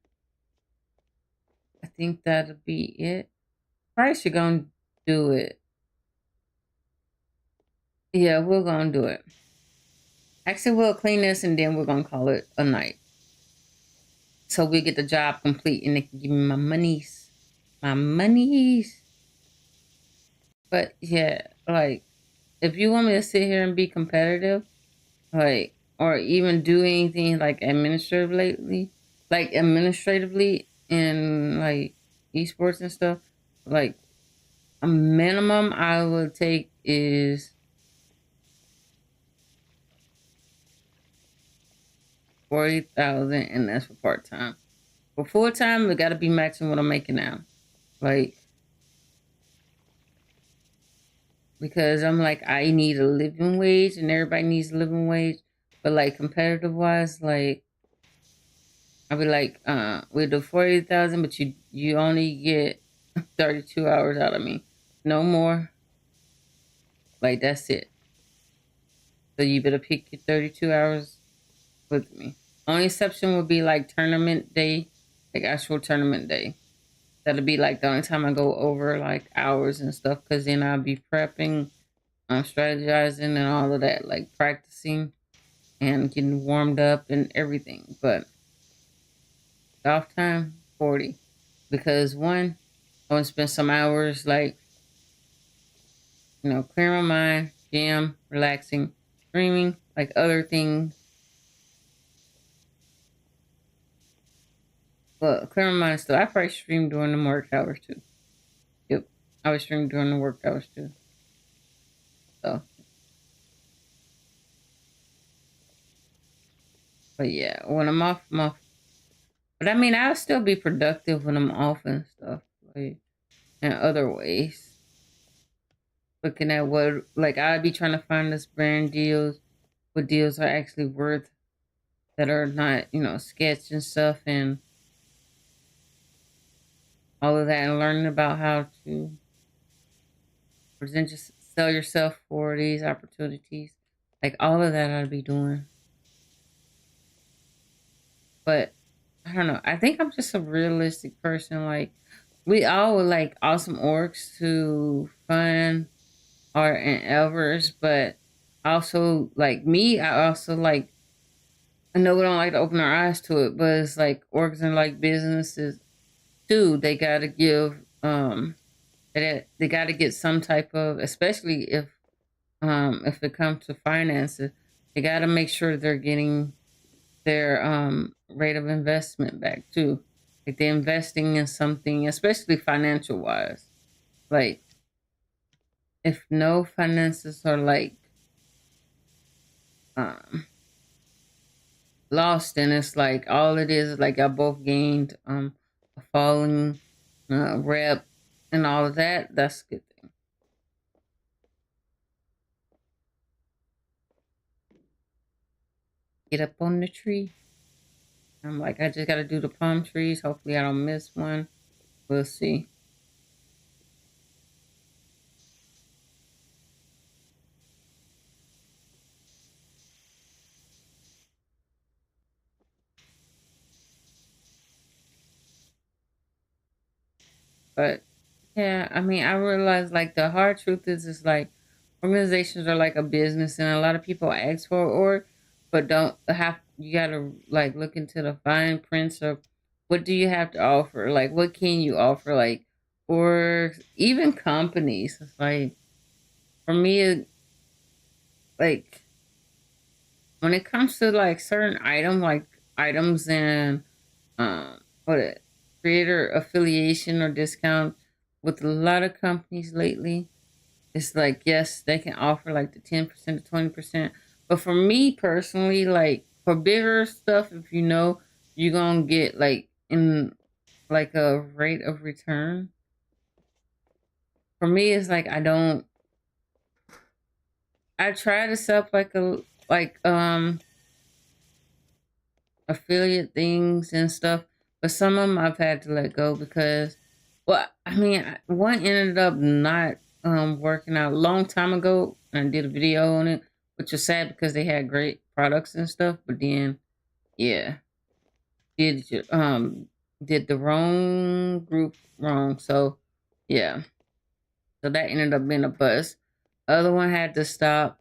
I think that'll be it. Probably should gonna do it. Yeah, we're gonna do it. Actually, we'll clean this and then we're gonna call it a night. So we get the job complete and they can give me my monies. My monies. But yeah, like if you want me to sit here and be competitive, like or even do anything like administratively in like esports and stuff, like a minimum I would take is 40,000, and that's for part time. For full time, it got to be matching what I'm making now, like because I'm like I need a living wage, and everybody needs a living wage, but like competitive wise, like I'll be like, we do 40,000, but you only get 32 hours out of me, no more. Like that's it. So you better pick your 32 hours with me. Only exception would be like tournament day, like actual tournament day. That'll be like the only time I go over like hours and stuff, because then I'll be prepping, strategizing, and all of that, like practicing and getting warmed up and everything. But off time, 40. Because one, I want to spend some hours like, clearing my mind, gym, relaxing, streaming, like other things. But clearing my mind still, I probably stream during the work hours too. Yep. I would stream during the work hours too. So, but yeah, when I'm off, I'm off. But I mean, I'll still be productive when I'm off and stuff, like in other ways. Looking at what, like, I'd be trying to find this brand deals, what deals are actually worth, that are not, sketch and stuff, and all of that, and learning about how to present, just sell yourself for these opportunities. Like all of that I'd be doing. But I don't know. I think I'm just a realistic person. Like we all would like awesome orcs to fun art and Elvers, but also like me, I also like, I know we don't like to open our eyes to it, but it's like orgs and like businesses too. They gotta give they gotta get some type of, especially if it comes to finances, they gotta make sure they're getting their rate of investment back too. Like they're investing in something, especially financial wise. Like if no finances are like um lost, and it's like all it is like I both gained a falling rep and all of that, that's a good thing. get up on the tree. I'm like, I just got to do the palm trees. Hopefully, I don't miss one. We'll see. But yeah, I mean, I realize like the hard truth is like organizations are like a business, and a lot of people ask for org, but don't have. You gotta like look into the fine prints of what do you have to offer. Like, what can you offer? Like, or even companies. It's like for me, like when it comes to like certain items and what it creator affiliation or discount with a lot of companies lately. It's like yes, they can offer like the 10% to 20%, but for me personally, like for bigger stuff, if you know you're gonna get like in like a rate of return. For me, it's like I don't. I try to set up like affiliate things and stuff, but some of them I've had to let go because, well, I mean, one ended up not working out a long time ago, and I did a video on it, which was sad because they had great products and stuff, but then yeah, did did the wrong group wrong, so yeah, so that ended up being a bust. Other one had to stop.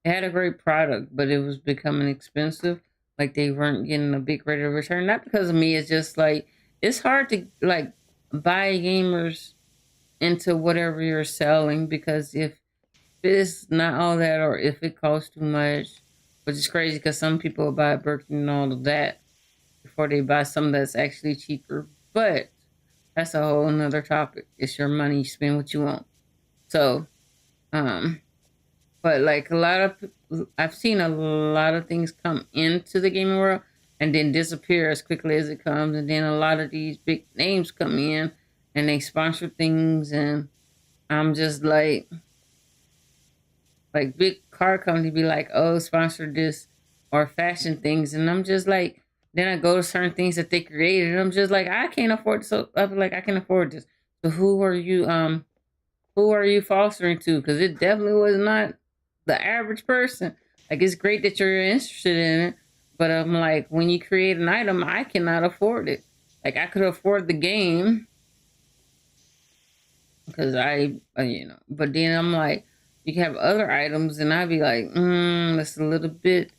They had a great product, but it was becoming expensive. Like they weren't getting a big rate of return. Not because of me. It's just like it's hard to like buy gamers into whatever you're selling because if it's not all that or if it costs too much, which is crazy because some people buy Birkin and all of that before they buy something that's actually cheaper. But that's a whole another topic. It's your money. You spend what you want. So, um, but like a lot of, I've seen a lot of things come into the gaming world and then disappear as quickly as it comes. And then a lot of these big names come in and they sponsor things. And I'm just like big car company be like, oh, sponsor this or fashion things. And I'm just like, then I go to certain things that they created. And I'm just like, I can't afford this. So I'm like, I can afford this. So who are you fostering to? Because it definitely was not the average person. Like it's great that you're interested in it, but I'm like, when you create an item, I cannot afford it. Like I could afford the game because but then I'm like, you can have other items, and I'd be like, that's a little bit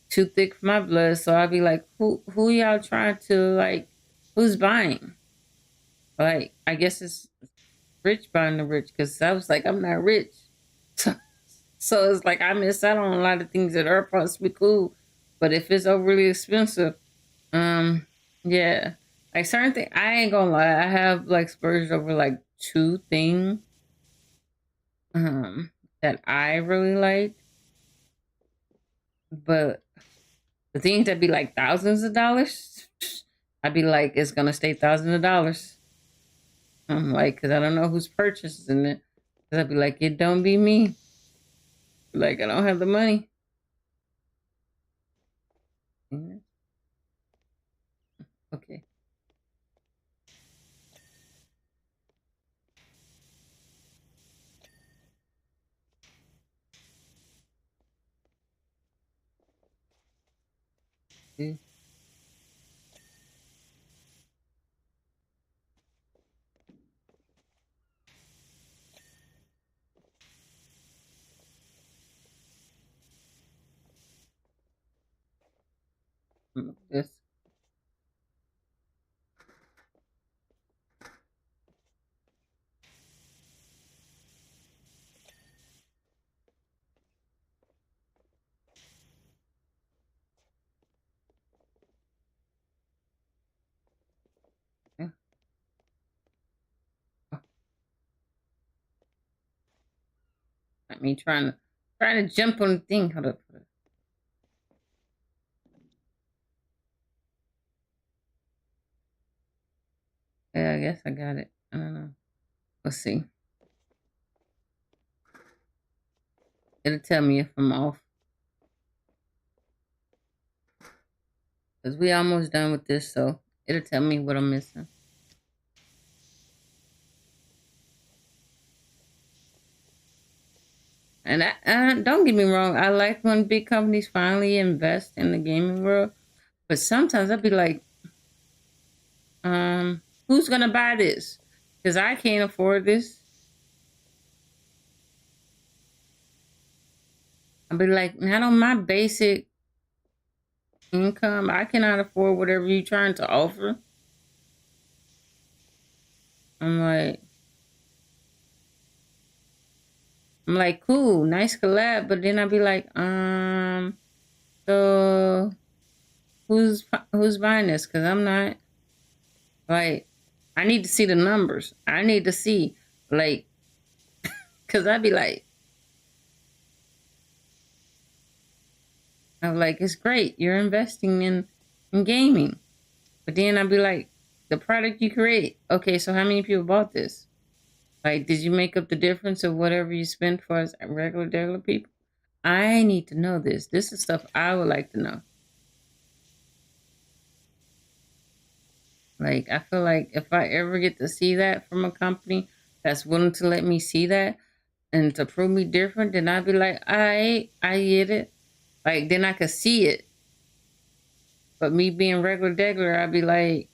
too thick for my blood. So I'd be like, who y'all trying to like, who's buying? Like I guess it's rich buying the rich because I was like, I'm not rich. So it's like I miss out on a lot of things that are supposed to be cool. But if it's overly expensive, um, yeah. Like certain things I ain't gonna lie, I have like spurged over like two things um that I really like. But the things that be like thousands of dollars, I'd be like, it's gonna stay thousands of dollars. I'm like, cause I don't know who's purchasing it. Cause I'd be like, it don't be me. Like I don't have the money. Mhm. Okay. Yeah. This. Yeah. Like me trying to jump on the thing. Hold up. Yeah, I guess I got it. I don't know. Let's see. It'll tell me if I'm off. Because we almost done with this, so it'll tell me what I'm missing. And don't get me wrong, I like when big companies finally invest in the gaming world, but sometimes I'd be like, who's gonna buy this? Because I can't afford this. I'd be like, not on my basic income, I cannot afford whatever you're trying to offer. I'm like, cool, nice collab, but then I'd be like, so who's buying this? Because I'm not. Like, I need to see the numbers. I need to see, like, because I'd be like, I'm like, it's great. You're investing in gaming. But then I'd be like, the product you create. Okay, so how many people bought this? Like, did you make up the difference of whatever you spent for us regular people? I need to know this. This is stuff I would like to know. Like, I feel like if I ever get to see that from a company that's willing to let me see that and to prove me different, then I'd be like, I get it. Like, then I could see it. But me being regular, I'd be like,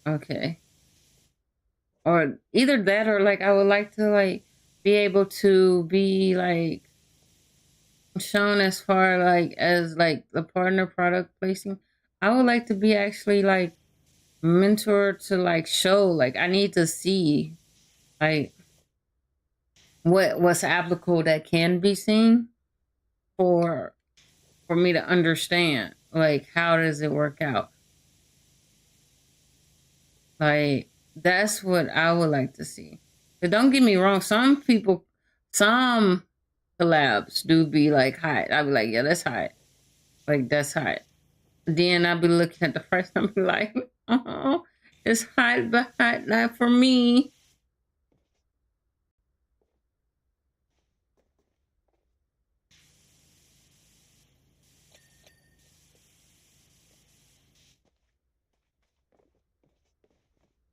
okay. Or either that or like I would like to like be able to be like shown as far like as like the partner product placing. I would like to be actually like mentor to like show like I need to see like what's applicable that can be seen for me to understand like how does it work out. Like that's what I would like to see. But don't get me wrong, some collabs do be like hot. I'd be like, yeah, that's hot. Like that's hot. Then I'd be looking at the price and I'd be like, oh, it's hot, but hot not for me.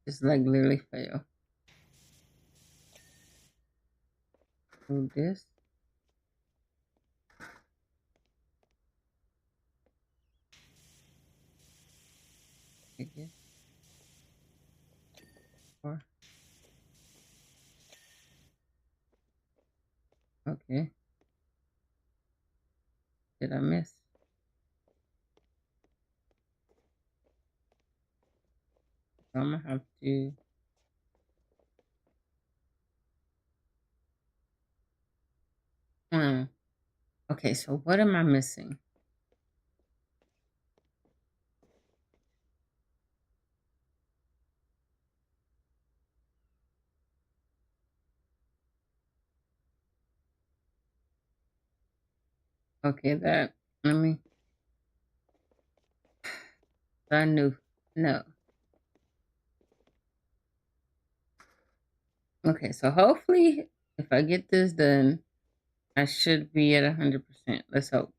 It's like literally fail. Do this. I guess. Or okay. Did I miss? I'm gonna have to. Hmm. Okay, so what am I missing? Okay, that let me. I knew. No. Okay, so hopefully, if I get this done, I should be at 100%. Let's hope.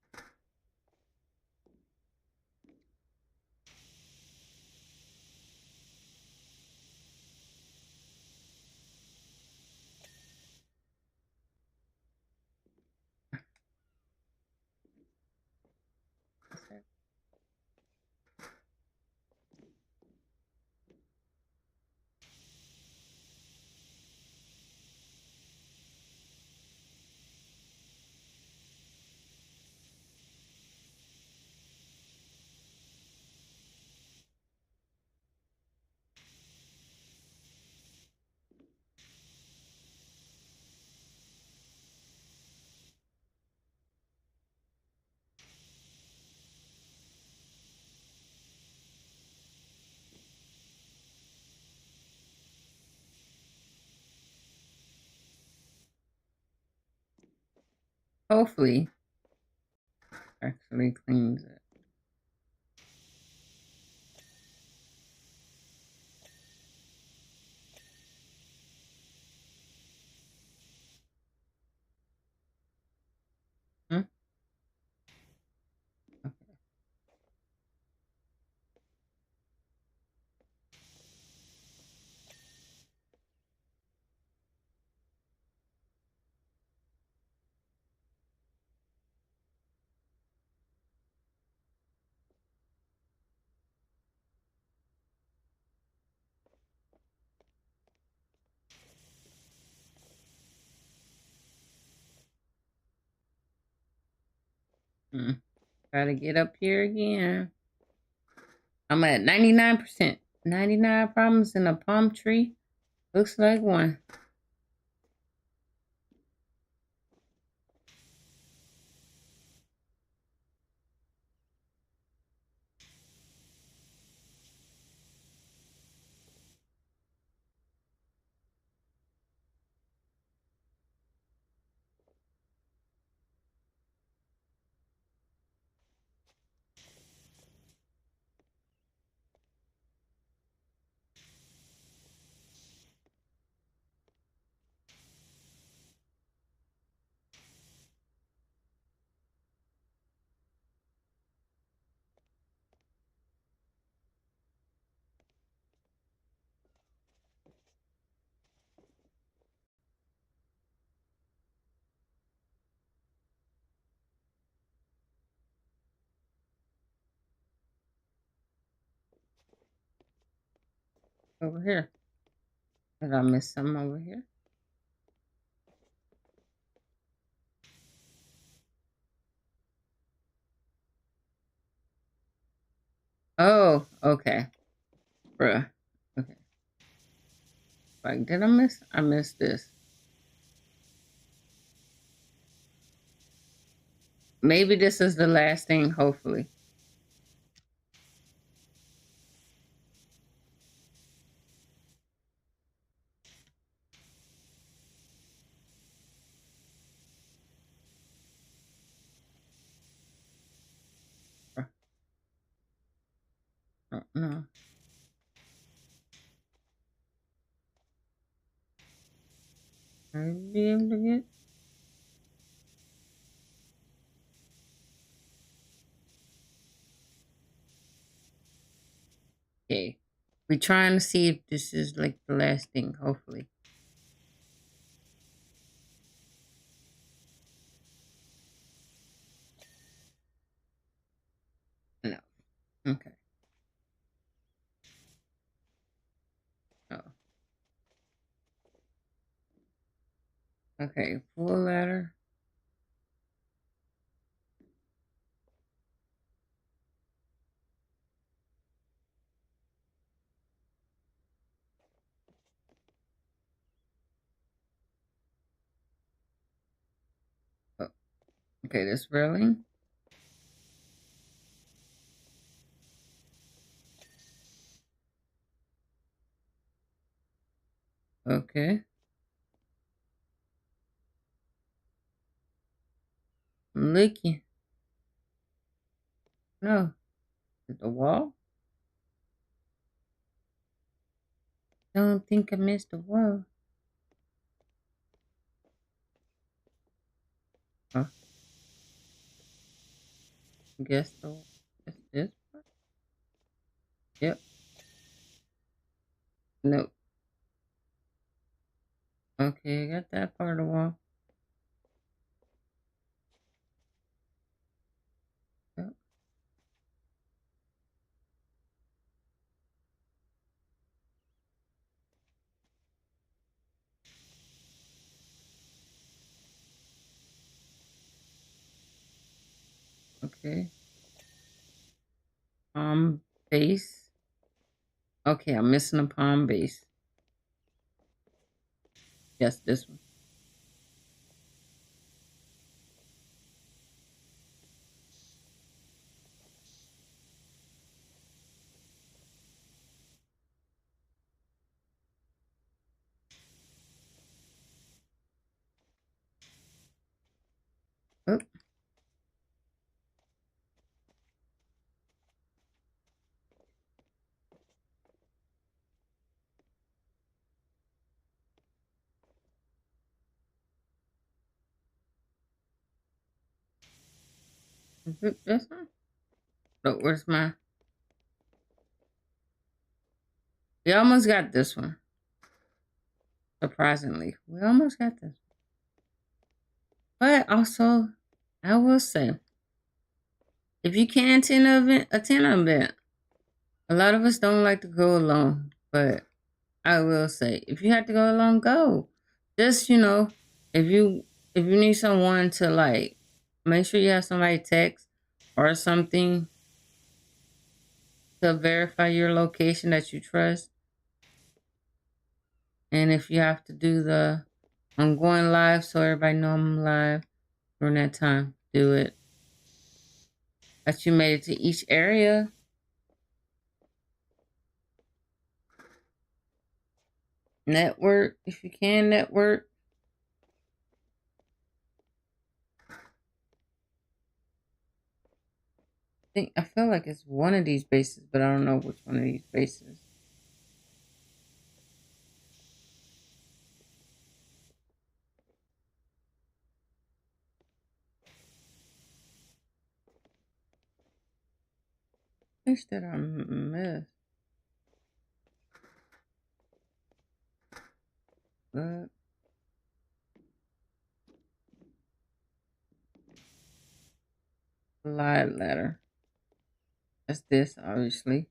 Hopefully, actually cleans it. Hmm? Okay. Gotta get up here again. I'm at 99%. 99 problems in a palm tree. Looks like one. Over here. Did I miss some over here? Oh, okay. Bruh. Okay. Like, did I miss? I missed this. Maybe this is the last thing, hopefully. No. I'll be able to get. Okay. We're trying to see if this is like the last thing, hopefully. No. Okay. Oh. Okay. Full ladder. Oh. Okay, this railing. Okay. I'm looking. No. Is it the wall? Don't think I missed the wall. Oh, guess the it's this part. Yep. Nope. Okay, I got that part of the wall. Yep. Okay. Base. Okay, I'm missing a palm base. Yes, this one. Oh, is it this one? Oh, where's my? We almost got this one. Surprisingly, we almost got this. But also, I will say, if you can attend an event. A lot of us don't like to go alone, but I will say, if you have to go alone, go. Just if you need someone to like Make sure you have somebody text or something to verify your location that you trust. And if you have to do I'm going live so everybody know I'm live during that time, do it. That you made it to each area. Network, if you can network. I feel like it's one of these bases, but I don't know which one of these bases. Which did I miss? Look. Live letter. That's this, obviously.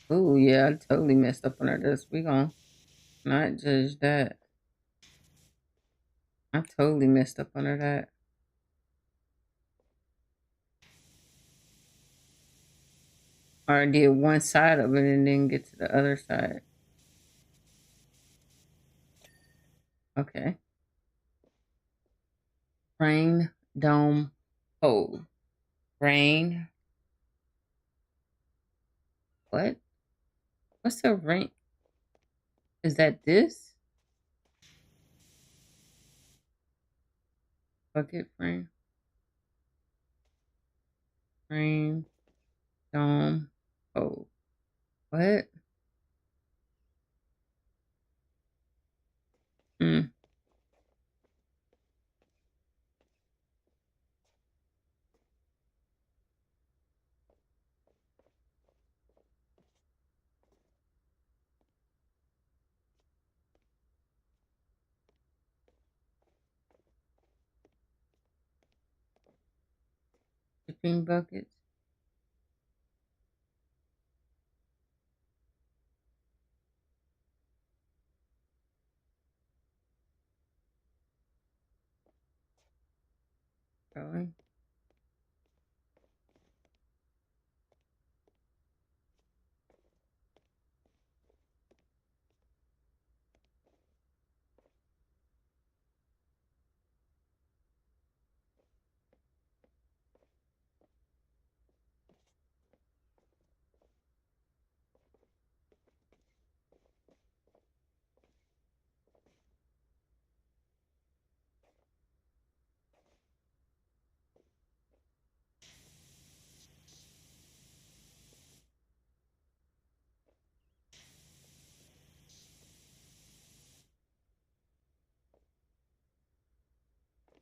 Oh yeah, I totally messed up under this. We gonna not judge that. I totally messed up under that. Or I did one side of it and then get to the other side. Okay. Rain, dome, hole. Rain. What? What's the rain? Is that this? Bucket frame. Frame, dome, hole. What? Hmm. Shipping buckets. Going.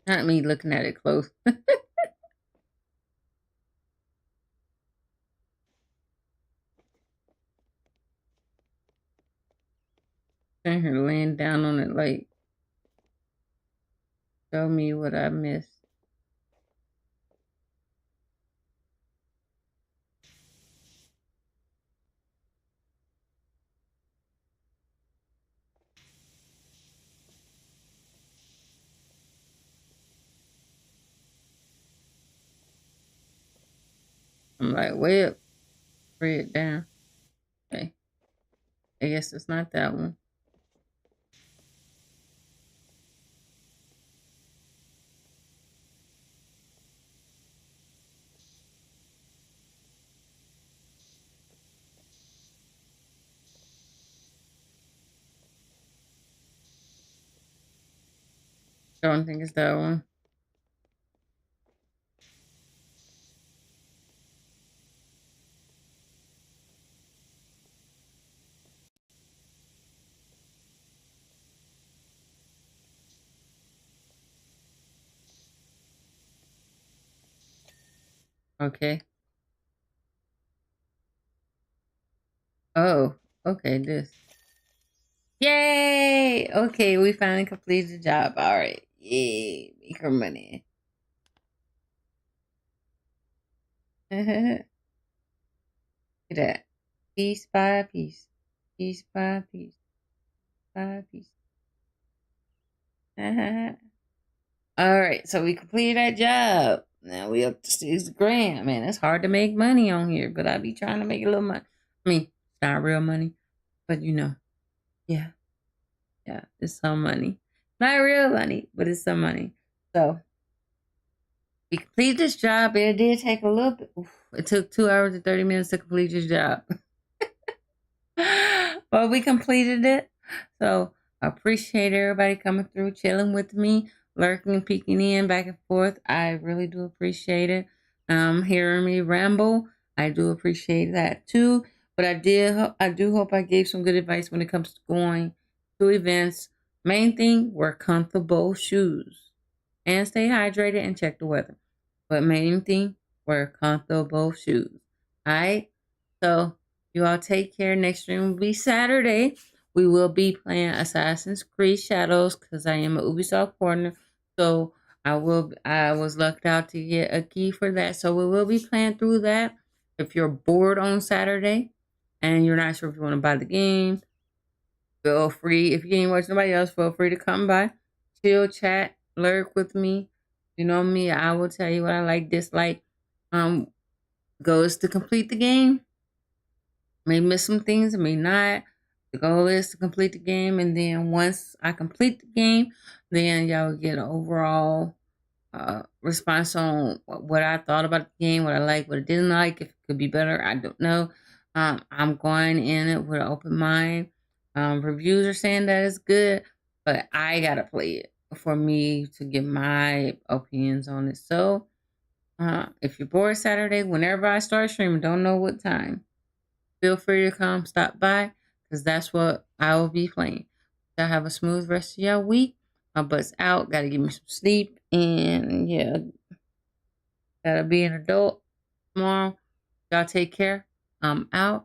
Not me looking at it close. Sitting here laying down on it like, show me what I missed. I'm like, way up, bring it down. Okay. I guess it's not that one. Don't think it's that one. Okay. Oh, okay, this. Yay! Okay, we finally completed the job. All right. Yay, make her money. Look at that. Piece by piece. Piece by piece. By piece. All right, so we completed that job. Now we up to 6 grand. Man, it's hard to make money on here, but I be trying to make a little money. I mean, it's not real money, but yeah, yeah, it's some money. Not real money, but it's some money. So we completed this job. It did take a little bit. It took 2 hours and 30 minutes to complete this job. But we completed it. So I appreciate everybody coming through, chilling with me, lurking, peeking in, back and forth. I really do appreciate it. Hearing me ramble, I do appreciate that too. But I do hope I gave some good advice when it comes to going to events. Main thing, wear comfortable shoes and stay hydrated and check the weather. But main thing, wear comfortable shoes. All right. So you all take care. Next stream will be Saturday. We will be playing Assassin's Creed Shadows because I am a Ubisoft partner. So I was lucked out to get a key for that. So we will be playing through that. If you're bored on Saturday and you're not sure if you want to buy the game, feel free. If you ain't watching nobody else, feel free to come by, chill, chat, lurk with me. You know me, I will tell you what I like, dislike. Goes to complete the game. May miss some things, may not. The goal is to complete the game, and then once I complete the game, then y'all get an overall response on what I thought about the game, what I like, what I didn't like, if it could be better. I don't know. I'm going in it with an open mind. Reviews are saying that it's good, but I gotta play it for me to get my opinions on it. So, if you're bored Saturday, whenever I start streaming, don't know what time, feel free to come stop by because that's what I will be playing. Y'all have a smooth rest of your week. My butt's out. Gotta get me some sleep. And yeah, gotta be an adult tomorrow. Y'all take care. I'm out.